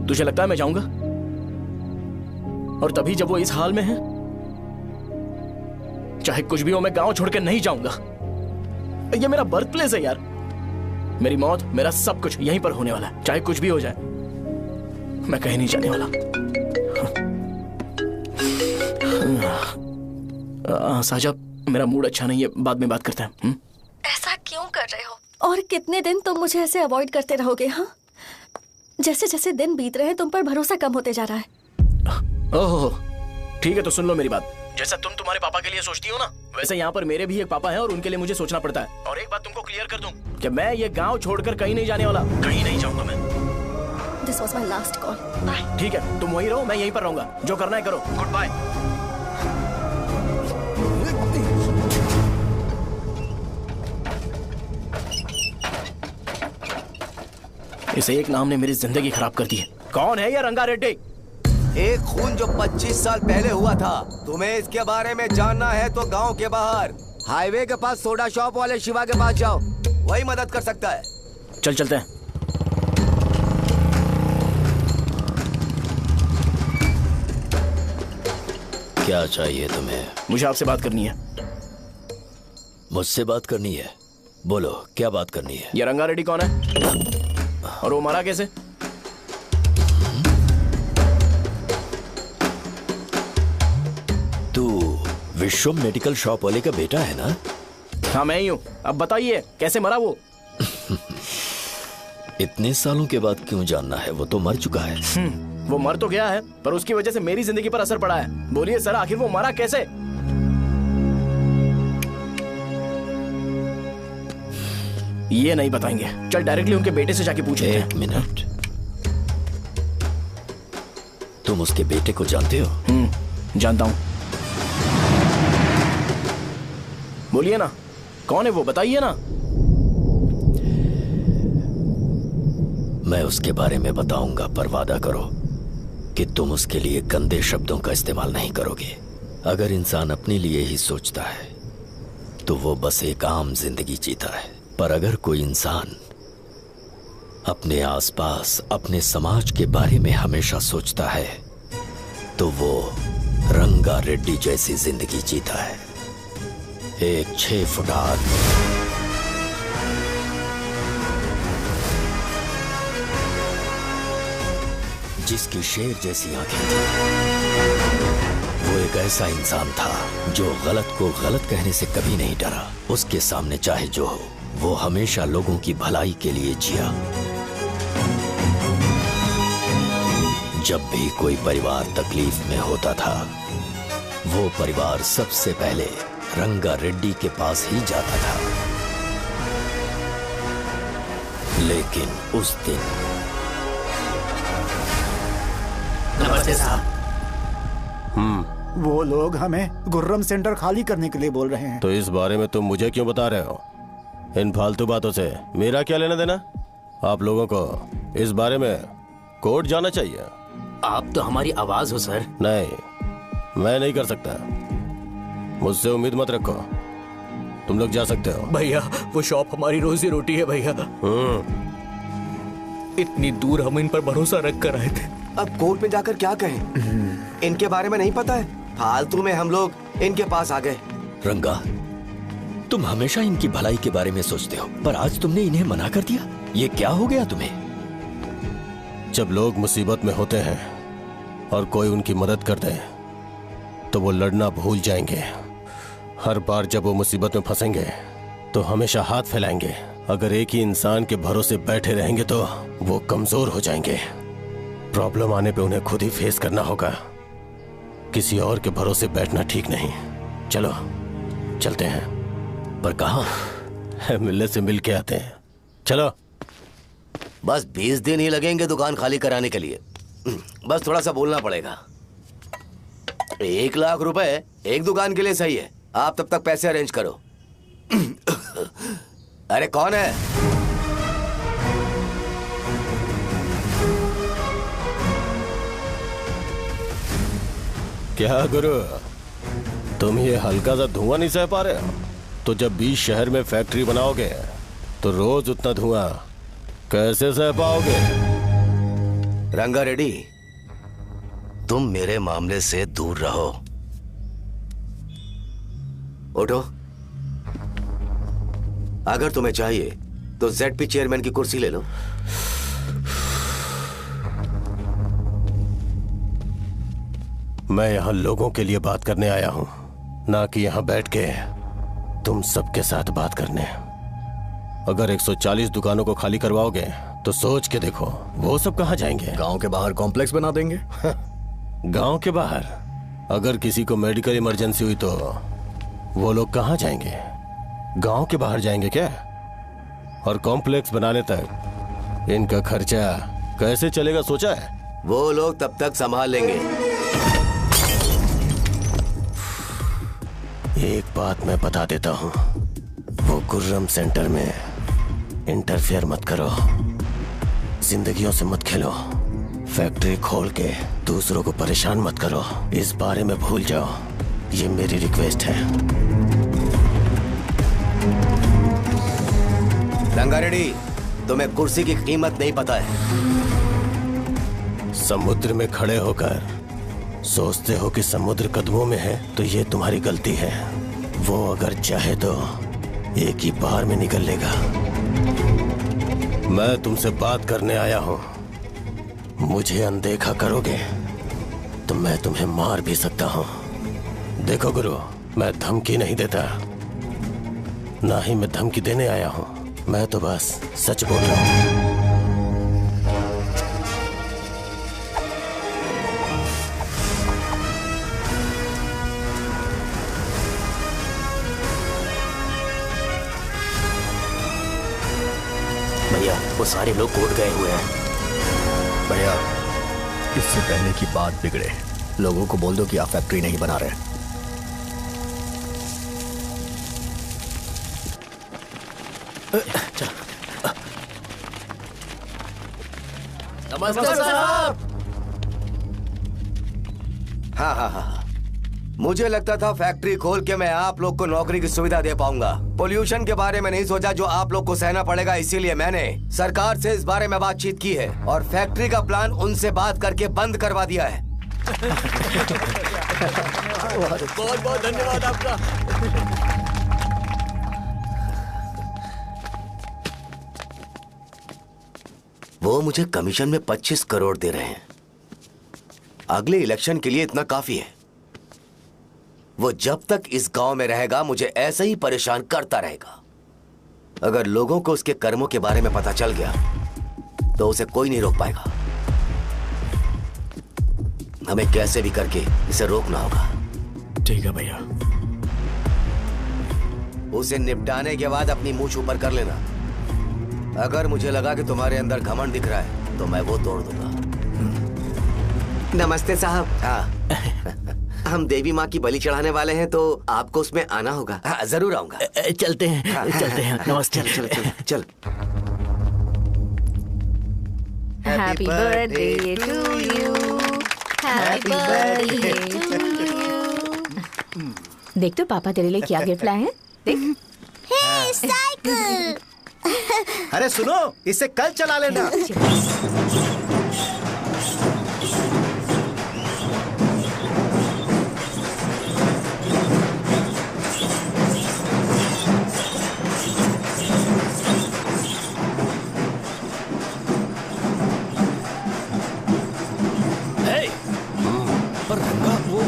तुझे लगता है मैं जाऊंगा? और तभी जब वो इस हाल में है, चाहे कुछ भी हो मैं गांव छोड़ के नहीं जाऊंगा। ये मेरा बर्थ प्लेस है यार। मेरी मौत, मेरा सब कुछ यहीं पर होने वाला है। चाहे कुछ भी हो जाए मैं कहीं नहीं जाने वाला। साहब मेरा मूड अच्छा नहीं है, बाद में बात करते हैं। ऐसा क्यों कर रहे हो? और कितने दिन तुम मुझे ऐसे अवॉइड करते रहोगे? हाँ, जैसे जैसे दिन बीत रहे हैं तुम पर भरोसा कम होते जा रहा है। ओह ठीक है, तो सुन लो मेरी बात। जैसा तुम तुम्हारे पापा के लिए सोचती हो ना, वैसे यहाँ पर मेरे भी एक पापा हैं और उनके लिए मुझे सोचना पड़ता है। और एक बात तुमको क्लियर कर दूं कि मैं ये गांव छोड़कर कहीं नहीं जाने वाला। कहीं नहीं जाऊंगा मैं। This was my last call. Bye. ठीक है, तुम वहीं रहो, मैं यहीं पर रहूंगा। जो करना है करो। Goodbye. इस एक नाम ने मेरी जिंदगी खराब कर दी है। कौन है ये रंगा रेड्डी? एक खून जो 25 साल पहले हुआ था। तुम्हें इसके बारे में जानना है तो गांव के बाहर हाईवे के पास सोडा शॉप वाले शिवा के पास जाओ, वही मदद कर सकता है। चल चलते हैं। क्या चाहिए तुम्हें? मुझे आपसे बात करनी है। मुझसे बात करनी है? बोलो क्या बात करनी है? ये रंगा रेड्डी कौन है और वो मरा कैसे? तू विश्वम मेडिकल शॉप वाले का बेटा है ना? हाँ मैं ही हूँ। अब बताइए कैसे मरा वो? इतने सालों के बाद क्यों जानना है? वो तो मर चुका है। वो मर तो गया है पर उसकी वजह से मेरी जिंदगी पर असर पड़ा है। बोलिए सर, आखिर वो मरा कैसे? ये नहीं बताएंगे। चल डायरेक्टली उनके बेटे से जाके पूछे। एक मिनट, तुम उसके बेटे को जानते हो? जानता हूं। बोलिए ना, कौन है वो? बताइए ना। मैं उसके बारे में बताऊंगा, पर वादा करो कि तुम उसके लिए गंदे शब्दों का इस्तेमाल नहीं करोगे। अगर इंसान अपने लिए ही सोचता है तो वो बस एक आम जिंदगी जीता है, पर अगर कोई इंसान अपने आसपास, अपने समाज के बारे में हमेशा सोचता है तो वो रंगा रेड्डी जैसी जिंदगी जीता है। एक 6 फुट आदमी, जिसकी शेर जैसी आंखें थी। वो एक ऐसा इंसान था जो गलत को गलत कहने से कभी नहीं डरा। उसके सामने चाहे जो हो, वो हमेशा लोगों की भलाई के लिए जिया। जब भी कोई परिवार तकलीफ में होता था, वो परिवार सबसे पहले रंगा रेड्डी के पास ही जाता था। लेकिन उस दिन नमस्ते साहब। वो लोग हमें गुर्रम सेंटर खाली करने के लिए बोल रहे हैं। तो इस बारे में तुम मुझे क्यों बता रहे हो? इन फालतू बातों से मेरा क्या लेना देना? आप लोगों को इस बारे में कोर्ट जाना चाहिए। आप तो हमारी आवाज हो सर। नहीं, मैं नहीं कर सकता। मुझसे उम्मीद मत रखो, तुम लोग जा सकते हो। भैया वो शॉप हमारी रोजी रोटी है भैया। इतनी दूर हम इन पर भरोसा रख कर आए थे। अब कोर्ट में जाकर क्या कहें? इनके बारे में नहीं पता है, फालतू में हम लोग इनके पास आ गए। रंगा, तुम हमेशा इनकी भलाई के बारे में सोचते हो, पर आज तुमने इन्हें मना कर दिया। ये क्या हो गया तुम्हें? जब लोग मुसीबत में होते हैं और कोई उनकी मदद कर दे तो वो लड़ना भूल जाएंगे। हर बार जब वो मुसीबत में फंसेंगे तो हमेशा हाथ फैलाएंगे। अगर एक ही इंसान के भरोसे बैठे रहेंगे तो वो कमजोर हो जाएंगे। प्रॉब्लम आने पे उन्हें खुद ही फेस करना होगा। किसी और के भरोसे बैठना ठीक नहीं। चलो चलते हैं। पर कहाँ? मिलने से मिल के आते हैं। चलो। बस 20 दिन ही लगेंगे दुकान खाली कराने के लिए। बस थोड़ा सा बोलना पड़ेगा। 1 लाख रुपए एक दुकान के लिए सही है। आप तब तक पैसे अरेंज करो। अरे कौन है? क्या गुरु, तुम ये हल्का सा धुआं नहीं सह पा रहे हो? तो जब 20 शहर में फैक्ट्री बनाओगे तो रोज उतना धुआं कैसे सह पाओगे? रंगा रेड्डी, तुम मेरे मामले से दूर रहो। उठो। अगर तुम्हें चाहिए तो ZP चेयरमैन की कुर्सी ले लो। मैं यहां लोगों के लिए बात करने आया हूं, ना कि यहां बैठ के तुम सबके साथ बात करने। अगर 140 दुकानों को खाली करवाओगे तो सोच के देखो वो सब कहां जाएंगे? गांव के बाहर कॉम्प्लेक्स बना देंगे। गांव के बाहर? अगर किसी को मेडिकल इमरजेंसी हुई तो वो लोग कहां जाएंगे? गांव के बाहर जाएंगे क्या? और कॉम्प्लेक्स बनाने तक इनका खर्चा कैसे चलेगा सोचा है? वो लोग तब तक संभाल लेंगे। एक बात मैं बता देता हूं, वो गुर्रम सेंटर में इंटरफेयर मत करो। जिंदगियों से मत खेलो। फैक्ट्री खोल के दूसरों को परेशान मत करो। इस बारे में भूल जाओ। ये मेरी रिक्वेस्ट है। रंगा रेड्डी, तुम्हें कुर्सी की कीमत नहीं पता है। समुद्र में खड़े होकर सोचते हो कि समुद्र कदमों में है तो ये तुम्हारी गलती है। वो अगर चाहे तो एक ही बार में निकल लेगा। मैं तुमसे बात करने आया हूं। मुझे अनदेखा करोगे तो मैं तुम्हें मार भी सकता हूं। देखो गुरु, मैं धमकी नहीं देता, ना ही मैं धमकी देने आया हूं। मैं तो बस सच बोल रहा हूं। भैया वो सारे लोग कोर्ट गए हुए हैं। भैया इससे पहले की बात बिगड़े, लोगों को बोल दो कि आप फैक्ट्री नहीं बना रहे। नमस्ते साहब। हाँ, मुझे लगता था फैक्ट्री खोल के मैं आप लोग को नौकरी की सुविधा दे पाऊंगा। पोल्यूशन के बारे में नहीं सोचा जो आप लोग को सहना पड़ेगा, इसीलिए मैंने सरकार से इस बारे में बातचीत की है और फैक्ट्री का प्लान उनसे बात करके बंद करवा दिया है। बहुत बहुत धन्यवाद आपका। वो मुझे कमीशन में 25 करोड़ दे रहे हैं। अगले इलेक्शन के लिए इतना काफी है। वो जब तक इस गांव में रहेगा मुझे ऐसे ही परेशान करता रहेगा। अगर लोगों को उसके कर्मों के बारे में पता चल गया तो उसे कोई नहीं रोक पाएगा। हमें कैसे भी करके इसे रोकना होगा। ठीक है भैया। उसे निपटाने के बाद अपनी मूंछ ऊपर कर लेना। अगर मुझे लगा कि तुम्हारे अंदर घमंड दिख रहा है तो मैं वो तोड़ दूंगा। नमस्ते साहब। हाँ हम देवी माँ की बलि चढ़ाने वाले हैं तो आपको उसमें आना होगा। हाँ, जरूर आऊंगा। चलते हैं चलते हैं। नमस्ते। चल। Happy birthday to you. Happy birthday to you. देख तो पापा तेरे लिए क्या गिफ्ट लाए हैं। देख। हे साइकिल। अरे सुनो, इसे कल चला लेना। पर रंगा वो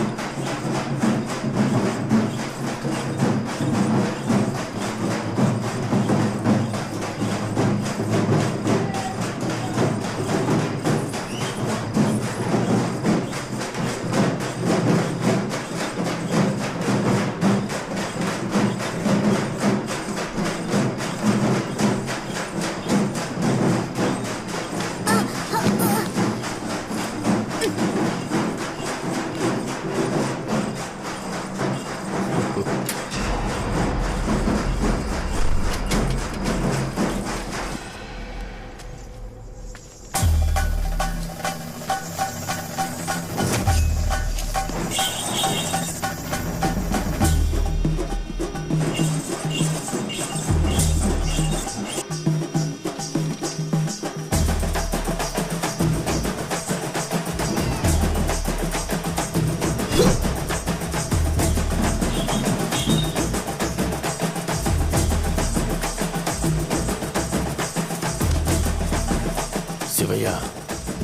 भैया।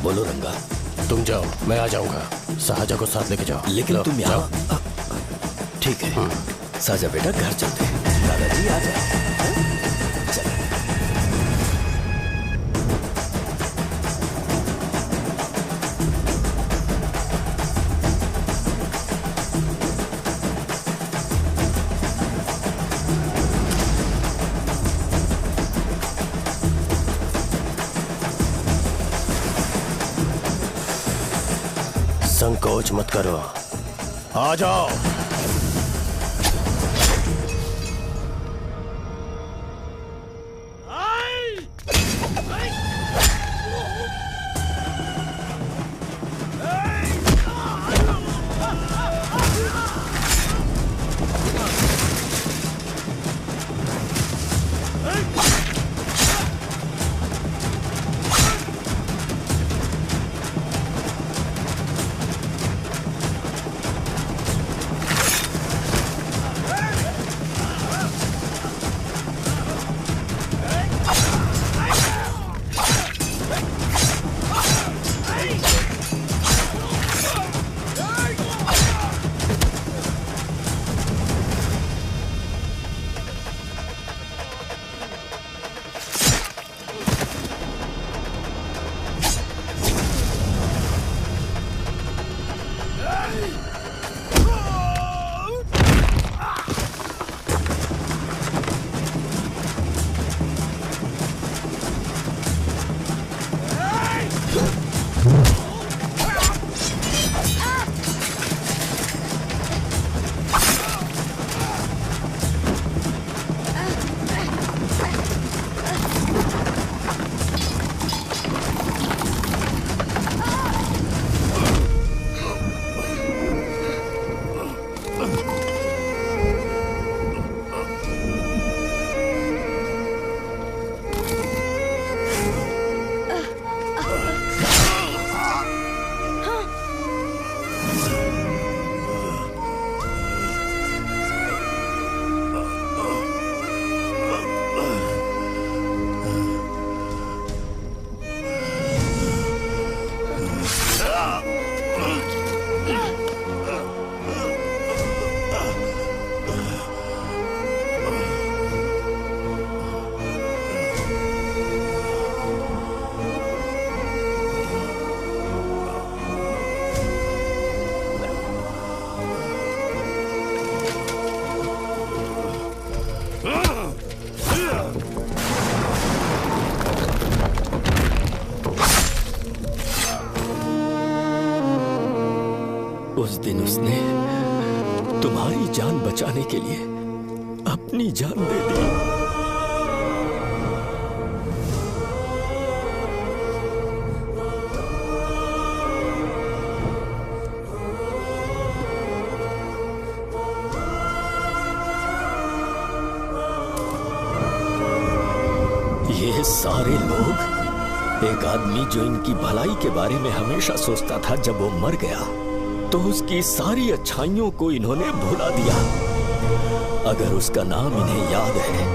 बोलो रंगा। तुम जाओ, मैं आ जाऊंगा। साजा को साथ लेके जाओ। लेकिन तुम यहाँ। ठीक है साजा बेटा, घर चलते हैं। दादाजी आ जाओ। संकोच मत करो, आ जाओ। उस दिन उसने तुम्हारी जान बचाने के लिए अपनी जान दे दी। ये सारे लोग, एक आदमी जो इनकी भलाई के बारे में हमेशा सोचता था, जब वो मर गया तो उसकी सारी अच्छाइयों को इन्होंने भुला दिया। अगर उसका नाम इन्हें याद है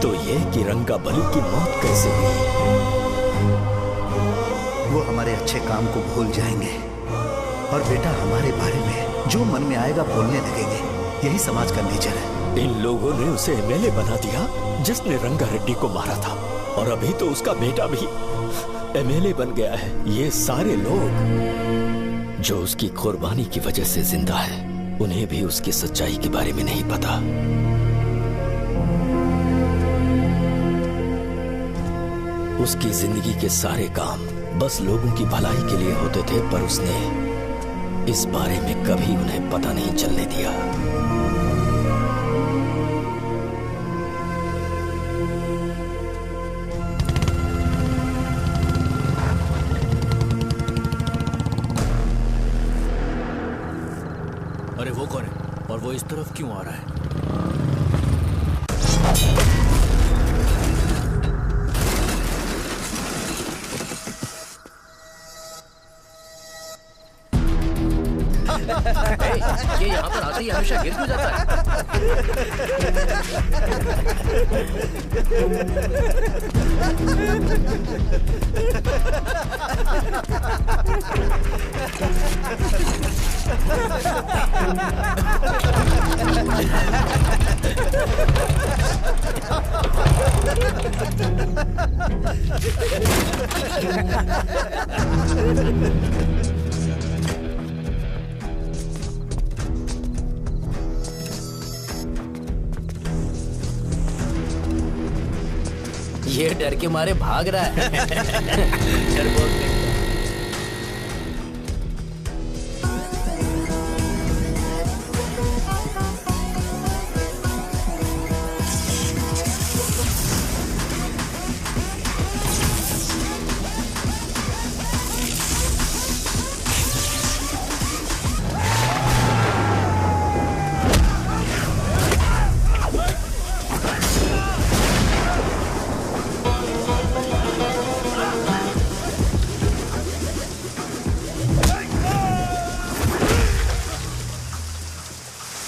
तो ये कि रंगाबली की मौत कैसे हुई। वो हमारे अच्छे काम को भूल जाएंगे और बेटा हमारे बारे में जो मन में आएगा बोलने लगेंगे। यही समाज का नेचर है। इन लोगों ने उसे एमएलए बना दिया जिसने रंगा रेड्डी को मारा था, और अभी तो उसका बेटा भी एमएलए बन गया है। ये सारे लोग जो उसकी कुर्बानी की वजह से जिंदा है, उन्हें भी उसकी सच्चाई के बारे में नहीं पता। उसकी जिंदगी के सारे काम बस लोगों की भलाई के लिए होते थे, पर उसने इस बारे में कभी उन्हें पता नहीं चलने दिया। अरे वो कौन है और वो इस तरफ क्यों आ रहा है? ये यहाँ पर आते ही हमेशा गिर क्यों जाता ये डर के मारे भाग रहा है। डरपोक नहीं।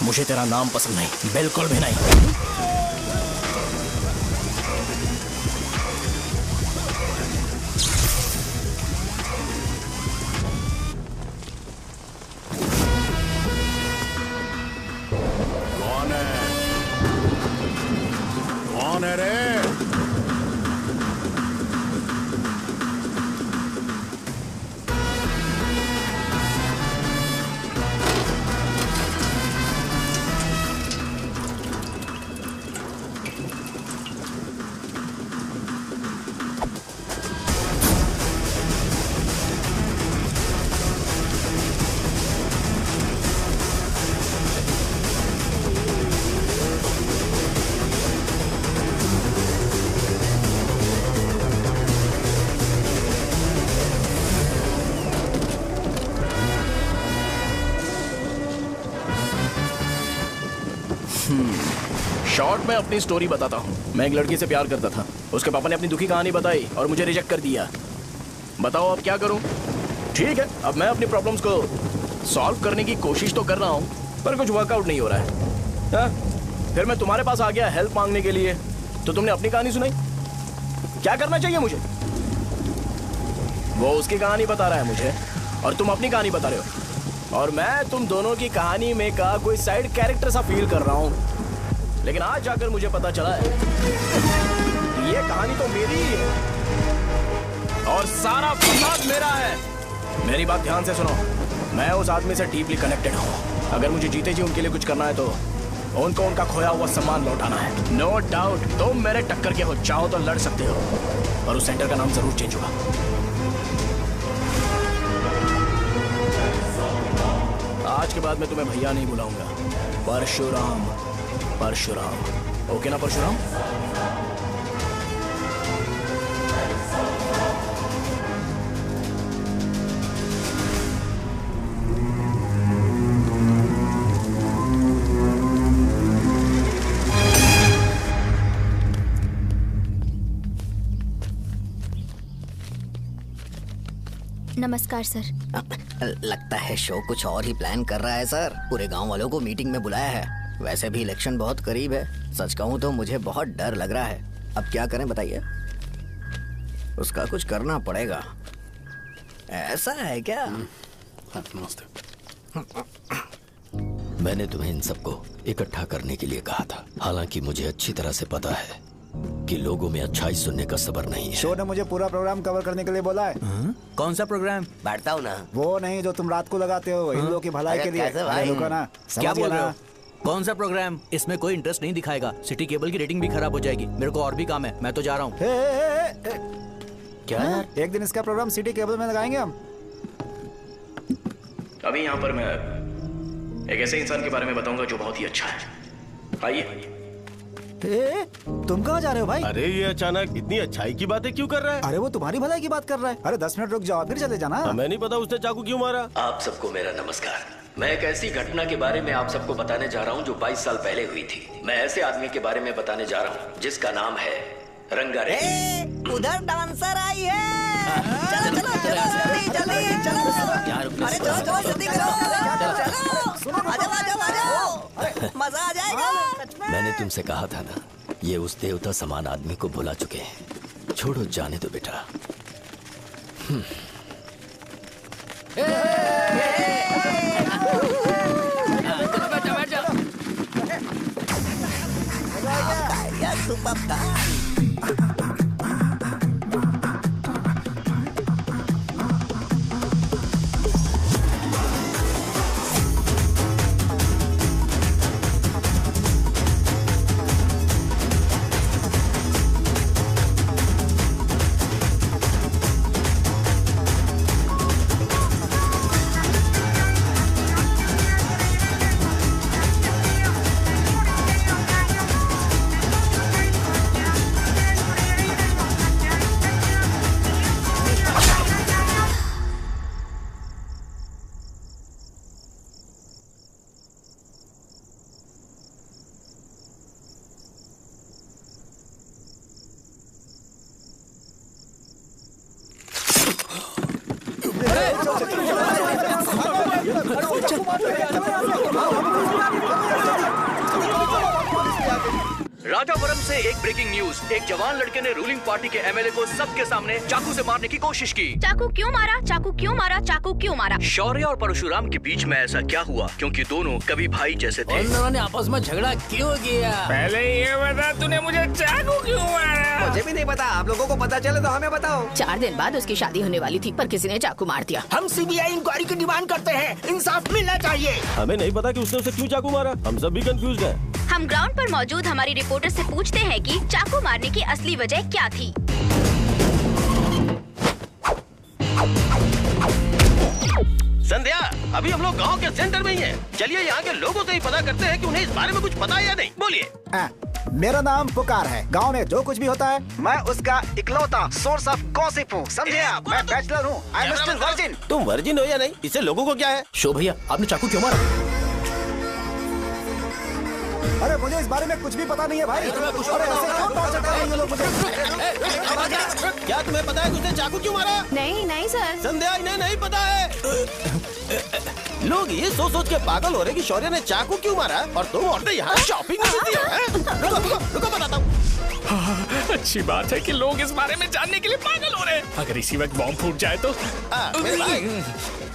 मुझे तेरा नाम पसंद नहीं, बिल्कुल भी नहीं। कौन है? कौन है रे? शॉर्ट में अपनी स्टोरी बताता हूँ। मैं एक लड़की से प्यार करता था। उसके पापा ने अपनी दुखी कहानी बताई और मुझे रिजेक्ट कर दिया। बताओ अब क्या करूँ? ठीक है, अब मैं अपनी प्रॉब्लम्स को सॉल्व करने की कोशिश तो कर रहा हूँ, पर कुछ वर्कआउट नहीं हो रहा है। फिर मैं तुम्हारे पास आ गया हेल्प मांगने के लिए, तो तुमने अपनी कहानी सुनाई। क्या करना चाहिए मुझे? वो उसकी कहानी बता रहा है मुझे और तुम अपनी कहानी बता रहे हो, और मैं तुम दोनों की कहानी में का कोई साइड कैरेक्टर सा फील कर रहा हूँ। लेकिन आज जाकर मुझे पता चला है कि ये कहानी तो मेरी ही है और सारा फसाद मेरा है। मेरी बात ध्यान से सुनो, मैं उस आदमी से डीपली कनेक्टेड हूँ। अगर मुझे जीते जी उनके लिए कुछ करना है तो उनको उनका खोया हुआ सम्मान लौटाना है। नो डाउट तुम मेरे टक्कर के हो, चाहो तो लड़ सकते हो, और उस सेंटर का नाम जरूर चेंज होगा। आज के बाद मैं तुम्हें भैया नहीं बुलाऊंगा, परशुराम। परशुराम, ओके ना परशुराम? नमस्कार सर। लगता है शो कुछ और ही प्लान कर रहा है सर। पूरे गांव वालों को मीटिंग में बुलाया है। वैसे भी इलेक्शन बहुत करीब है। सच कहूँ तो मुझे बहुत डर लग रहा है। अब क्या करें बताइए? उसका कुछ करना पड़ेगा। ऐसा है क्या? मैंने तुम्हें इन सबको इकट्ठा करने के लिए कहा था। हालांकि मुझे अच्छी तरह से पता है कि लोगों में अच्छाई सुनने का सब्र नहीं है। शो ने मुझे पूरा प्रोग्राम कवर करने के लिए बोला है। कौन सा प्रोग्राम? बैठता हूँ ना। वो नहीं जो तुम रात को लगाते हो इन लोगों की भलाई के लिए। रुको ना, क्या बोल रहे हो? ना। कौन सा प्रोग्राम? इसमें कोई इंटरेस्ट नहीं दिखाएगा। सिटी केबल की रेटिंग भी खराब हो जाएगी। मेरे को और भी काम है, मैं तो जा रहा हूँ। क्या यार? एक दिन इसका प्रोग्राम सिटी केबल में लगाएंगे हम। अभी यहाँ पर मैं एक ऐसे इंसान के बारे में बताऊंगा जो बहुत ही अच्छा है। आइए। तुम कहाँ जा रहे हो भाई? अरे ये अचानक इतनी अच्छाई की बातें क्यों कर रहा है? अरे वो तुम्हारी भलाई की बात कर रहा है। अरे 10 मिनट रुक जाओ फिर चले जाना। हमें नहीं पता उसने चाकू क्यों मारा। आप सबको मेरा नमस्कार। मैं एक ऐसी घटना के बारे में आप सबको बताने जा रहा हूँ जो 22 साल पहले हुई थी। मैं ऐसे आदमी के बारे में बताने जा रहा हूँ जिसका नाम है रंगारेड्डी। उधर डांसर आई है। चलो चलो जल्दी जल्दी चलो। अरे चलो चलो जल्दी करो। चलो आ जाओ। मजा आ जाएगा। मैंने तुमसे कहा था ना, ये उस देवता समान आदमी को भुला चुके हैं। छोड़ो, जाने दो बेटा। राजापुरम से एक ब्रेकिंग न्यूज। एक जवान लड़के ने रूलिंग पार्टी के एमएलए को सबके सामने चाकू से मारने की कोशिश की। चाकू क्यों मारा? चाकू क्यों मारा? चाकू क्यों मारा? शौर्य और परशुराम के बीच में ऐसा क्या हुआ? क्योंकि दोनों कभी भाई जैसे थे। उन दोनों ने आपस में झगड़ा क्यों किया? पहले ये बता, तूने मुझे चाकू क्यों मारा? मुझे भी नहीं पता। आप लोगों को पता चले तो हमें बताओ। 4 दिन बाद उसकी शादी होने वाली थी पर किसी ने चाकू मार दिया। हम सीबीआई इंक्वायरी की डिमांड करते हैं। इंसाफ मिलना चाहिए। हमें नहीं पता कि उसने उसे क्यों चाकू मारा। हम सब भी कंफ्यूज हैं। हम ग्राउंड पर मौजूद हमारी रिपोर्टर से पूछते हैं कि चाकू मारने की असली वजह क्या थी। संध्या, अभी हम लोग गांव के सेंटर में ही हैं। चलिए यहाँ के लोगों से ही पता करते हैं कि उन्हें इस बारे में कुछ पता है या नहीं। बोलिए। मेरा नाम पुकार है। गांव में जो कुछ भी होता है मैं उसका इकलौता सोर्स ऑफ गॉसिप हूँ। समझे आप? मैं बैचलर हूँ। I am still virgin. तुम वर्जिन हो या नहीं, इससे लोगों को क्या है? शो भैया, आपने चाकू क्यों मारा? अरे मुझे इस बारे में कुछ भी पता नहीं है भाई। अरे ऐसे क्यों टॉर्चर कर रहे हैं ये लोग मुझे? क्या तुम्हें पता है कि उसने चाकू क्यों मारा? नहीं नहीं सर। संध्या, इन्हें नहीं पता है। लोग ये सोच सोच के पागल हो रहे कि शौर्य ने चाकू क्यों मारा और तुम औरतें यहाँ शॉपिंग में बिजी हो। रुको बताता हूँ। अच्छी बात है कि लोग इस बारे में जानने के लिए पागल हो रहे हैं। अगर इसी वक्त बॉम्ब फूट जाए तो। मेरे भाई,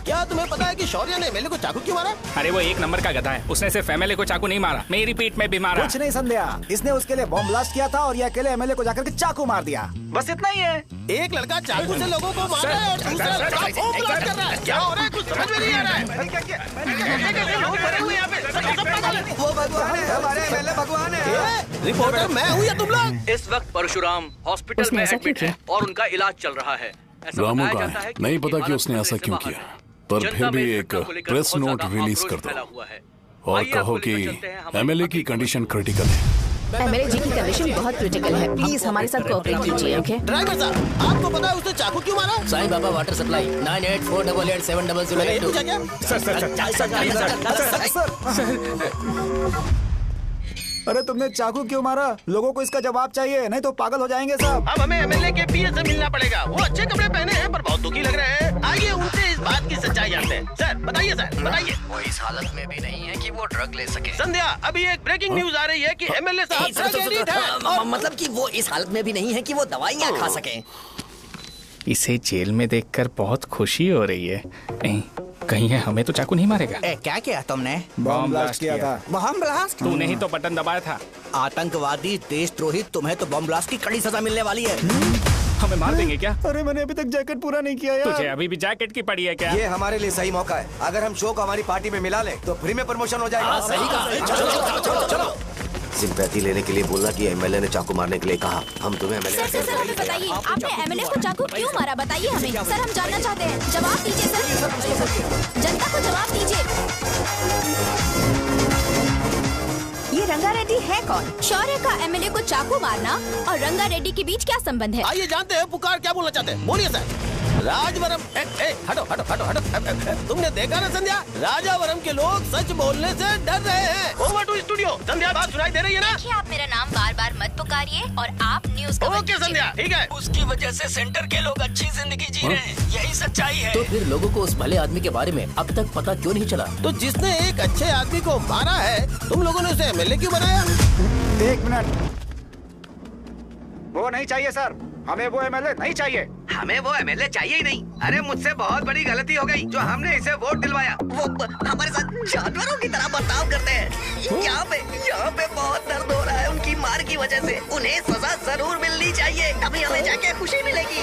क्या तुम्हें पता है कि शौर्य ने एमएलए को चाकू क्यों मारा? अरे वो एक नंबर का गधा है। उसने सिर्फ एमएलए को चाकू नहीं मारा, मेरी पीठ में भी मारा। कुछ नहीं संध्या, इसने उसके लिए बॉम्ब ब्लास्ट किया था और ये अकेले एमएलए को जाकर के चाकू मार दिया। बस इतना ही है। एक लड़का चाकू से लोगों को मार रहा है और दूसरा लड़का बॉम्ब ब्लास्ट कर रहा है। क्या हो रहा है? कुछ समझ में नहीं आ रहा है। लोग खड़े हुए यहाँ पे। वो भगवान है, हमारे एमएलए भगवान है। रिपोर्टर मैं हूँ या तुम लोग? इस वक्त परशुराम हॉस्पिटल में एडमिट है और उनका इलाज चल रहा है। रामू का है, नहीं पता कि उसने ऐसा क्यों किया, पर फिर भी एक प्रेस नोट रिलीज कर दो और कहो कि एमएलए की कंडीशन क्रिटिकल है। एमएलए जी की कंडीशन बहुत क्रिटिकल है। प्लीज हमारे साथ कोऑपरेट कीजिए। ओके ड्राइवर साहब, आपको पता है उसने चाकू क्यों मारा? Sai Baba water supply 9848870082। अरे तुमने चाकू क्यों मारा? लोगों को इसका जवाब चाहिए, नहीं तो पागल हो जाएंगे सब। अब हमें एमएलए के पीए से मिलना पड़ेगा। वो अच्छे कपड़े पहने हैं पर बहुत दुखी लग रहे हैं। आइए उनसे इस बात की सच्चाई जानते हैं। सर बताइए, सर बताइए। वो इस हालत में भी नहीं है कि वो ड्रग ले सके। संध्या, अभी एक ब्रेकिंग न्यूज आ रही है कि एमएलए साहब ड्रग एडिक्ट हैं। मतलब कि वो इस हालत में भी नहीं है कि वो दवाइयाँ खा सके। इसे जेल में देखकर बहुत खुशी हो रही है। कहीं है हमें तो चाकू नहीं मारेगा। क्या किया तुमने? बॉम्ब ब्लास्ट किया था। Bomb blast? तूने ही तो बटन दबाया था। आतंकवादी, देशद्रोही, तुम्हें तो बॉम्ब ब्लास्ट की कड़ी सजा मिलने वाली है। हमें मार देंगे क्या? अरे मैंने अभी तक जैकेट पूरा नहीं किया यार। तुझे अभी भी जैकेट की पड़ी है क्या? ये हमारे लिए सही मौका है। अगर हम शो को हमारी पार्टी में मिला ले तो फ्री में प्रमोशन हो जाएगा। सही कहा। चलो। सिंपैथी लेने के लिए बोलना कि एमएलए ने चाकू मारने के लिए कहा। हम तुम्हें एमएलए सर हमें बताइए, आपने एमएलए को चाकू क्यों मारा? बताइए हमें। सर हम जानना चाहते हैं, जवाब दीजिए सर। जनता को जवाब दीजिए। ये रंगा रेड्डी है कौन? शौर्य का एमएलए को चाकू मारना और रंगा रेड्डी के बीच क्या संबंध है? आइए जानते हैं पुकार क्या बोलना चाहते हैं। बोलिए सर। राजवरम हटो हटो हटो हटो। तुमने देखा ना संध्या, राजावरम के लोग सच बोलने से डर रहे हैं। Over to studio. संध्या बात सुनाई दे रही है ना? देखिए, आप मेरा नाम बार बार मत पुकारिए और आप न्यूज कवर ओके संध्या, ठीक है। उसकी वजह से सेंटर के लोग अच्छी जिंदगी जी रहे हैं, यही सच्चाई है। तो फिर लोगों को उस भले आदमी के बारे में अब तक पता क्यों नहीं चला? तो जिसने एक अच्छे आदमी को मारा है, तुम लोगों ने उसे एमएलए क्यों बनाया? 1 मिनट। वो नहीं चाहिए सर, हमें वो एमएलए नहीं चाहिए। हमें वो एमएलए चाहिए ही नहीं। अरे मुझसे बहुत बड़ी गलती हो गई जो हमने इसे वोट दिलवाया। वो हमारे साथ जानवरों की तरह बर्ताव करते हैं। यहाँ पे बहुत दर्द हो रहा है उनकी मार की वजह से। उन्हें सजा जरूर मिलनी चाहिए, तभी हमें जाके खुशी मिलेगी।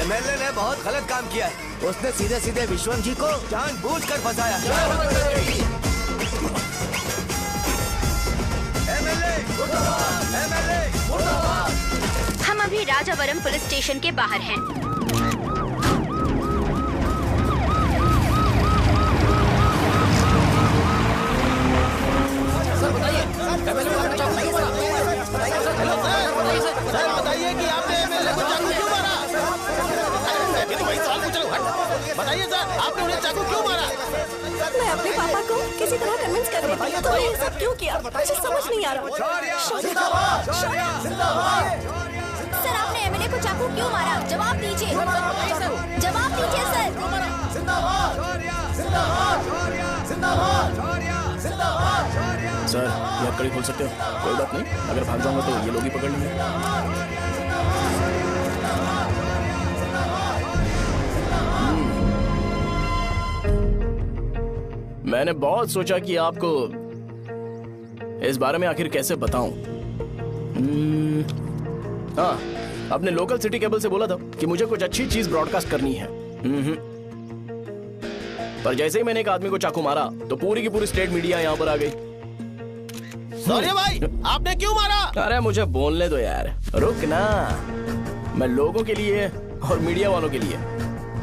एमएलए ने बहुत गलत काम किया है। उसने सीधे सीधे विश्वम जी को जानबूझकर फंसाया। हम अभी राजावरम पुलिस स्टेशन के बाहर हैं। सर बताइए कि आपने एमएलए को चाकू क्यों मारा? मैं तो वही सवाल पूछ रहा हूँ। बताइए सर, आपने उन्हें चाकू क्यों मारा? मैं अपने पापा को किसी तरह कन्विंस कर रही थी। तो ये सब क्यों किया? मुझे समझ नहीं आ रहा। सर आपने एमएलए को चाकू क्यों मारा? जवाब दीजिए। जवाब दीजिए सर। सर ये आप कड़ी खोल सकते हो? कोई बात नहीं, अगर भाग जाऊंगा तो ये लोग ही पकड़ लेंगे। मैंने बहुत सोचा कि आपको इस बारे में आखिर कैसे बताऊं। हाँ, अपने लोकल सिटी केबल से बोला था कि मुझे कुछ अच्छी चीज ब्रॉडकास्ट करनी है। पर जैसे ही मैंने एक आदमी को चाकू मारा तो पूरी की पूरी स्टेट मीडिया यहाँ पर आ गई। सॉरी भाई, आपने क्यों मारा? अरे मुझे बोलने दो यार, रुक ना। मैं लोगों के लिए और मीडिया वालों के लिए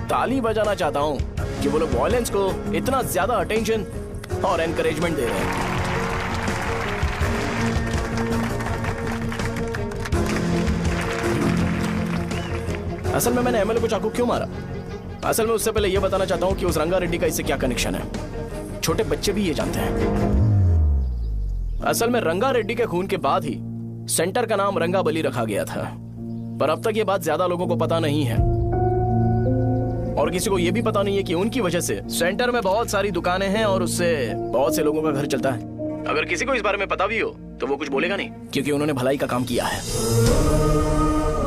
ताली बजाना चाहता हूँ कि वो लोग वायलेंस को इतना ज्यादा अटेंशन और एनकरेजमेंट दे रहे हैं। असल में मैंने एमएलए को चाकू क्यों मारा? असल में उससे पहले यह बताना चाहता हूँ कि उस रंगा रेड्डी का इससे क्या कनेक्शन है। छोटे बच्चे भी ये जानते हैं। असल में रंगा रेड्डी के खून के बाद ही सेंटर का नाम रंगाबली रखा गया था, पर अब तक ये बात ज्यादा लोगों को पता नहीं है और किसी को ये भी पता नहीं है कि उनकी वजह से सेंटर में बहुत सारी दुकानें हैं और उससे बहुत से लोगों का घर चलता है। अगर किसी को इस बारे में पता भी हो तो वो कुछ बोलेगा नहीं, क्योंकि उन्होंने भलाई का काम किया है।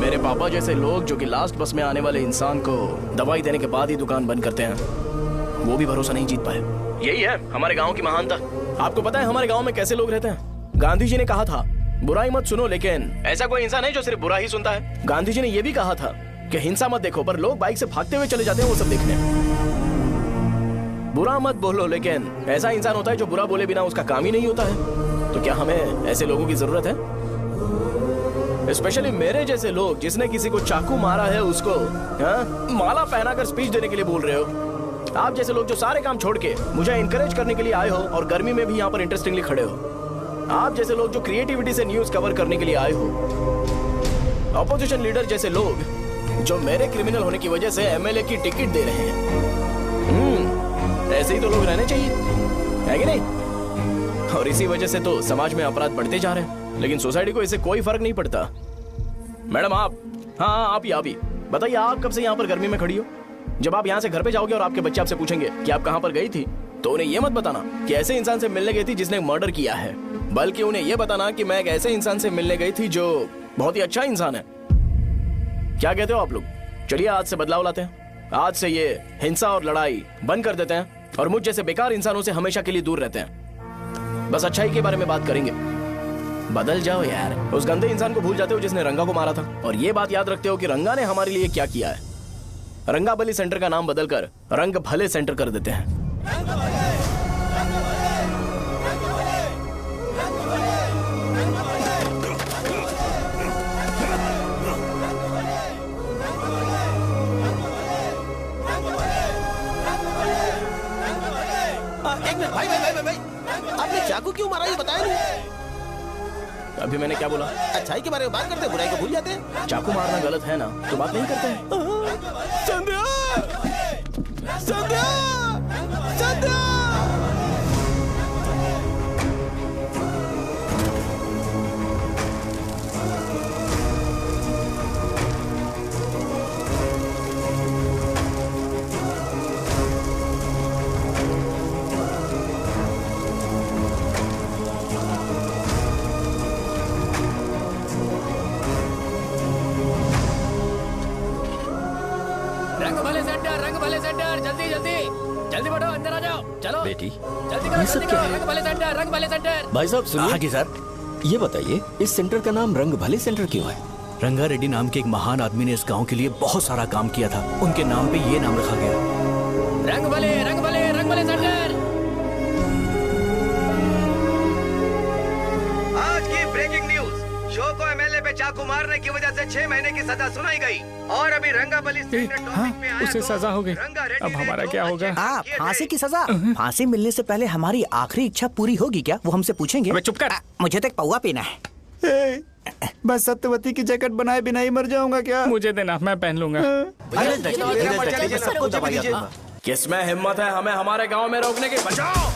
मेरे पापा जैसे लोग जो कि लास्ट बस में आने वाले इंसान को दवाई देने के बाद ही दुकान बंद करते हैं, वो भी भरोसा नहीं जीत पाए। यही है हमारे गांव की महानता। आपको पता है हमारे गांव में कैसे लोग रहते हैं? गांधी जी ने कहा था बुराई मत सुनो, लेकिन ऐसा कोई इंसान है जो सिर्फ बुरा ही सुनता है। गांधी जी ने यह भी कहा था कि हिंसा मत देखो, पर लोग बाइक से भागते हुए चले जाते हैं वो सब देखने। बुरा मत बोलो, लेकिन ऐसा इंसान होता है जो बुरा बोले बिना उसका काम ही नहीं होता है। तो क्या हमें ऐसे लोगों की जरूरत है? स्पेशली मेरे जैसे लोग जिसने किसी को चाकू मारा है उसको माला पहनाकर स्पीच देने के लिए बोल रहे हो। आप जैसे लोग जो सारे काम छोड़ के मुझे इंकरेज करने के लिए आए हो और गर्मी में भी यहाँ पर इंटरेस्टिंगली खड़े हो। आप जैसे लोग जो क्रिएटिविटी से न्यूज कवर करने के लिए आए हो। अपोजिशन लीडर जैसे लोग जो मेरे क्रिमिनल होने की वजह से एमएलए की टिकट दे रहे हैं। ऐसे ही तो लोग रहने चाहिए, है कि नहीं? और इसी वजह से तो समाज में अपराध बढ़ते जा रहे हैं, लेकिन सोसाइटी को इससे कोई फर्क नहीं पड़ता। मैडम आप, हाँ आप ही बताइए, आप कब से यहाँ पर गर्मी में खड़ी हो? जब आप यहाँ से घर पे जाओगे और आपके बच्चे आपसे पूछेंगे कि आप कहाँ पर गई थी, तो उन्हें ये मत बताना कि ऐसे इंसान से मिलने गई थी जिसने मर्डर किया है, बल्कि उन्हें ये बताना कि मैं एक ऐसे इंसान से मिलने गई थी जो बहुत ही अच्छा इंसान है। क्या कहते हो आप लोग? चलिए आज से बदलाव लाते हैं। आज से ये हिंसा और लड़ाई बंद कर देते हैं और मुझ जैसे बेकार इंसानों से हमेशा के लिए दूर रहते हैं। बस अच्छाई के बारे में बात करेंगे। बदल जाओ यार, उस गंदे इंसान को भूल जाते हो जिसने रंगा को मारा था, और ये बात याद रखते हो कि रंगा ने हमारे लिए क्या किया है। रंगाबली सेंटर का नाम बदलकर रंग भले सेंटर कर देते हैं। एक मिनट भाई, आपने चाकू क्यों मारा ये बताया नहीं? अभी मैंने क्या बोला? अच्छाई के बारे में बात करते हैं, बुराई को भूल जाते हैं। चाकू मारना गलत है ना, तो बात नहीं करते हैं। संध्या! संध्या! संध्या! रंग भले सेंटर, जल्दी बढ़ो, अंदर आ जाओ। चलो बेटी, जल्दी करो, रंग भले सेंटर। भाई साहब सुनिए। हाँ जी सर, ये बताइए इस सेंटर का नाम रंग भले सेंटर क्यों है? रंगा रेड्डी नाम के एक महान आदमी ने इस गांव के लिए बहुत सारा काम किया था, उनके नाम पे ये नाम रखा गया। रंग भले सेंटर। आज की ब्रेकिंग न्यूज, शो को एमएलए पे चाकू मारने की वजह से 6 महीने की सजा सुनाई गई और अभी रंगाबली सेंटर टॉपिक में आया। उसे सजा हो गई, अब हमारा क्या होगा? फांसी की सजा? फांसी मिलने से पहले हमारी आखिरी इच्छा पूरी होगी क्या, वो हमसे पूछेंगे? चुप कर। मुझे तो एक पौवा पीना है। बस सत्यवती की जैकेट बनाए बिना ही मर जाऊंगा क्या? मुझे देना, मैं पहन लूंगा। किसमें हिम्मत है हमें हमारे गांव में रोकने की? बचाओ!